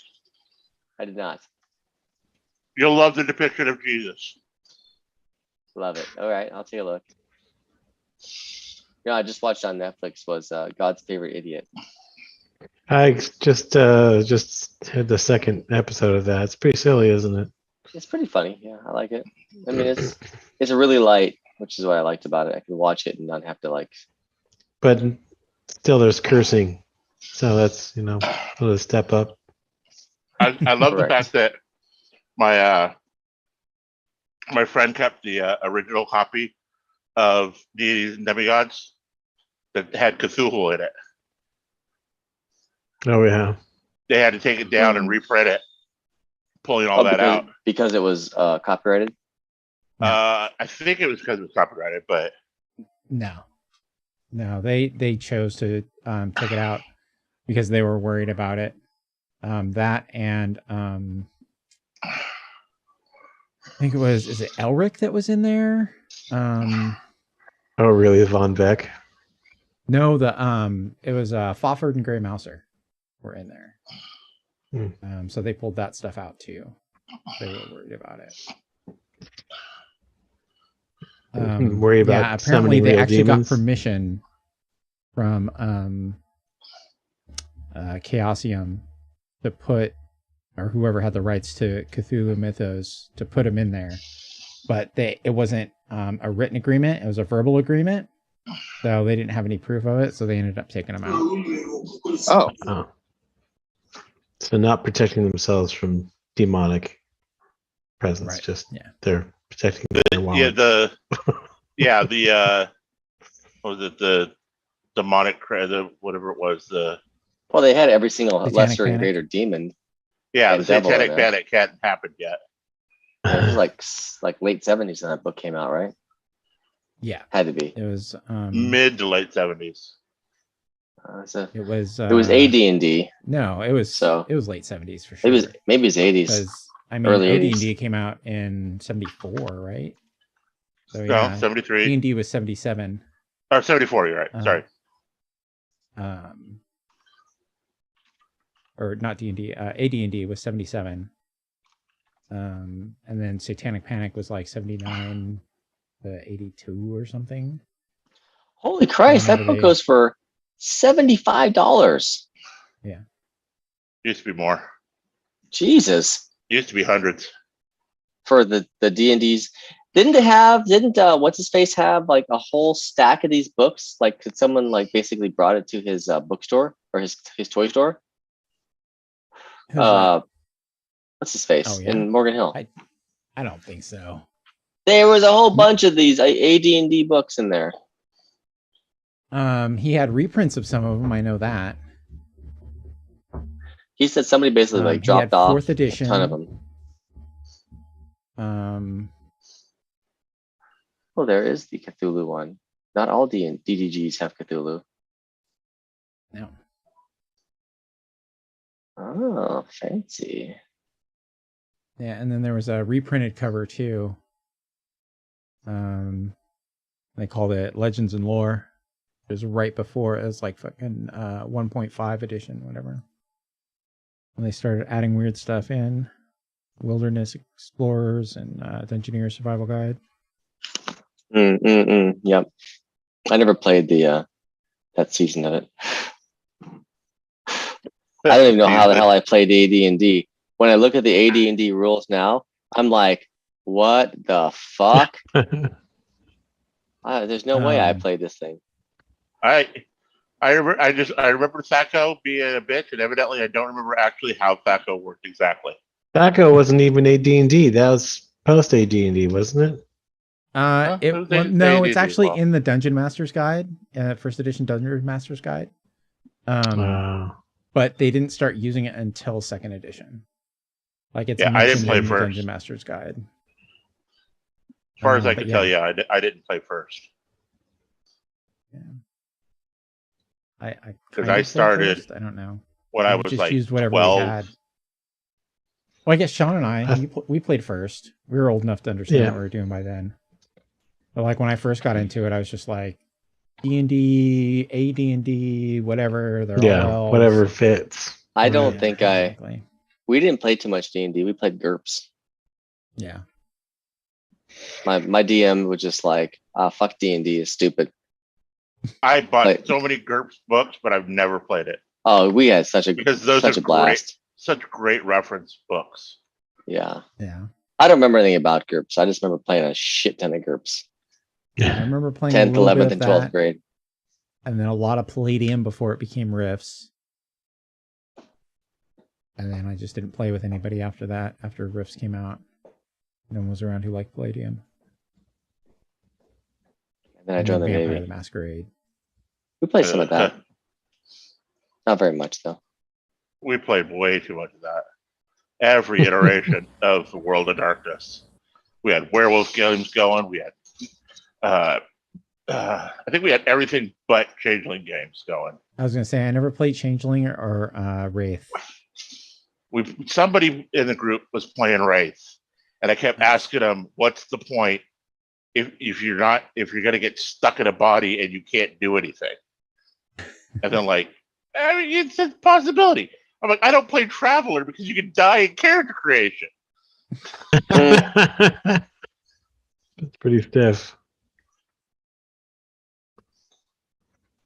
I did not. You'll love the depiction of Jesus. Love it. All right, I'll take a look. I just watched on Netflix was God's Favorite Idiot. I just had the second episode of that. It's pretty silly, isn't it? It's pretty funny. Yeah, I like it. I mean, it's a really light, which is what I liked about it. I could watch it and not have to like. But still, there's cursing, so that's a little step up. I love the Correct. fact that my friend kept the original copy of Deities and Demigods that had Cthulhu in it. Oh yeah. They had to take it down and reprint it, pulling all that out. Because it was copyrighted. I think it was because it was copyrighted, but No, they chose to take it out because they were worried about it. That and I think is it Elric that was in there? Oh really, Von Beck? No, it was Fafhrd and Grey Mouser were in there. So they pulled that stuff out too. They were worried about it. Worry about apparently summoning they real actually demons? got permission from Chaosium to put, or whoever had the rights to Cthulhu Mythos to put them in there, but it wasn't a written agreement; it was a verbal agreement, so they didn't have any proof of it, so they ended up taking them out. Oh, So not protecting themselves from demonic presence, Right. just Yeah. they're protecting their wallet. what was it, the demonic whatever it was, Well, they had every single Satanic lesser and Panic. greater demon. the And devil Satanic in there. Panic hadn't happened yet. It was like late 70s when that book came out, right? Yeah, Had to be. it was Mid to late 70s. it was It was AD&D. No, it was late 70s for sure. Maybe it's 80s. Because I mean, early OD&D 80s. came out in 74, right? So No, yeah, 73 D&D was 77. or 74. You're right. Sorry. Or not D&D. AD&D was 77. And then Satanic Panic was like 79 to 82 or something. Holy Christ, that Whenever book they- goes for $75. Used to be more. Jesus. Used to be hundreds. For the D&Ds. Didn't what's his face have like a whole stack of these books? Like could someone like basically brought it to his bookstore or his toy store? Who's that? What's his face Oh, yeah. in Morgan Hill? I don't think so. There was a whole bunch of these AD&D books in there. He had reprints of some of them. I know that. He said somebody basically like He dropped had off fourth edition. a ton of them. Oh, there is the Cthulhu one. Not all DDGs have Cthulhu. No. Oh, fancy. Yeah, and then there was a reprinted cover too. They called it Legends and Lore. It was right before it was like fucking 1.5 edition, whatever. When they started adding weird stuff in, Wilderness Explorers and Dungeoneer Survival Guide. Yep. I never played the that season of it. I don't even know how the hell I played AD&D. When I look at the AD&D rules now, I'm like, what the fuck? There's no way I played this thing. I remember Thaco being a bitch, and evidently I don't remember actually how Thaco worked exactly. Thaco wasn't even AD&D. That was post AD&D, wasn't it? No, it's actually well. in the Dungeon Master's Guide, first edition Dungeon Master's Guide. But they didn't start using it until second edition. Like it's Yeah, I didn't mentioned play in the first. Dungeon Master's Guide. As far as I But can yeah. tell, yeah, I didn't play first. Yeah. I Because kind I of played started first. I don't know. when I We was just like used whatever 12. we had. Well, I guess Sean and we played first. We were old enough to understand Yeah. what we were doing by then. But like when I first got into it, I was just like D&D, AD&D, whatever. They're Yeah, all elves. whatever fits. I don't Yeah, think exactly. we didn't play too much D&D. We played GURPS. Yeah. My DM was just like, fuck D&D is stupid. I bought Like- so many GURPS books, but I've never played it Oh, we had such a because those such are a blast. such great reference books. Yeah. Yeah. I don't remember anything about GURPS. I just remember playing a shit ton of GURPS. I remember playing 10th, a little 11th, bit of and 12th that, grade. and then a lot of Palladium before it became Rifts. And then I just didn't play with anybody after that, after Rifts came out. No one was around who liked Palladium. And then I And joined the Vampire Navy. the Masquerade. We played some of that. Not very much, though. We played way too much of that. Every iteration of the World of Darkness. We had werewolf games going. We had, I think we had everything but Changeling games going. I was going to say, I never played Changeling or Wraith. Somebody in the group was playing Wraith, and I kept asking them, "What's the point if you're going to get stuck in a body and you can't do anything?" And they're like, "I mean, it's a possibility." I'm like, "I don't play Traveler because you can die in character creation." That's pretty stiff.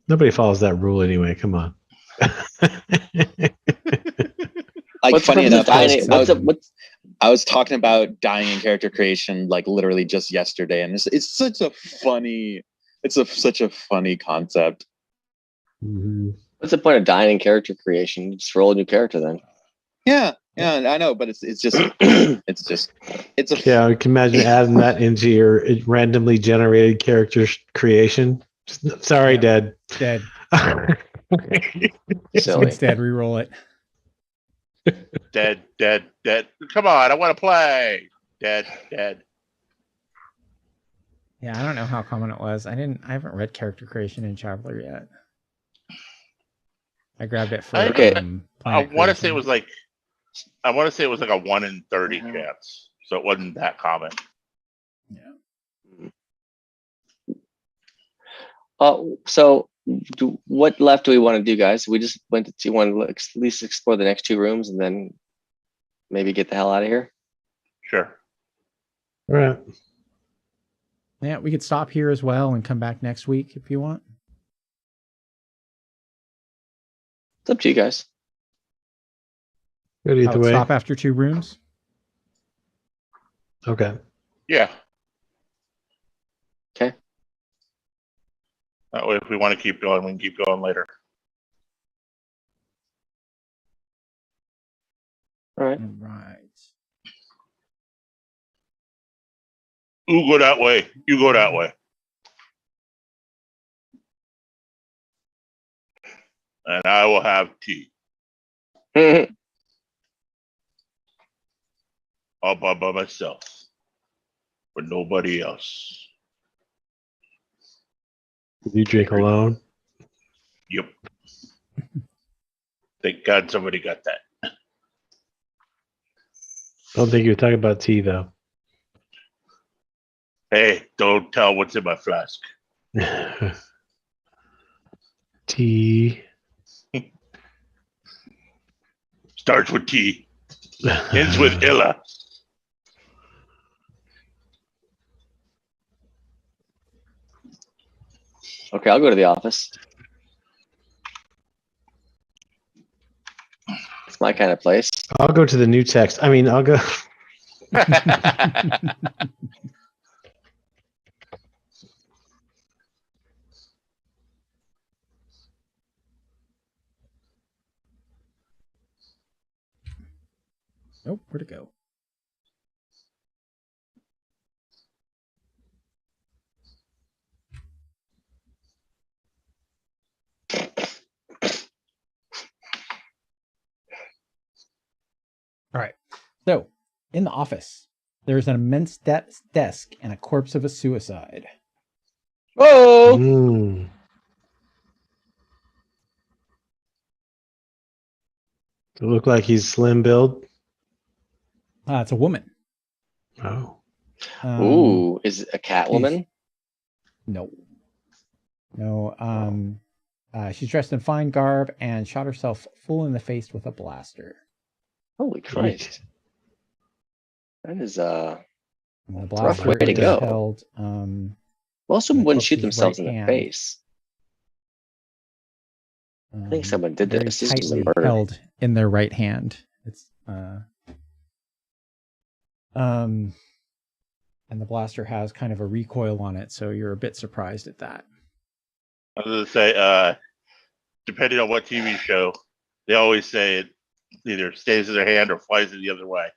Nobody follows that rule anyway. Come on. Like, What's the funny purpose of enough, I dying? was, I was talking about dying in character creation like literally just yesterday, and it's such a funny, such a funny concept. Mhm. What's the point of dying in character creation? Just roll a new character then. Yeah, I know, but it's just it's a Yeah, I can imagine adding that into your randomly generated character creation. Sorry, Yeah. Dad. Dead. Silly. Instead, re-roll it. Dead. Come on, I want to play. Dead. Yeah, I don't know how common it was. I haven't read character creation in Traveler yet. I grabbed it for Okay. I Planet want to say it Creation. was like, a 1 in 30 chance, so it wasn't that common. So what left do we want to do, guys? We just went to want to at least explore the next two rooms and then maybe get the hell out of here. Sure. All right. Yeah, we could stop here as well and come back next week if you want. It's up to you guys. Good either way. Stop after 2 rooms. Okay. Yeah. Okay. That way, if we want to keep going, we can keep going later. All right. Right. Ooh, go that way. You go that way. And I will have tea all by myself with nobody else. You drink alone? Yep. Thank God somebody got that. Don't think you're talking about tea, though. Hey, don't tell what's in my flask. Tea. Starts with T, ends with Illa. Okay, I'll go to the office. It's my kind of place. I'll go to the new text. I mean, I'll go. Nope, where'd it go? All right. So, in the office, there's an immense desk and a corpse of a suicide. Whoa! Mm. It look like he's slim build. It's a woman. Oh. Ooh, is it a Catwoman? No. No. She's dressed in fine garb and shot herself full in the face with a blaster. Holy Christ. That is And the rough blaster way to is go. held. most of them And wouldn't close shoot to his themselves right in the hand. face. I think someone did very this. This was a tightly murder. held in their right hand. It's and the blaster has kind of a recoil on it, so you're a bit surprised at that. I was going to say, depending on what TV show, they always say it either stays in their hand or flies in the other way.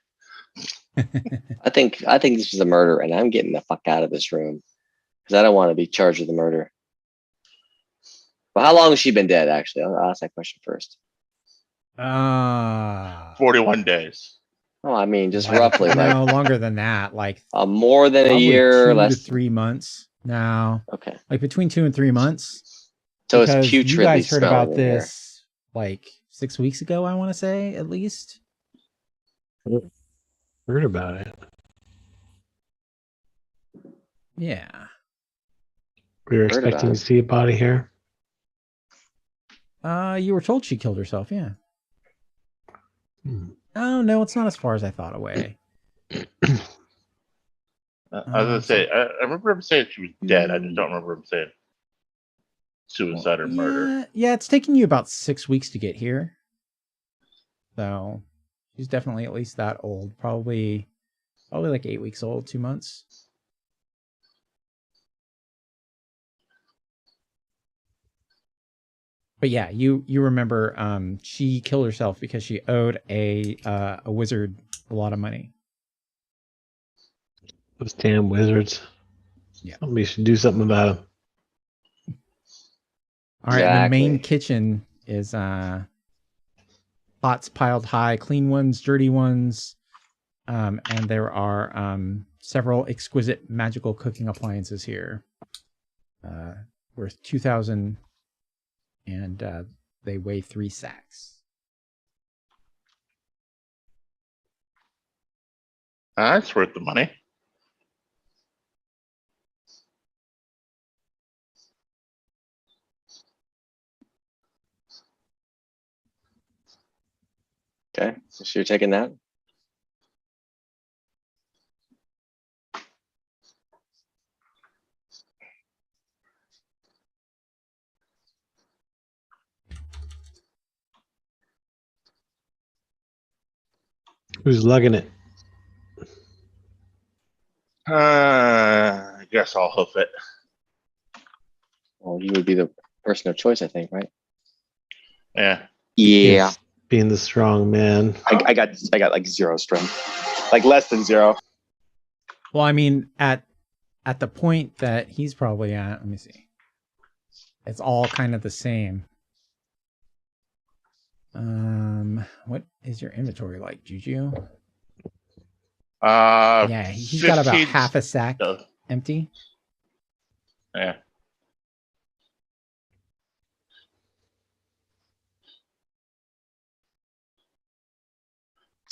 I think this was a murder, and I'm getting the fuck out of this room because I don't want to be charged with the murder. But how long has she been dead? Actually, I'll ask that question first. 41 days. Oh, I mean, just roughly, like no longer than that, like more than a probably year, 2 less. to 3 months. No, Okay, like between 2 and 3 months. so it's Because putridly you guys heard smelling about in here. this like 6 weeks ago, I want to say, at least. Heard about it. Yeah. We were Heard about expecting it. to see a body here. You were told she killed herself, yeah. Hmm. Oh no, it's not as far as I thought away. I was going to say, I remember him saying she was dead. I just don't remember him saying suicide or murder. Yeah, it's taking you about 6 weeks to get here. So she's definitely at least that old. Probably like 8 weeks old, 2 months. But yeah, you remember she killed herself because she owed a wizard a lot of money. Those damn wizards. Yeah. Somebody should do something about them. All right, the main Exactly. kitchen is pots piled high, clean ones, dirty ones, and there are several exquisite magical cooking appliances here, worth 2,000, and they weigh 3 sacks. That's worth the money. Okay, so you're taking that. Who's lugging it? I guess I'll hoof it. Well, you would be the person of choice, I think, right? Yeah. Yeah, Yes, being the strong man. I got like 0 strength, like less than 0. Well, I mean, at the point that he's probably at, let me see. It's all kind of the same. What is your inventory like, Juju? Yeah, he's got about 15 half a sack stuff. empty. Yeah.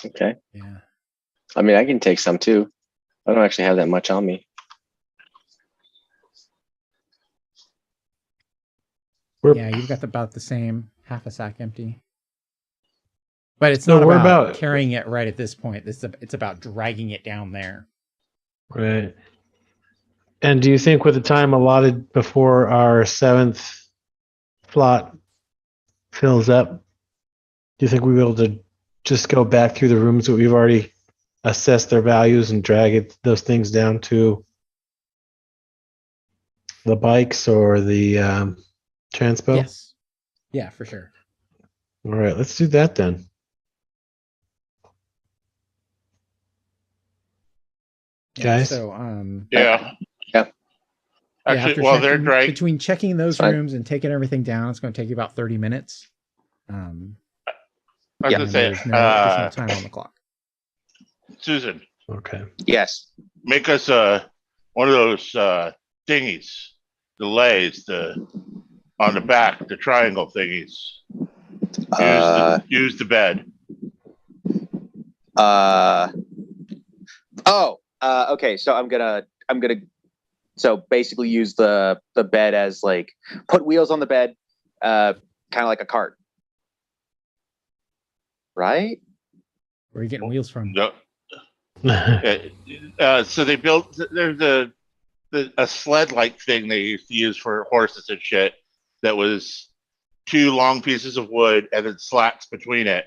Okay. Yeah. I mean, I can take some too. I don't actually have that much on me. Yeah, you've got about the same, half a sack empty. But it's So not we're about about- carrying it right at this point. It's about dragging it down there. Right. And do you think with the time allotted before our 7th plot fills up, do you think we'll be able to just go back through the rooms that we've already assessed their values and drag those things down to the bikes or the transpo? Yes. Yeah, for sure. All right, let's do that then. Guys? So, Yeah. Yeah. Actually, after while they're checking- dragging, between checking those Fine. rooms and taking everything down, it's going to take you about 30 minutes. I was Yeah, gonna And say, there's no additional time on the clock. Susan, Okay. Yes. make us one of those thingies, the lays, on the back, the triangle thingies. Uh, Use the bed. Oh, okay. So I'm gonna so basically use the bed as like put wheels on the bed, kind of like a cart, right? Where are you getting wheels from? No. So they built. There's a sled-like thing they used to use for horses and shit. That was 2 long pieces of wood and then slats between it,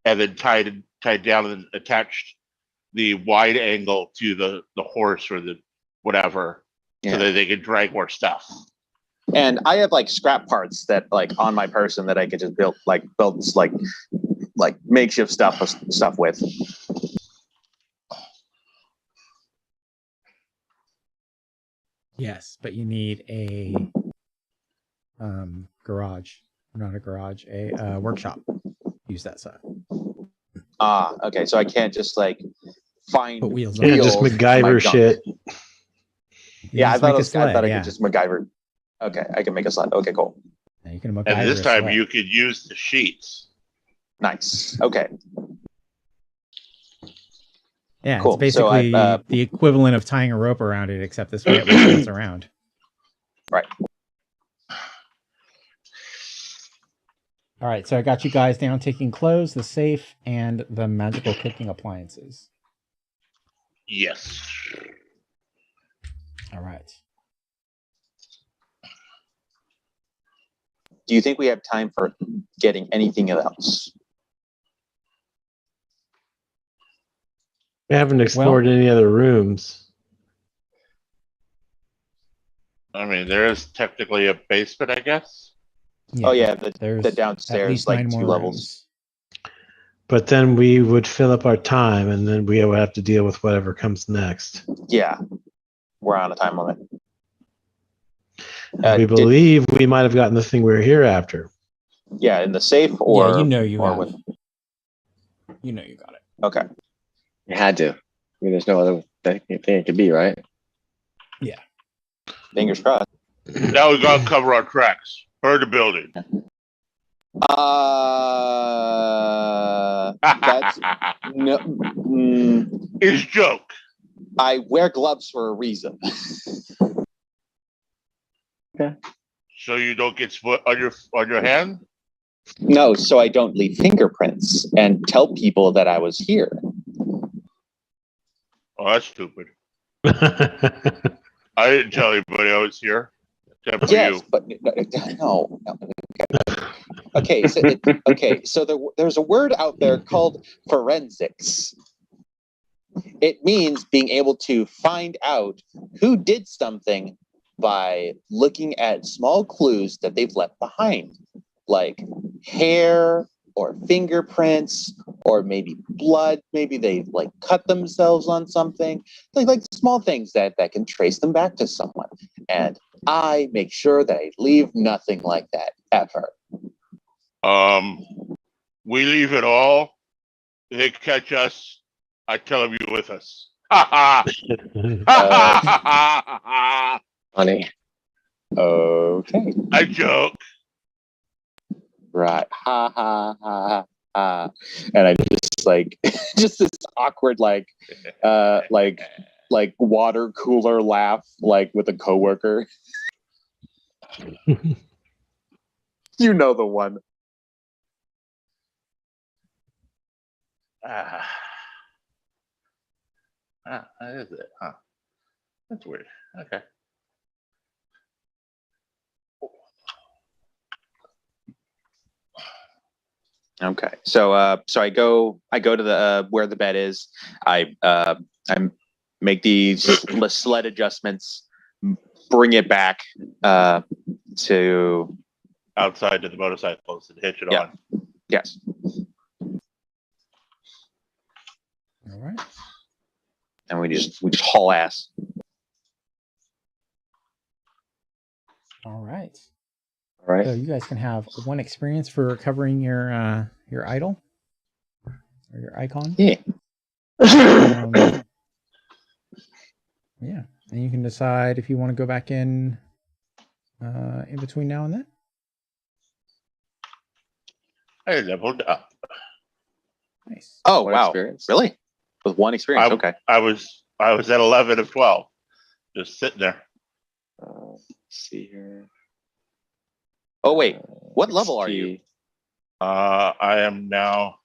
and then tied down and attached the wide angle to the horse or the whatever, so Yeah. that they could drag more stuff. And I have like scrap parts that like on my person that I could just build makeshift stuff with. Yes, but you need a garage. Not a garage, a workshop. Use that side. Okay. So I can't just like find Put wheels on Yeah, it. just for my MacGyver junk. shit. You Yeah, I just thought, make a I sled, thought I yeah. could just MacGyver. Okay, I can make a sled. Okay, cool. Yeah, you can MacGyver And this a time sled. you could use the sheets. Nice. Okay. Yeah, Cool. it's So I, basically the equivalent of tying a rope around it, except this way it rotates around. Right. All right, so I got you guys down taking clothes, the safe, and the magical cooking appliances. Yes. All right. Do you think we have time for getting anything else? We haven't explored any other rooms. I mean, there is technically a basement, I guess. Oh yeah, the there's downstairs, at least like 9 2 more levels. rooms. But then we would fill up our time, and then we would have to deal with whatever comes next. Yeah, we're on a time limit. We believe we might have gotten the thing we were here after. Yeah, in the safe or yeah, you know you or have. with. You know you got it. Okay. You had to. I mean, there's no other thing it could be, right? Fingers crossed. Now we gotta cover our tracks. Burn the building. That's no. It's joke. I wear gloves for a reason. So you don't get split on your hand. No, so I don't leave fingerprints and tell people that I was here. Oh, that's stupid. I didn't tell anybody I was here. Except for Yes, you. but no. Okay, so there's a word out there called forensics. It means being able to find out who did something by looking at small clues that they've left behind, like hair or fingerprints or maybe blood. Maybe they like cut themselves on something, like small things that can trace them back to someone. And I make sure that I leave nothing like that ever. We leave it all. They catch us. I tell them you're with us. Ha ha! Funny. Okay. I joke. Right. Ha ha ha ha. And I just like just this awkward like water cooler laugh like with a coworker. You know the one. That is it, huh? That's weird. Okay. Okay. So I go to the where the bed is. I make these sled adjustments, bring it back to Outside to the motorcycles and hitch it Yeah. on. yes. All right. And we just haul ass. All right. All right. So you guys can have 1 experience for recovering your idol or your icon. Yeah. Yeah, and you can decide if you want to go back in between now and then. I leveled up. Nice. Oh One wow. experience. Really? With one experience. Okay. I was at 11 of 12, just sitting there. Let's see here. Oh wait, what level are you? XP. I am now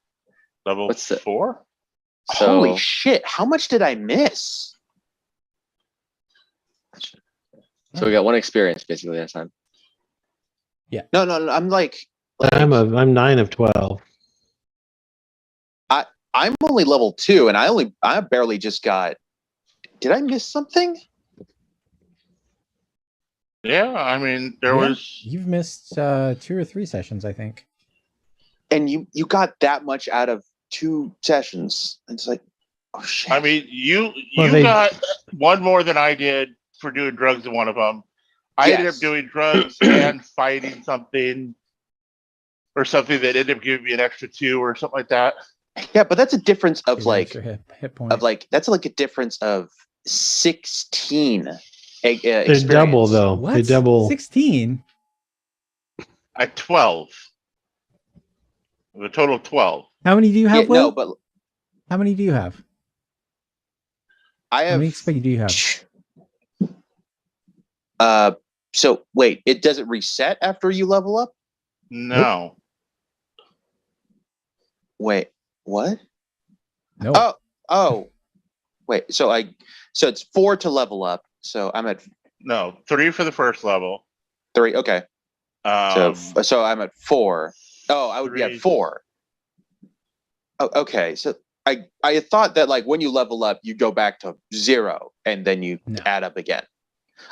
level What's the- 4. So, Holy shit! How much did I miss? so we got one experience basically this time. No, I'm like I'm 9 of 12. I'm only level 2, and I barely just got. Did I miss something? Yeah, I mean there Yeah, was. You've missed 2 or 3 sessions, I think. And you got that much out of 2 sessions. It's like, oh shit. I mean, you Well, they- got one more than I did for doing drugs in one of them. I ended Yes. up doing drugs and fighting something, or something that ended up giving me an extra 2 or something like that. Yeah, but that's a difference of Give you an like extra hit point. that's like a difference of 16. They Experience. double though. What? They double. 16? At 12, a total of 12. How many do you have, Yeah, Will? no, but How many do you have? I How have. many XP do you have? So wait, it doesn't reset after you level up? No, Wait, what? No. Oh, wait. So it's 4 to level up. So I'm at no, 3 for the first level. 3. Okay. Um, So I'm at 4. Oh, I would be at 3. 4. Oh, okay. So I thought that like when you level up, you go back to 0 and then you No. add up again.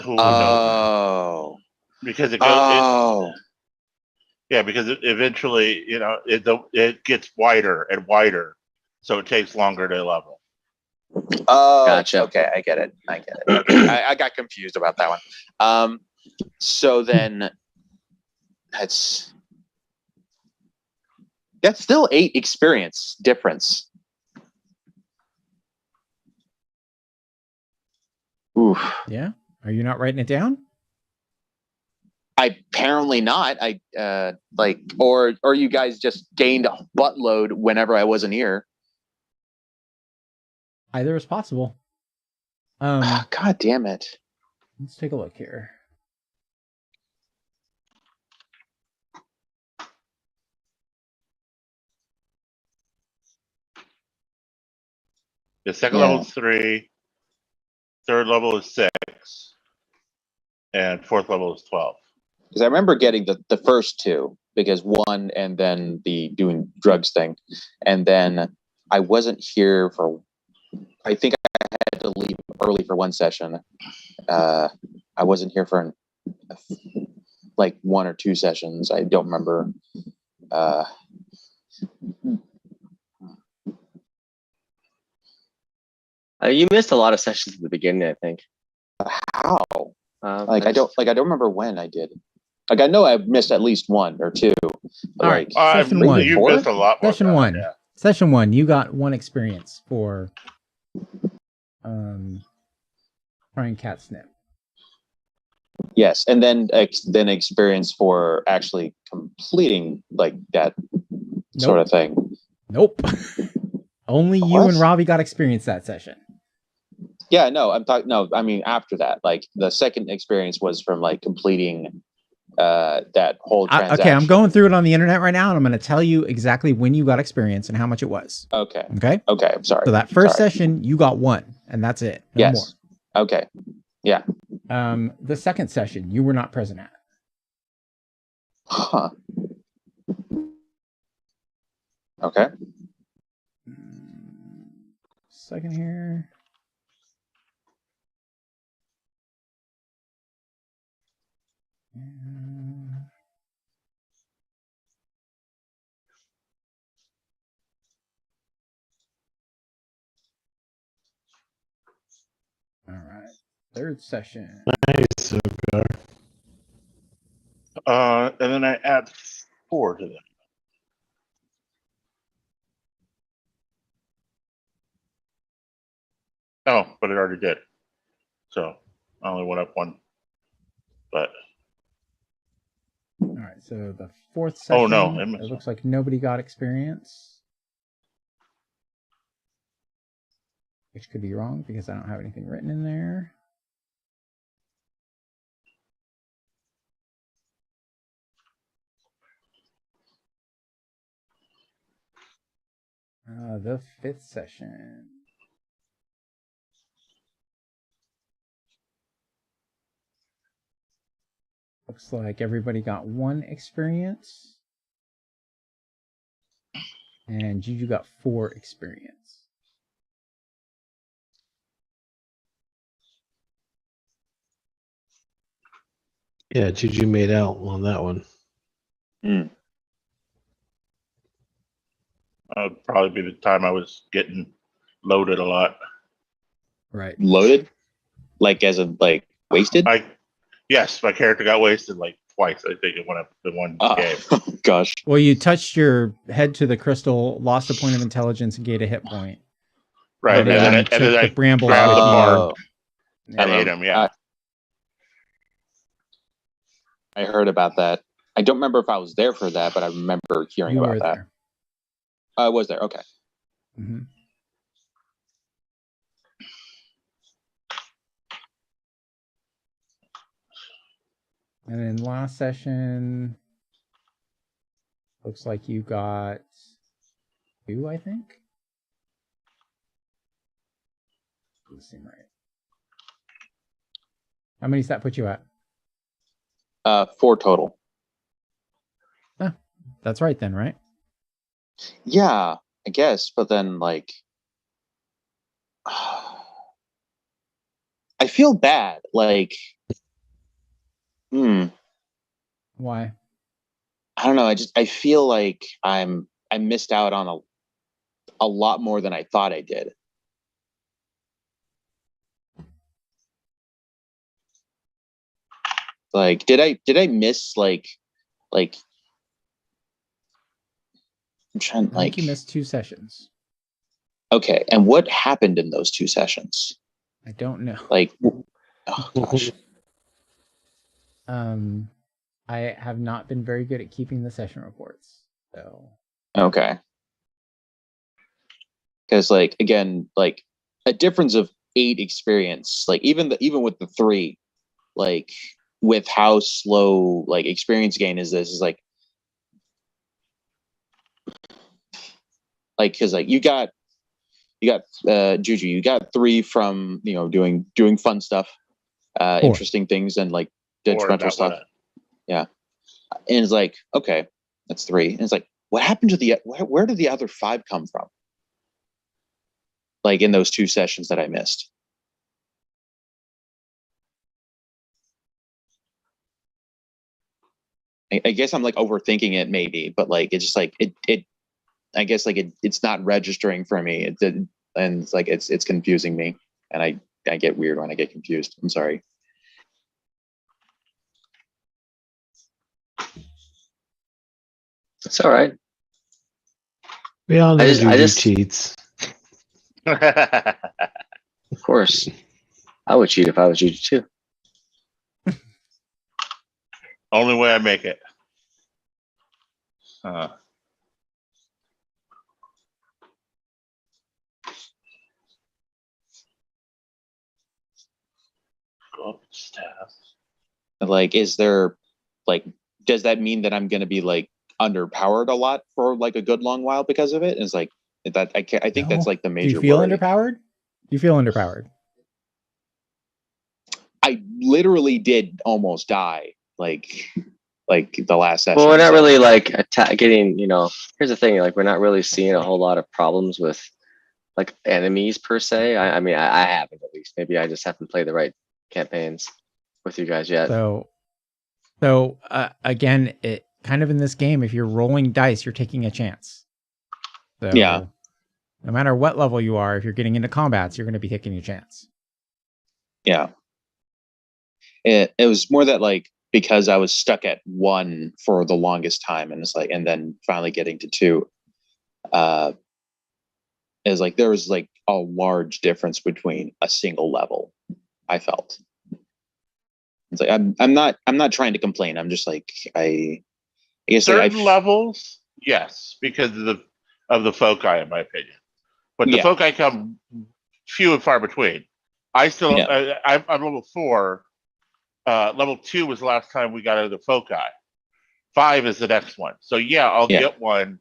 who knows? Oh. Because it goes. Oh. Yeah, because eventually, it gets wider and wider, so it takes longer to level. Oh, Gotcha. Okay, I get it. Okay. I got confused about that one. So then that's still 8 experience difference. Oof. Yeah? Are you not writing it down? Apparently not. Or you guys just gained a buttload whenever I wasn't here. Either is possible. God damn it. Let's take a look here. The second Yeah. level is 3, third level is 6, and fourth level is 12. Because I remember getting the first 2, because 1 and then the doing drugs thing. And then I wasn't here for, I think I had to leave early for 1 session. I wasn't here for like 1 or 2 sessions. I don't remember. You missed a lot of sessions at the beginning, I think. How? I don't just- remember when I did. Like I know I missed at least 1 or 2. But All right. like Session 1. You Four? missed a lot more. Session than that, 1. Yeah. Session 1, you got 1 experience for trying cat snip. yes, and then experience for actually completing like that sort of thing. Nope. Only you What? and Robbie got experience that session. Yeah, no, I'm talking. No, I mean after that, like the second experience was from like completing that whole transaction. Okay, I'm going through it on the internet right now, and I'm going to tell you exactly when you got experience and how much it was. Okay, Okay? I'm sorry. So that first Sorry. session, you got 1, and that's it. No Yes. Okay. more. The second session, you were not present at. Huh. Okay. Second here. All right. Third session. Nice. Ogar. And then I add 4 to them. Oh, but it already did. So I only went up 1. But All right. So the fourth session. Oh, no, I It missed looks like nobody got experience. which could be wrong because I don't have anything written in there. The 5th session. Looks like everybody got 1 experience. And Juju got 4 experience. Yeah, Juju made out on that one. That would probably be the time I was getting loaded a lot. Right. Loaded, like as of like wasted. Yes, my character got wasted like twice. I think in one game. Gosh. Well, you touched your head to the crystal, lost a point of intelligence, and gained a hit point. Right, And then you took the I bramble grabbed the switch. mark Yeah. and ate him. Yeah. I heard about that. I don't remember if I was there for that, but I remember hearing You about were that. there. I was there. Okay. Mhm. And then last session, looks like you got 2, I think. Doesn't seem right. How many does that put you at? 4 total. That's right then, right? Yeah, I guess. But then, like, I feel bad. Like, Why? I don't know. I feel like I missed out on a lot more than I thought I did. Like, did I miss like I'm trying I think like you missed 2 sessions. okay, and what happened in those 2 sessions? I don't know. Like, oh gosh. I have not been very good at keeping the session reports. So Okay. Because like again, like a difference of 8 experience, like even with the 3, like with how slow like experience gain is like because like you got Juju, you got 3 from doing fun stuff, 4. interesting things and like Or detrimental that stuff. one. Yeah. And it's like, okay, that's 3. And it's like, what happened to where did the other 5 come from? Like in those 2 sessions that I missed. I guess I'm like overthinking it maybe, but like it's just like it I guess like it's not registering for me. It did, and it's like it's confusing me, and I get weird when I get confused. I'm sorry. It's all right. We all know I Juju just- cheats. Of course. I would cheat if I was you too. Only way I make it. Go up staff. Like, is there like does that mean that I'm going to be like underpowered a lot for like a good long while because of it? And it's like that I think that's No. like the Do major. you feel worry. underpowered? Do you feel underpowered? I literally did almost die like the last session. Well, we're not so- really like getting, here's the thing, like we're not really seeing a whole lot of problems with like enemies per se. I mean, I haven't at least. Maybe I just haven't played the right campaigns with you guys yet. So again, it kind of in this game, if you're rolling dice, you're taking a chance. So Yeah. no matter what level you are, if you're getting into combats, you're going to be taking a chance. Yeah. It was more that like because I was stuck at 1 for the longest time, and it's like, and then finally getting to 2, is like there was like a large difference between a single level. I felt it's like I'm not trying to complain. I'm just like I guess like, Certain levels, yes, because of the foci, in my opinion. But the Yeah. foci come few and far between. I still, Yeah. I'm level 4. Level 2 was the last time we got out of the foci. 5 is the next one. So yeah, I'll Yeah. get one,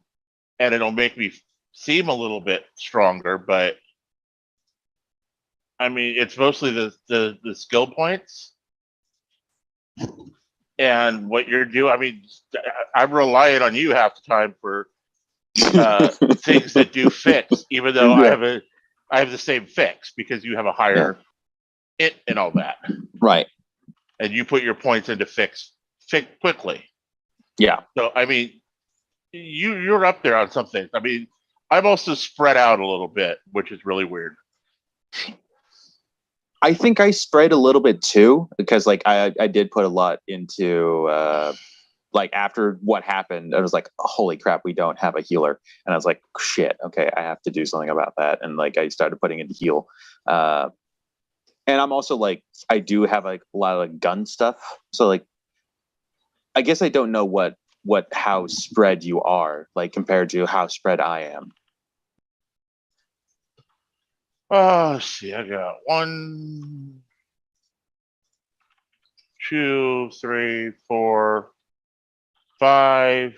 and it'll make me seem a little bit stronger. But I mean, it's mostly the skill points and what you're doing. I mean, I'm relying on you half the time for things that do fix, even though Yeah. I have the same fix because you have a higher it and all that, Right. and you put your points into fix quickly. Yeah. So I mean, you're up there on some things. I mean, I'm also spread out a little bit, which is really weird. I think I spread a little bit too, because like I did put a lot into like after what happened, I was like, holy crap, we don't have a healer. And I was like, shit, okay, I have to do something about that. And like I started putting into heal. And I'm also like, I do have like a lot of like gun stuff. So like I guess I don't know how spread you are, like compared to how spread I am. Oh, see, I got 1, 2, 3, 4, 5,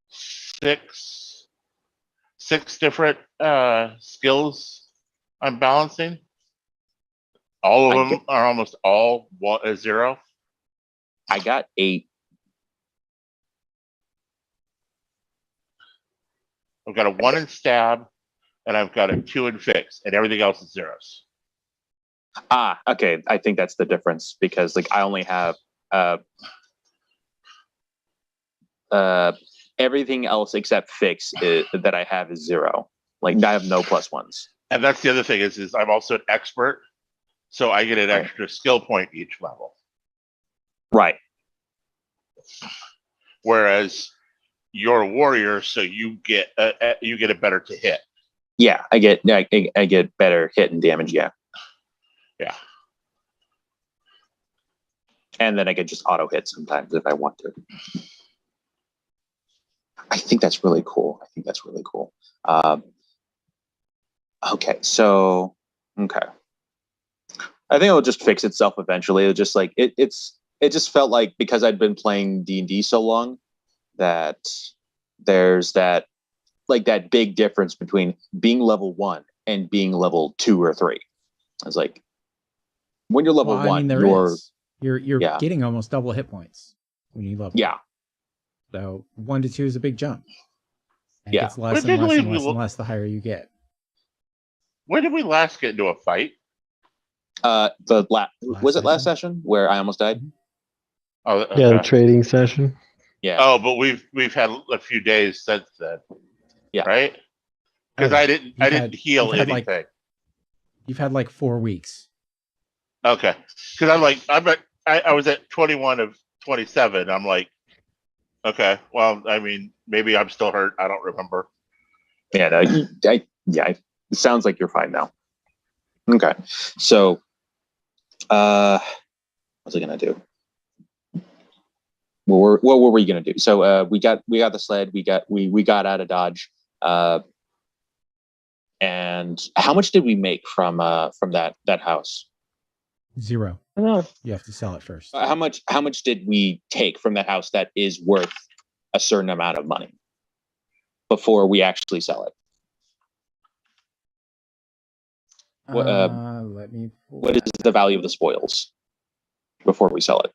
6 different skills I'm balancing. All of them are almost all 0. I got 8. I've got a 1 in stab, and I've got a 2 in fix, and everything else is 0s. Ah, okay. I think that's the difference, because like I only have everything else except fix that I have is 0. Like I have no +1s. And that's the other thing is I'm also an expert, so I get an extra skill point each level. Right. Whereas you're a warrior, so you get a better to hit. Yeah, I get better hit and damage. Yeah. Yeah. And then I could just auto hit sometimes if I want to. I think that's really cool. Okay, so okay. I think it'll just fix itself eventually. It'll just like it just felt like because I'd been playing D&D so long that there's that like that big difference between being level 1 and being level 2 or 3. I was like, when you're level 1, you're getting almost double hit points when you level. Yeah. So 1 to 2 is a big jump. And Yeah. It's less and less and less and less the higher you get. When did we last get into a fight? Was it last session where I almost died? Oh, okay. Yeah, the trading session. Yeah. Oh, but we've had a few days since then. Yeah. Right? Because I didn't heal anything. You've had like 4 weeks. Okay. Because I was at 21 of 27. I'm like, okay, well, I mean, maybe I'm still hurt. I don't remember. Yeah, no, it sounds like you're fine now. Okay, so, what's it gonna do? What were we gonna do? So, we got the sled. We got out of Dodge. And how much did we make from that house? 0. Oh. You have to sell it first. How much did we take from that house that is worth a certain amount of money before we actually sell it? Let me. What is the value of the spoils before we sell it?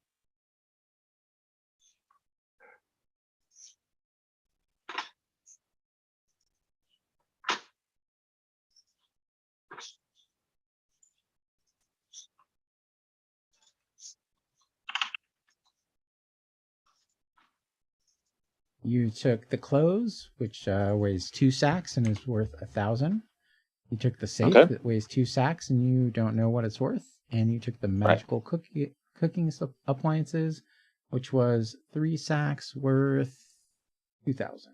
You took the clothes, which weighs 2 sacks and is worth 1,000. You took the safe that weighs 2 sacks and you don't know what it's worth. And you took the magical cooking appliances, which was 3 sacks worth 2,000.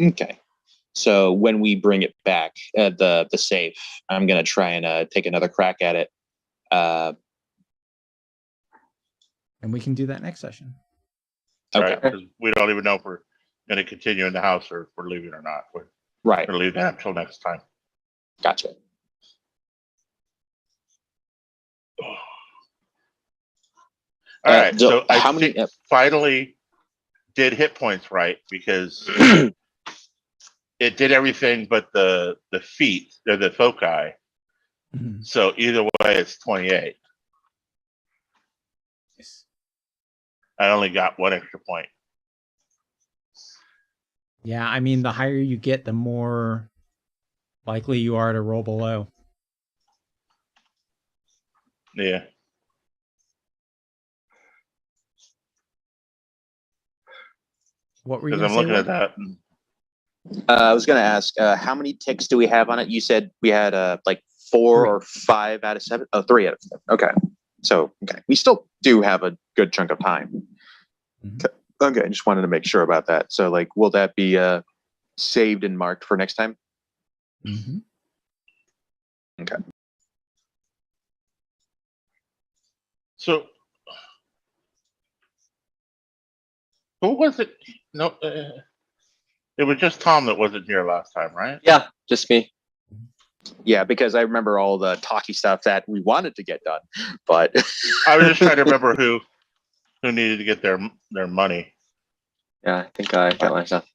Okay. So when we bring it back, the safe, I'm gonna try and take another crack at it. And we can do that next session. Okay. Right? Because we don't even know if we're going to continue in the house or if we're leaving or not. We're Right. going to leave that until next time. Gotcha. All right, so so I how many- finally did hit points right because it did everything but the feet or the foci. Mhm. So either way, it's 28. Nice. I only got 1 extra point. Yeah, I mean, the higher you get, the more likely you are to roll below. Yeah. What were you Because going I'm to say? looking at Will? that. I was going to ask, how many ticks do we have on it? You said we had like 4 3. or 5 out of 7. Oh, 3 out of 7. Okay. So, okay. We still do have a good chunk of time. Mhm. Okay. I just wanted to make sure about that. So, like, will that be saved and marked for next time? Mm-hmm. Okay. So who was it? No, it was just Tom that wasn't here last time, right? Yeah, just me. Yeah, because I remember all the talky stuff that we wanted to get done, but I was just trying to remember who needed to get their money. Yeah, I think I got my stuff.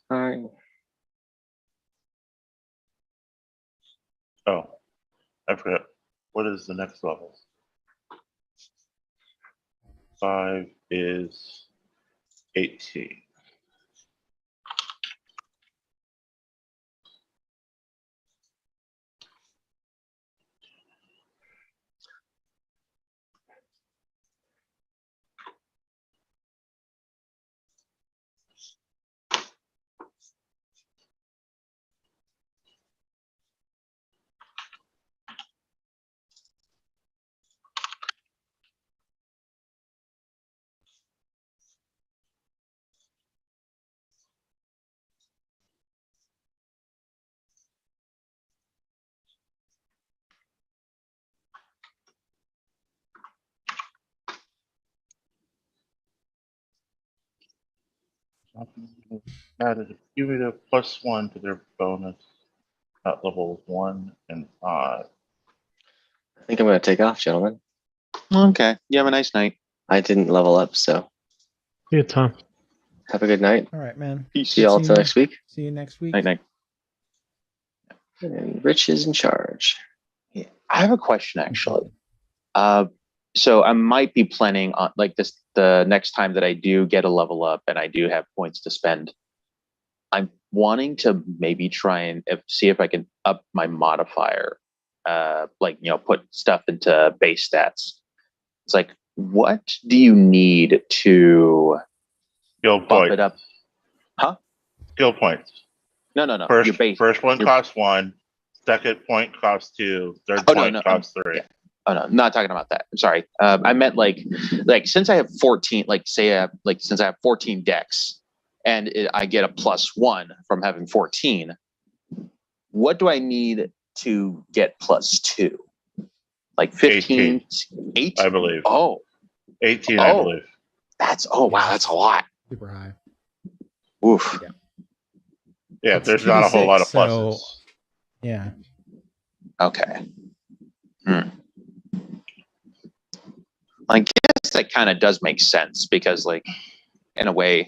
All right. Oh, I forgot. What is the next level? 5 is 18. Added a cumulative +1 to their bonus at levels 1 and 5. I think I'm going to take off, gentlemen. okay. You have a nice night. I didn't level up, so Yeah, Tom. have a good night. All right, man. Peace. See y'all till next week. See you next week. Night, night. And Rich is in charge. Yeah. I have a question actually. So I might be planning on like this the next time that I do get a level up and I do have points to spend. I'm wanting to maybe try and see if I can up my modifier. Like put stuff into base stats. It's like, what do you need to Skill bump points. it up? Huh? Skill points. No. Your base. First one your- costs 1. Second point costs 2. Third Oh, no, point no, costs 3. yeah. Oh no, I'm not talking about that. I'm sorry. I meant like since I have 14, like say I have, since I have 14 decks and I get a +1 from having 14, what do I need to get +2? Like 15, 8? I believe. Oh, 18, I Oh. believe. that's that's a lot. Super high. Oof. Yeah, It's there's not a whole lot of 2d6, so- pluses. Yeah. Okay. I guess that kind of does make sense because in a way,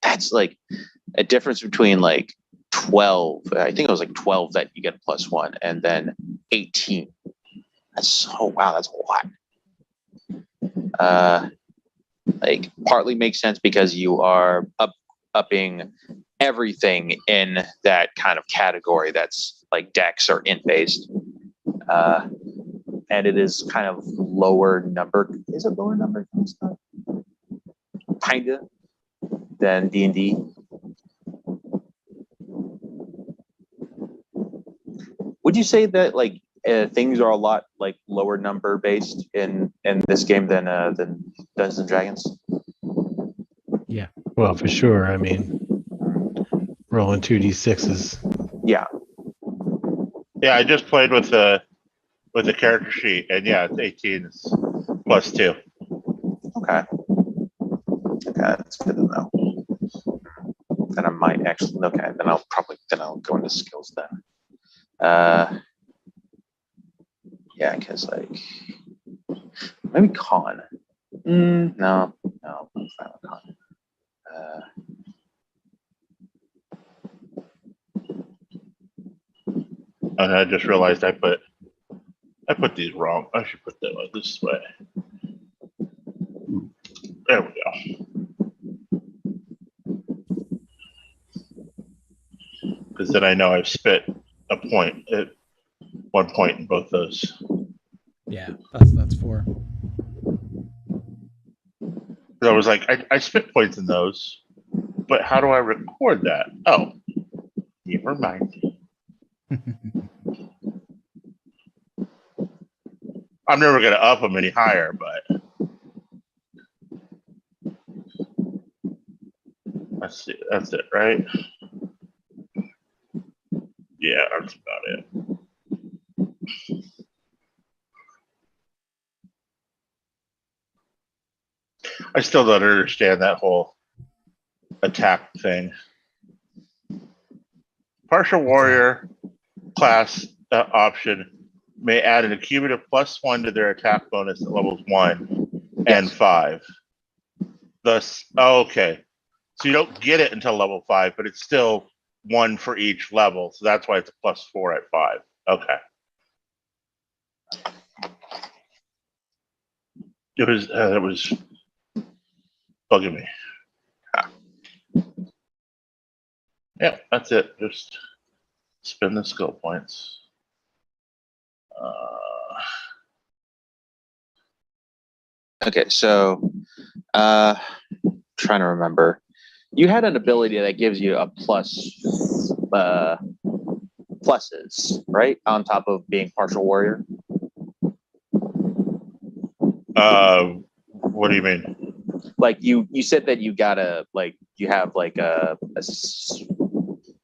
that's like a difference between 12. I think it was 12 that you get a +1 and then 18. That's wow, that's a lot. Partly makes sense because you are upping everything in that kind of category that's like dex or int based. And it is kind of lower number. Is it lower number? Kinda than D&D. Would you say that like things are a lot like lower number based in this game than Dungeons and Dragons? Well, for sure. I mean, rolling 2d6s. Yeah. Yeah, I just played with the character sheet, and yeah, it's 18 is plus 2. Okay. Okay, that's good to know. Then I might actually. Okay, then I'll go into skills then. Yeah, because like maybe con. No, I'm fine with con. And I just realized I put these wrong. I should put them this way. There we go. Because then I know I've spent a point at 1 point in both those. Yeah, that's 4. I was like, I spent points in those, but how do I record that? Oh, never mind. I'm never going to up them any higher, but that's it, right? Yeah, that's about it. I still don't understand that whole attack thing. Partial warrior class option may add an accumulative +1 to their attack bonus at levels 1 and 5. Thus, okay. So you don't get it until level 5, but it's still 1 for each level. So that's why it's a +4 at 5. Okay. It was bugging me. Yeah, that's it. Just spend the skill points. Okay, so trying to remember. You had an ability that gives you a pluses, right? On top of being partial warrior. What do you mean? Like you said that you gotta like you have like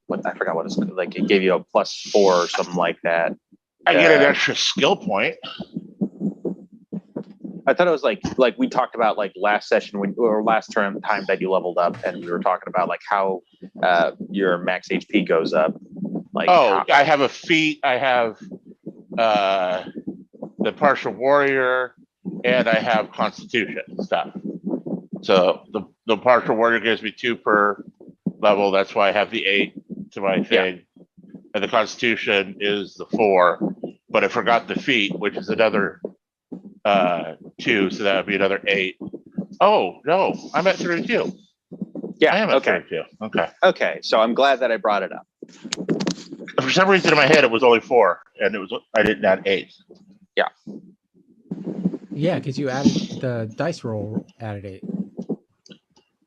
what I forgot what it's like. It gave you a +4 or something like that. I get an extra skill point. I thought it was like we talked about like last session or last time that you leveled up, and we were talking about like how your max HP goes up. Like I have a feat. I have the partial warrior, and I have constitution stuff. So the partial warrior gives me 2 per level. That's why I have the 8 to my thing. Yeah. And the constitution is the 4. But I forgot the feat, which is another 2, so that would be another 8. Oh no, I'm at 32. Yeah, I am at 32. Okay. So I'm glad that I brought it up. For some reason in my head it was only 4, and I didn't add 8. Yeah. Yeah, because you added the dice roll added 8.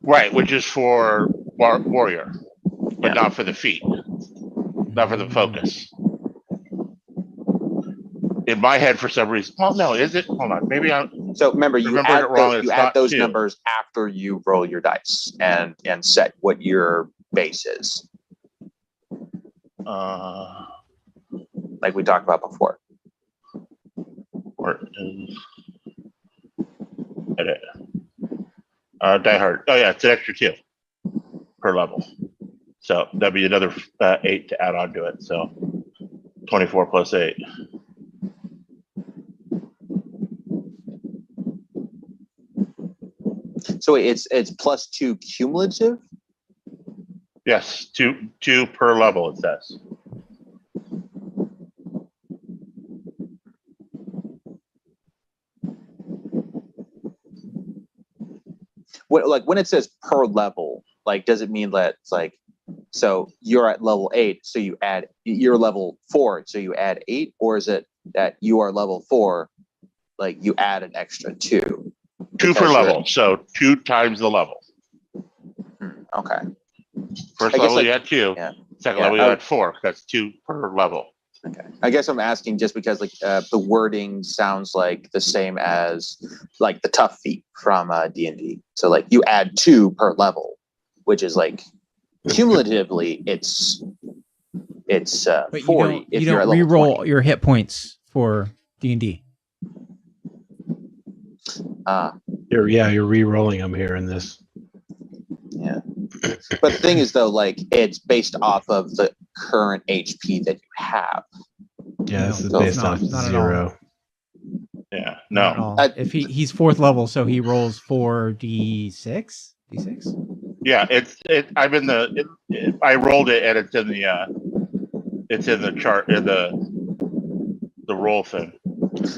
Right, which is for warrior, but not for the feat, not for the focus. In my head, for some reason. Well, no, is it? Hold on, maybe I'm. So remember, you add those 2. numbers after you roll your dice and set what your base is. Like we talked about before. Where is edit? Die Hard. Oh yeah, it's an extra 2 per level. So that'd be another 8 to add on to it. So 24 plus 8. So it's +2 cumulative? Yes, 2 per level, it says. When it says per level, like does it mean that it's like, so you're at level 8, so you're level 4, so you add 8, or is it that you are level 4, like you add an extra 2? 2 per level, so 2 times the level. Okay. First level you had 2. Yeah. Second level you had 4. That's 2 per level. Okay. I guess I'm asking just because like the wording sounds like the same as like the tough feat from D&D. So like you add 2 per level, which is like cumulatively it's But 40 if you you're don't at level re-roll 20. your hit points for D&D. You're re-rolling them here in this. Yeah. But the thing is though, like it's based off of the current HP that you have. Yeah, this is No, based not- off not at 0. Yeah. Not at No. all. If he's 4th level, so he rolls 4d6. D6. Yeah. I'm in the. I rolled it, and it's in the. It's in the chart in the roll thing.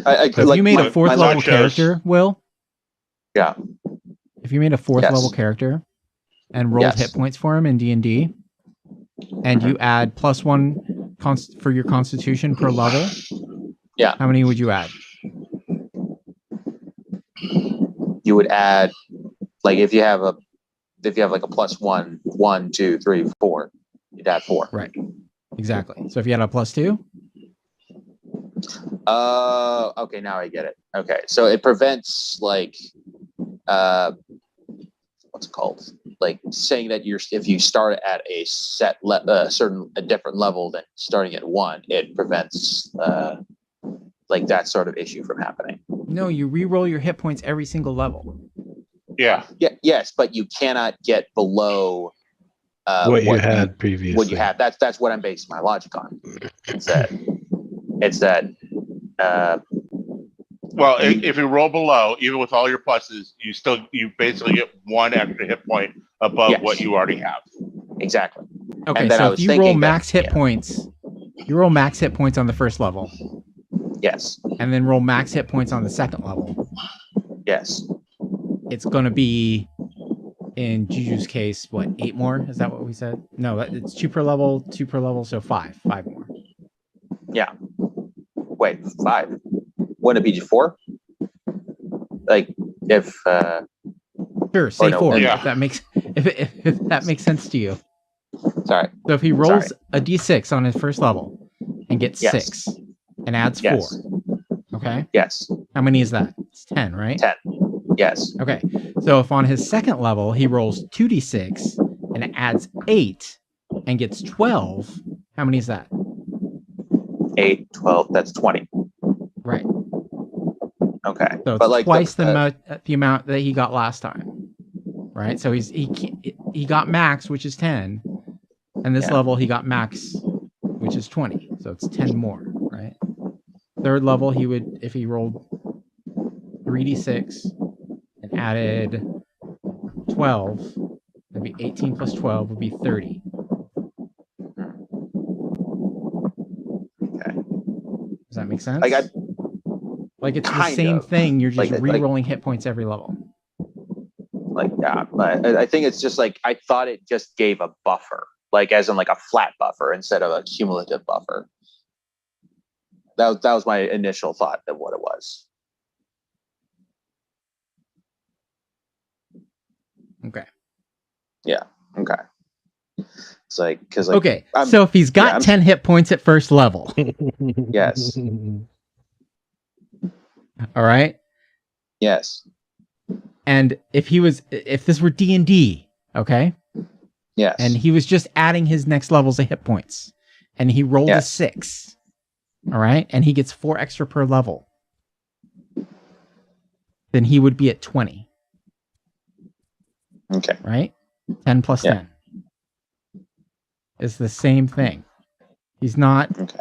I So if you made a 4th my level logic shows- character, Will. Yeah. If you made a 4th Yes. level character and rolled Yes. hit points for him in D&D, and you add +1 for your Constitution per level. Yeah. How many would you add? You would add like if you have like a +1, 1, 2, 3, 4, you'd add 4. Right. Exactly. So if you had a +2, Okay, now I get it. Okay, so it prevents like what's it called? Like saying that if you start at a set a different level than starting at 1, it prevents like that sort of issue from happening. no, you re-roll your hit points every single level. Yeah. Yeah, yes, but you cannot get below What you had previously. what you had. That's what I'm basing my logic on. It's that Well, if you roll below, even with all your pluses, you basically get 1 extra hit point above Yes. what you already have. exactly. Okay, And then I so was if you roll thinking that- max hit yeah. points, you roll max hit points on the first level, Yes. and then roll max hit points on the second level. Yes. It's going to be, in Juju's case, what, 8 more? Is that what we said? No, it's 2 per level, so 5 more. Wait, 5. Wouldn't it be 4? Like if Sure, say no, 4 yeah. if that makes if that makes sense to you. sorry. So if he rolls a d6 on his first level and gets Yes. 6 and adds Yes. 4, okay? Yes. How many is that? It's 10, right? 10. Yes. Okay. So if on his second level he rolls 2d6 and adds 8 and gets 12, how many is that? 8, 12, that's 20. Right. Okay. So it's but like twice the amount that he got last time. Right? So he got max, which is 10, and this Yeah. level he got max, which is 20. So it's 10 more, right? Third level he would, if he rolled 3d6 and added 12, that'd be 18 plus 12 would be 30. Okay. Does that make sense? I got like it's the kind same of. thing. You're just Like- re-rolling hit points every level. like yeah, but I think it's just like I thought it just gave a buffer, like as in like a flat buffer instead of a cumulative buffer. That was my initial thought of what it was. Okay. Okay. It's like because like Okay. I'm- So if he's got I'm- 10 hit points at first level, Yes. all right? yes, And if this were D&D, okay? yes, And he was just adding his next levels of hit points and he rolled a Yes. 6, all right? And he gets 4 extra per level. Then he would be at 20, okay, right? 10 plus Yeah. 10. It's the same thing. He's not okay,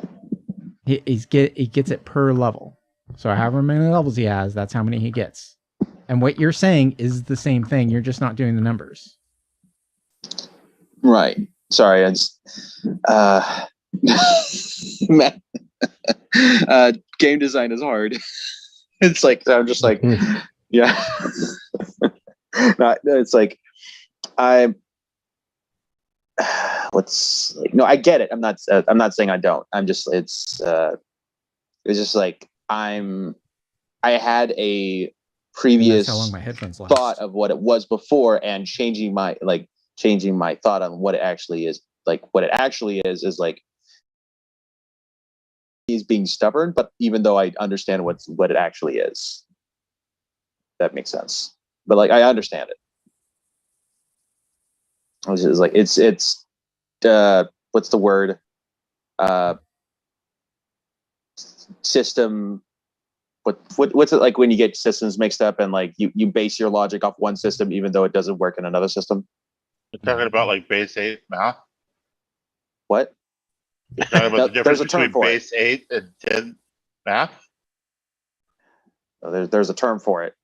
he gets it per level. So however many levels he has, that's how many he gets. And what you're saying is the same thing. You're just not doing the numbers. right. Sorry, I just man, game design is hard. It's like I'm just like yeah. No, it's like I'm. What's like? No, I get it. I'm not saying I don't. I'm just. It's just like I had a previous That's how long my headphones last. thought of what it was before, and changing my thought on what it actually is. Like what it actually is like as being stubborn, but even though I understand what it actually is, that makes sense. But like I understand it. It's just like it's what's the word? System. What's it like when you get systems mixed up and like you base your logic off one system even though it doesn't work in another system? You're talking about like base 8 math. What? You're talking about the There's difference a term between for it. base 8 and 10 math. There's a term for it.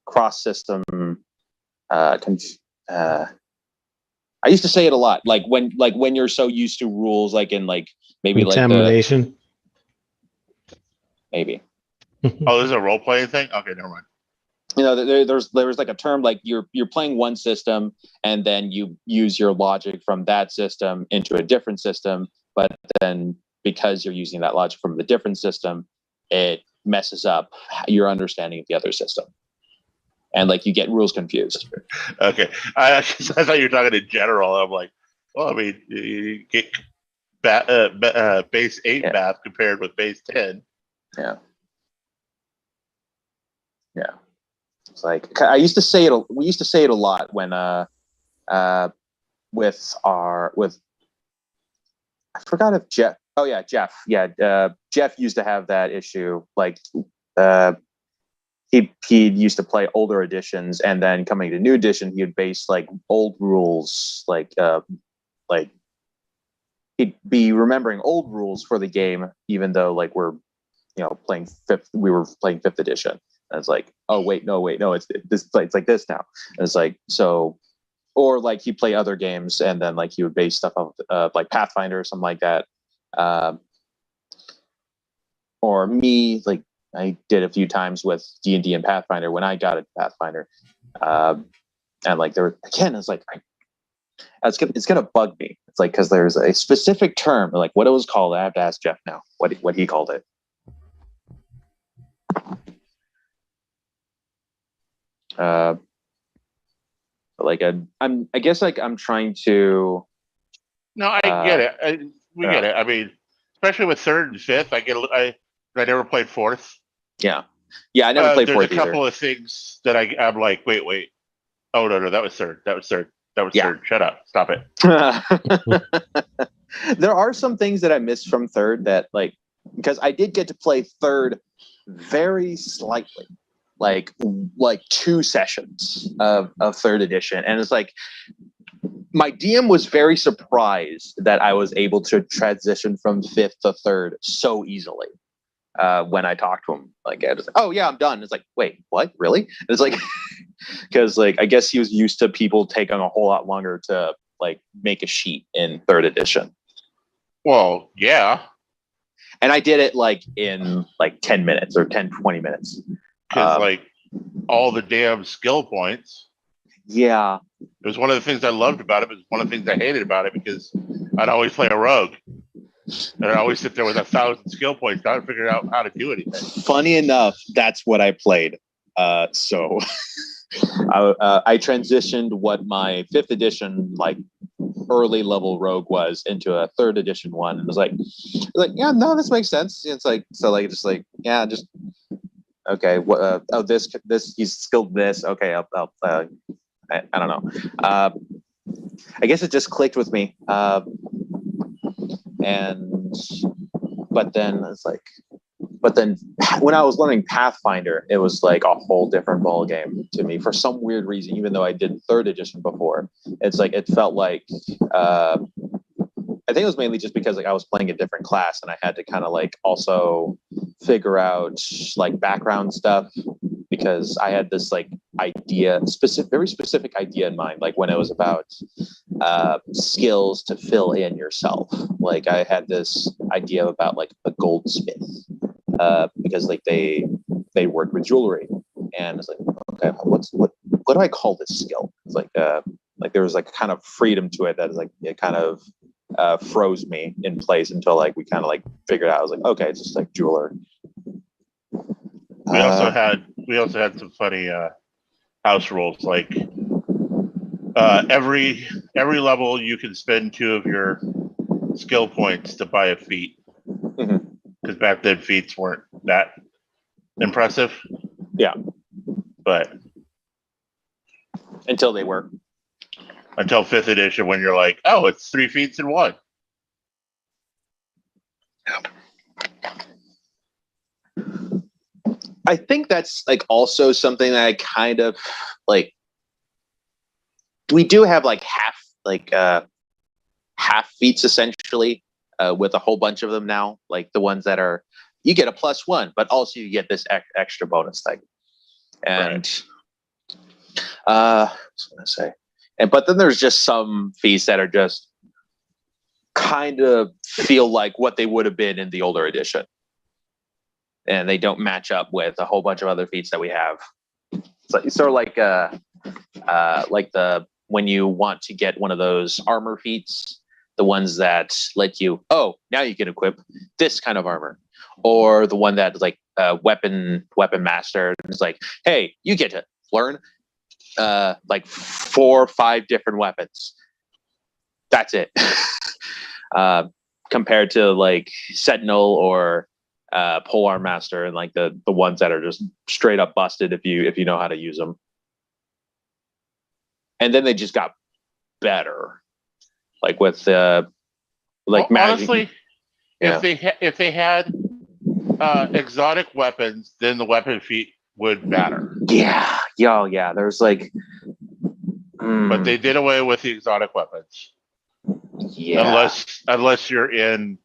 Cross system. I used to say it a lot, like when you're so used to rules, like in like maybe like Contamination. maybe. Oh, this is a role playing thing. Okay, never mind. You know, there's like a term like you're playing one system and then you use your logic from that system into a different system, but then because you're using that logic from the different system, it messes up your understanding of the other system, and like you get rules confused. Okay, I thought you were talking in general. I'm like, well, I mean, you get base 8 math compared with base 10. Yeah. It's like we used to say it a lot when with I forgot if Jeff. Oh yeah, Jeff. Yeah, Jeff used to have that issue. Like he used to play older editions, and then coming to new edition, he would base like old rules, like he'd be remembering old rules for the game, even though like we were playing fifth edition. And it's like, oh wait, no, it's like this now. And it's like, so, or like he play other games and then like he would base stuff off like Pathfinder or something like that. Or me, like I did a few times with D&D and Pathfinder when I got a Pathfinder. And like there again, it's like it's gonna bug me. It's like because there's a specific term, like what it was called. I have to ask Jeff now what he called it. I guess like I'm trying to. No, I get it. We get it. I mean, especially with 3rd and 5th, I never played 4th. Yeah, I never played 4th There's a couple of things that I'm like, wait. Oh no, that was 3rd. That was 3rd. Shut up. Stop it. There are some things that I missed from 3rd that like because I did get to play 3rd very slightly. Like 2 sessions of 3rd edition, and it's like my DM was very surprised that I was able to transition from 5th to 3rd so easily. When I talked to him, like I was like, "Oh yeah, I'm done." It's like, "Wait, what? Really?" And it's like because like I guess he was used to people taking a whole lot longer to like make a sheet in 3rd edition. Well, yeah, and I did it like in like 10 minutes or 10-20 minutes. Because like all the damn skill points. Yeah. It was one of the things I loved about it, but it was one of the things I hated about it because I'd always play a rogue. And I'd always sit there with 1,000 skill points trying to figure out how to do anything. Funny enough, that's what I played. So I transitioned what my 5th edition like early level rogue was into a 3rd edition one. And it was like, yeah, no, this makes sense. It's like so like just like yeah, just okay, what? This he's skilled this. Okay, I don't know. I guess it just clicked with me. But then when I was learning Pathfinder, it was like a whole different ballgame to me for some weird reason. Even though I did 3rd edition before, it's like it felt like. I think it was mainly just because like I was playing a different class and I had to kind of like also figure out like background stuff because I had this like very specific idea in mind. Like when it was about skills to fill in yourself, like I had this idea about like a goldsmith because like they worked with jewelry and it's like, okay, what do I call this skill? It's like there was like kind of freedom to it that is like it kind of froze me in place until like we kind of like figured out. I was like, okay, it's just like jeweler. We also had some funny house rules like every level you can spend 2 of your skill points to buy a feat. Mm-hmm. because back then feats weren't that impressive. Yeah. But Until they were. until 5th edition, when you're like, oh, it's 3 feats in one. I think that's like also something that I kind of like. We do have like half feats essentially with a whole bunch of them now. Like the ones that are you get a +1, but also you get this extra bonus thing. And what was I gonna say? But then there's just some feats that are just kind of feel like what they would have been in the older edition. And they don't match up with a whole bunch of other feats that we have. So it's sort of like the when you want to get one of those armor feats, the ones that let you, oh, now you can equip this kind of armor, or the one that like weapon master is like, hey, you get to learn like 4 or 5 different weapons. That's it. Compared to like Sentinel or Polearm Master and like the ones that are just straight up busted if you know how to use them. And then they just got better, like with like well, magic. honestly, Yeah. if they had exotic weapons, then the weapon feat would matter. Yeah, there's like, But they did away with the exotic weapons, yeah, unless you're in.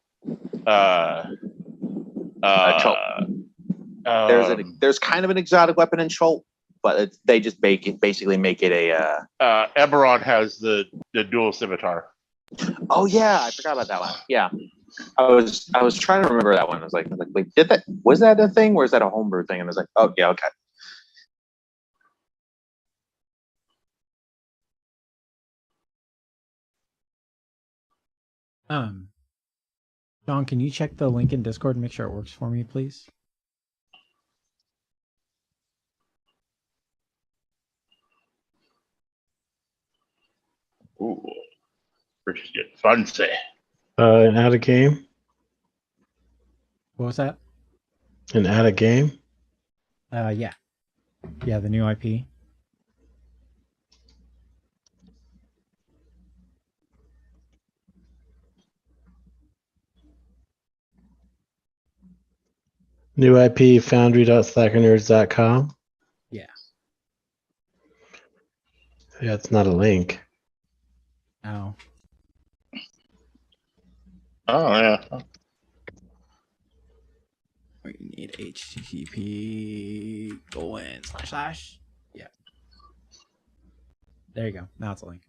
there's kind of an exotic weapon in Chult, but they just basically make it a. Eberron has the dual scimitar. Oh yeah, I forgot about that one. Yeah, I was trying to remember that one. I was like, wait, was that a thing, or is that a homebrew thing? And I was like, oh yeah, okay. John, can you check the link in Discord and make sure it works for me, please? Ooh, Rich get fancy. An add a game? What was that? An add a game? Yeah. Yeah, the new IP. New IP foundry.slackernerds.com. Yeah. Yeah, it's not a link. Oh. Oh yeah. We need HTTP // Yeah. There you go. Now it's a link.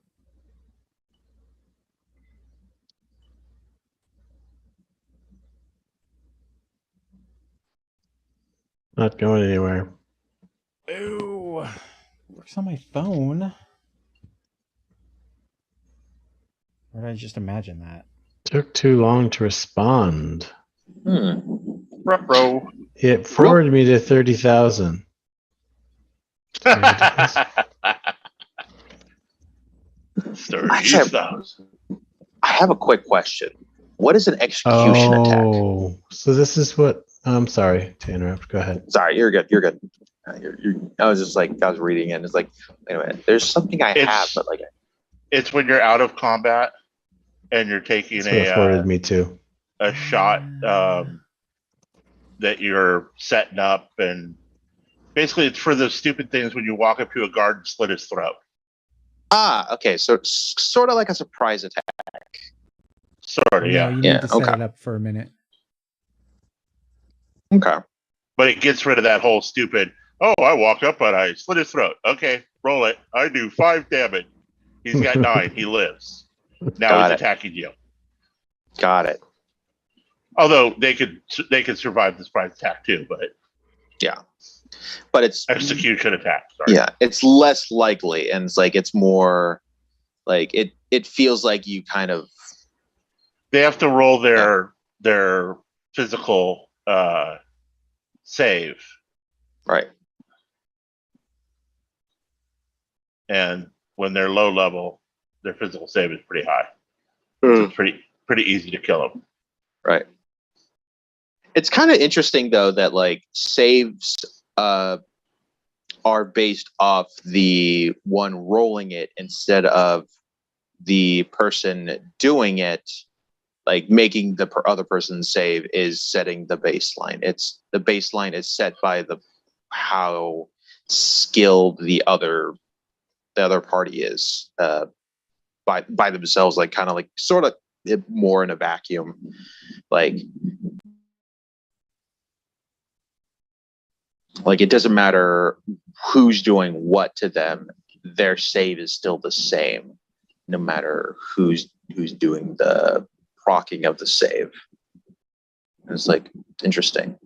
Not going anywhere. Ooh. Works on my phone. Or did I just imagine that? Took too long to respond. Ruh-roh. It forwarded me to 30,000. Actually, I have a quick question. What is an execution attack? Oh, so this is what. I'm sorry to interrupt. Go ahead. Sorry, you're good. You're good. I was just like, I was reading it. And it's like, wait a minute. There's something I have, but like, it's when you're out of combat and you're taking That's what it forwarded me to. a shot that you're setting up, and basically it's for those stupid things when you walk up to a guard and slit his throat. Okay. So it's sort of like a surprise attack. Sort of, yeah. You need to set it up for a minute. Okay. But it gets rid of that whole stupid, oh, I walk up and I slit his throat. Okay, roll it. I do 5 damage. He's got 9. He lives. Now he's attacking you. Got it. Although they could survive the surprise attack too, but yeah. But it's execution attack. Sorry. Yeah, it's less likely, and it's like it's more like it feels like you kind of they have to roll their physical save. Right. And when they're low level, their physical save is pretty high. So it's pretty easy to kill them. Right. It's kind of interesting though that like saves are based off the one rolling it instead of the person doing it. Like making the other person save is setting the baseline. It's the baseline is set by the how skilled the other party is by themselves, like kind of like sort of more in a vacuum, like it doesn't matter who's doing what to them, their save is still the same no matter who's doing the procking of the save. And it's like interesting.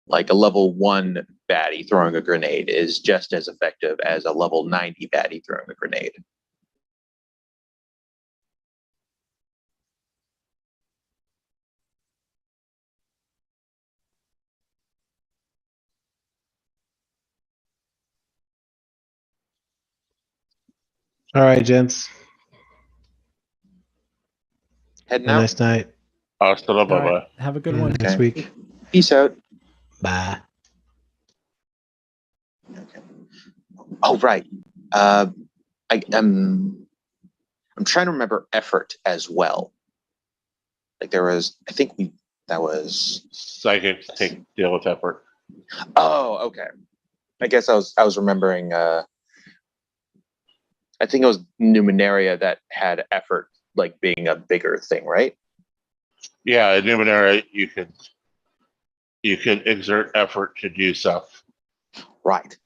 Like a level 1 baddie throwing a grenade is just as effective as a level 90 baddie throwing a grenade. All right, gents. Heading Have a out. nice night. Hasta la All right, bye. have a good one. Next Okay. week. Peace out. Bye. Okay. Oh right. I'm trying to remember effort as well. Like there was, I think that was. Psychics deal with effort. Oh, okay. I guess I was remembering. I think it was Numenaria that had effort like being a bigger thing, right? Yeah, in Numenera, you can exert effort to do stuff. Right.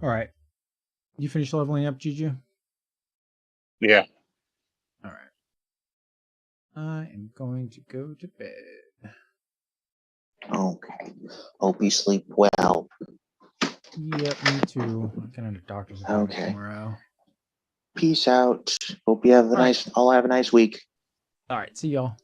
All right. You finished leveling up, Juju? Yeah. All right. I am going to go to bed. Okay. Hope you sleep well. Yep, me too. I'm getting a doctor's appointment Okay. tomorrow. Peace out. Hope you have a All right. nice. All have a nice week. All right. See y'all.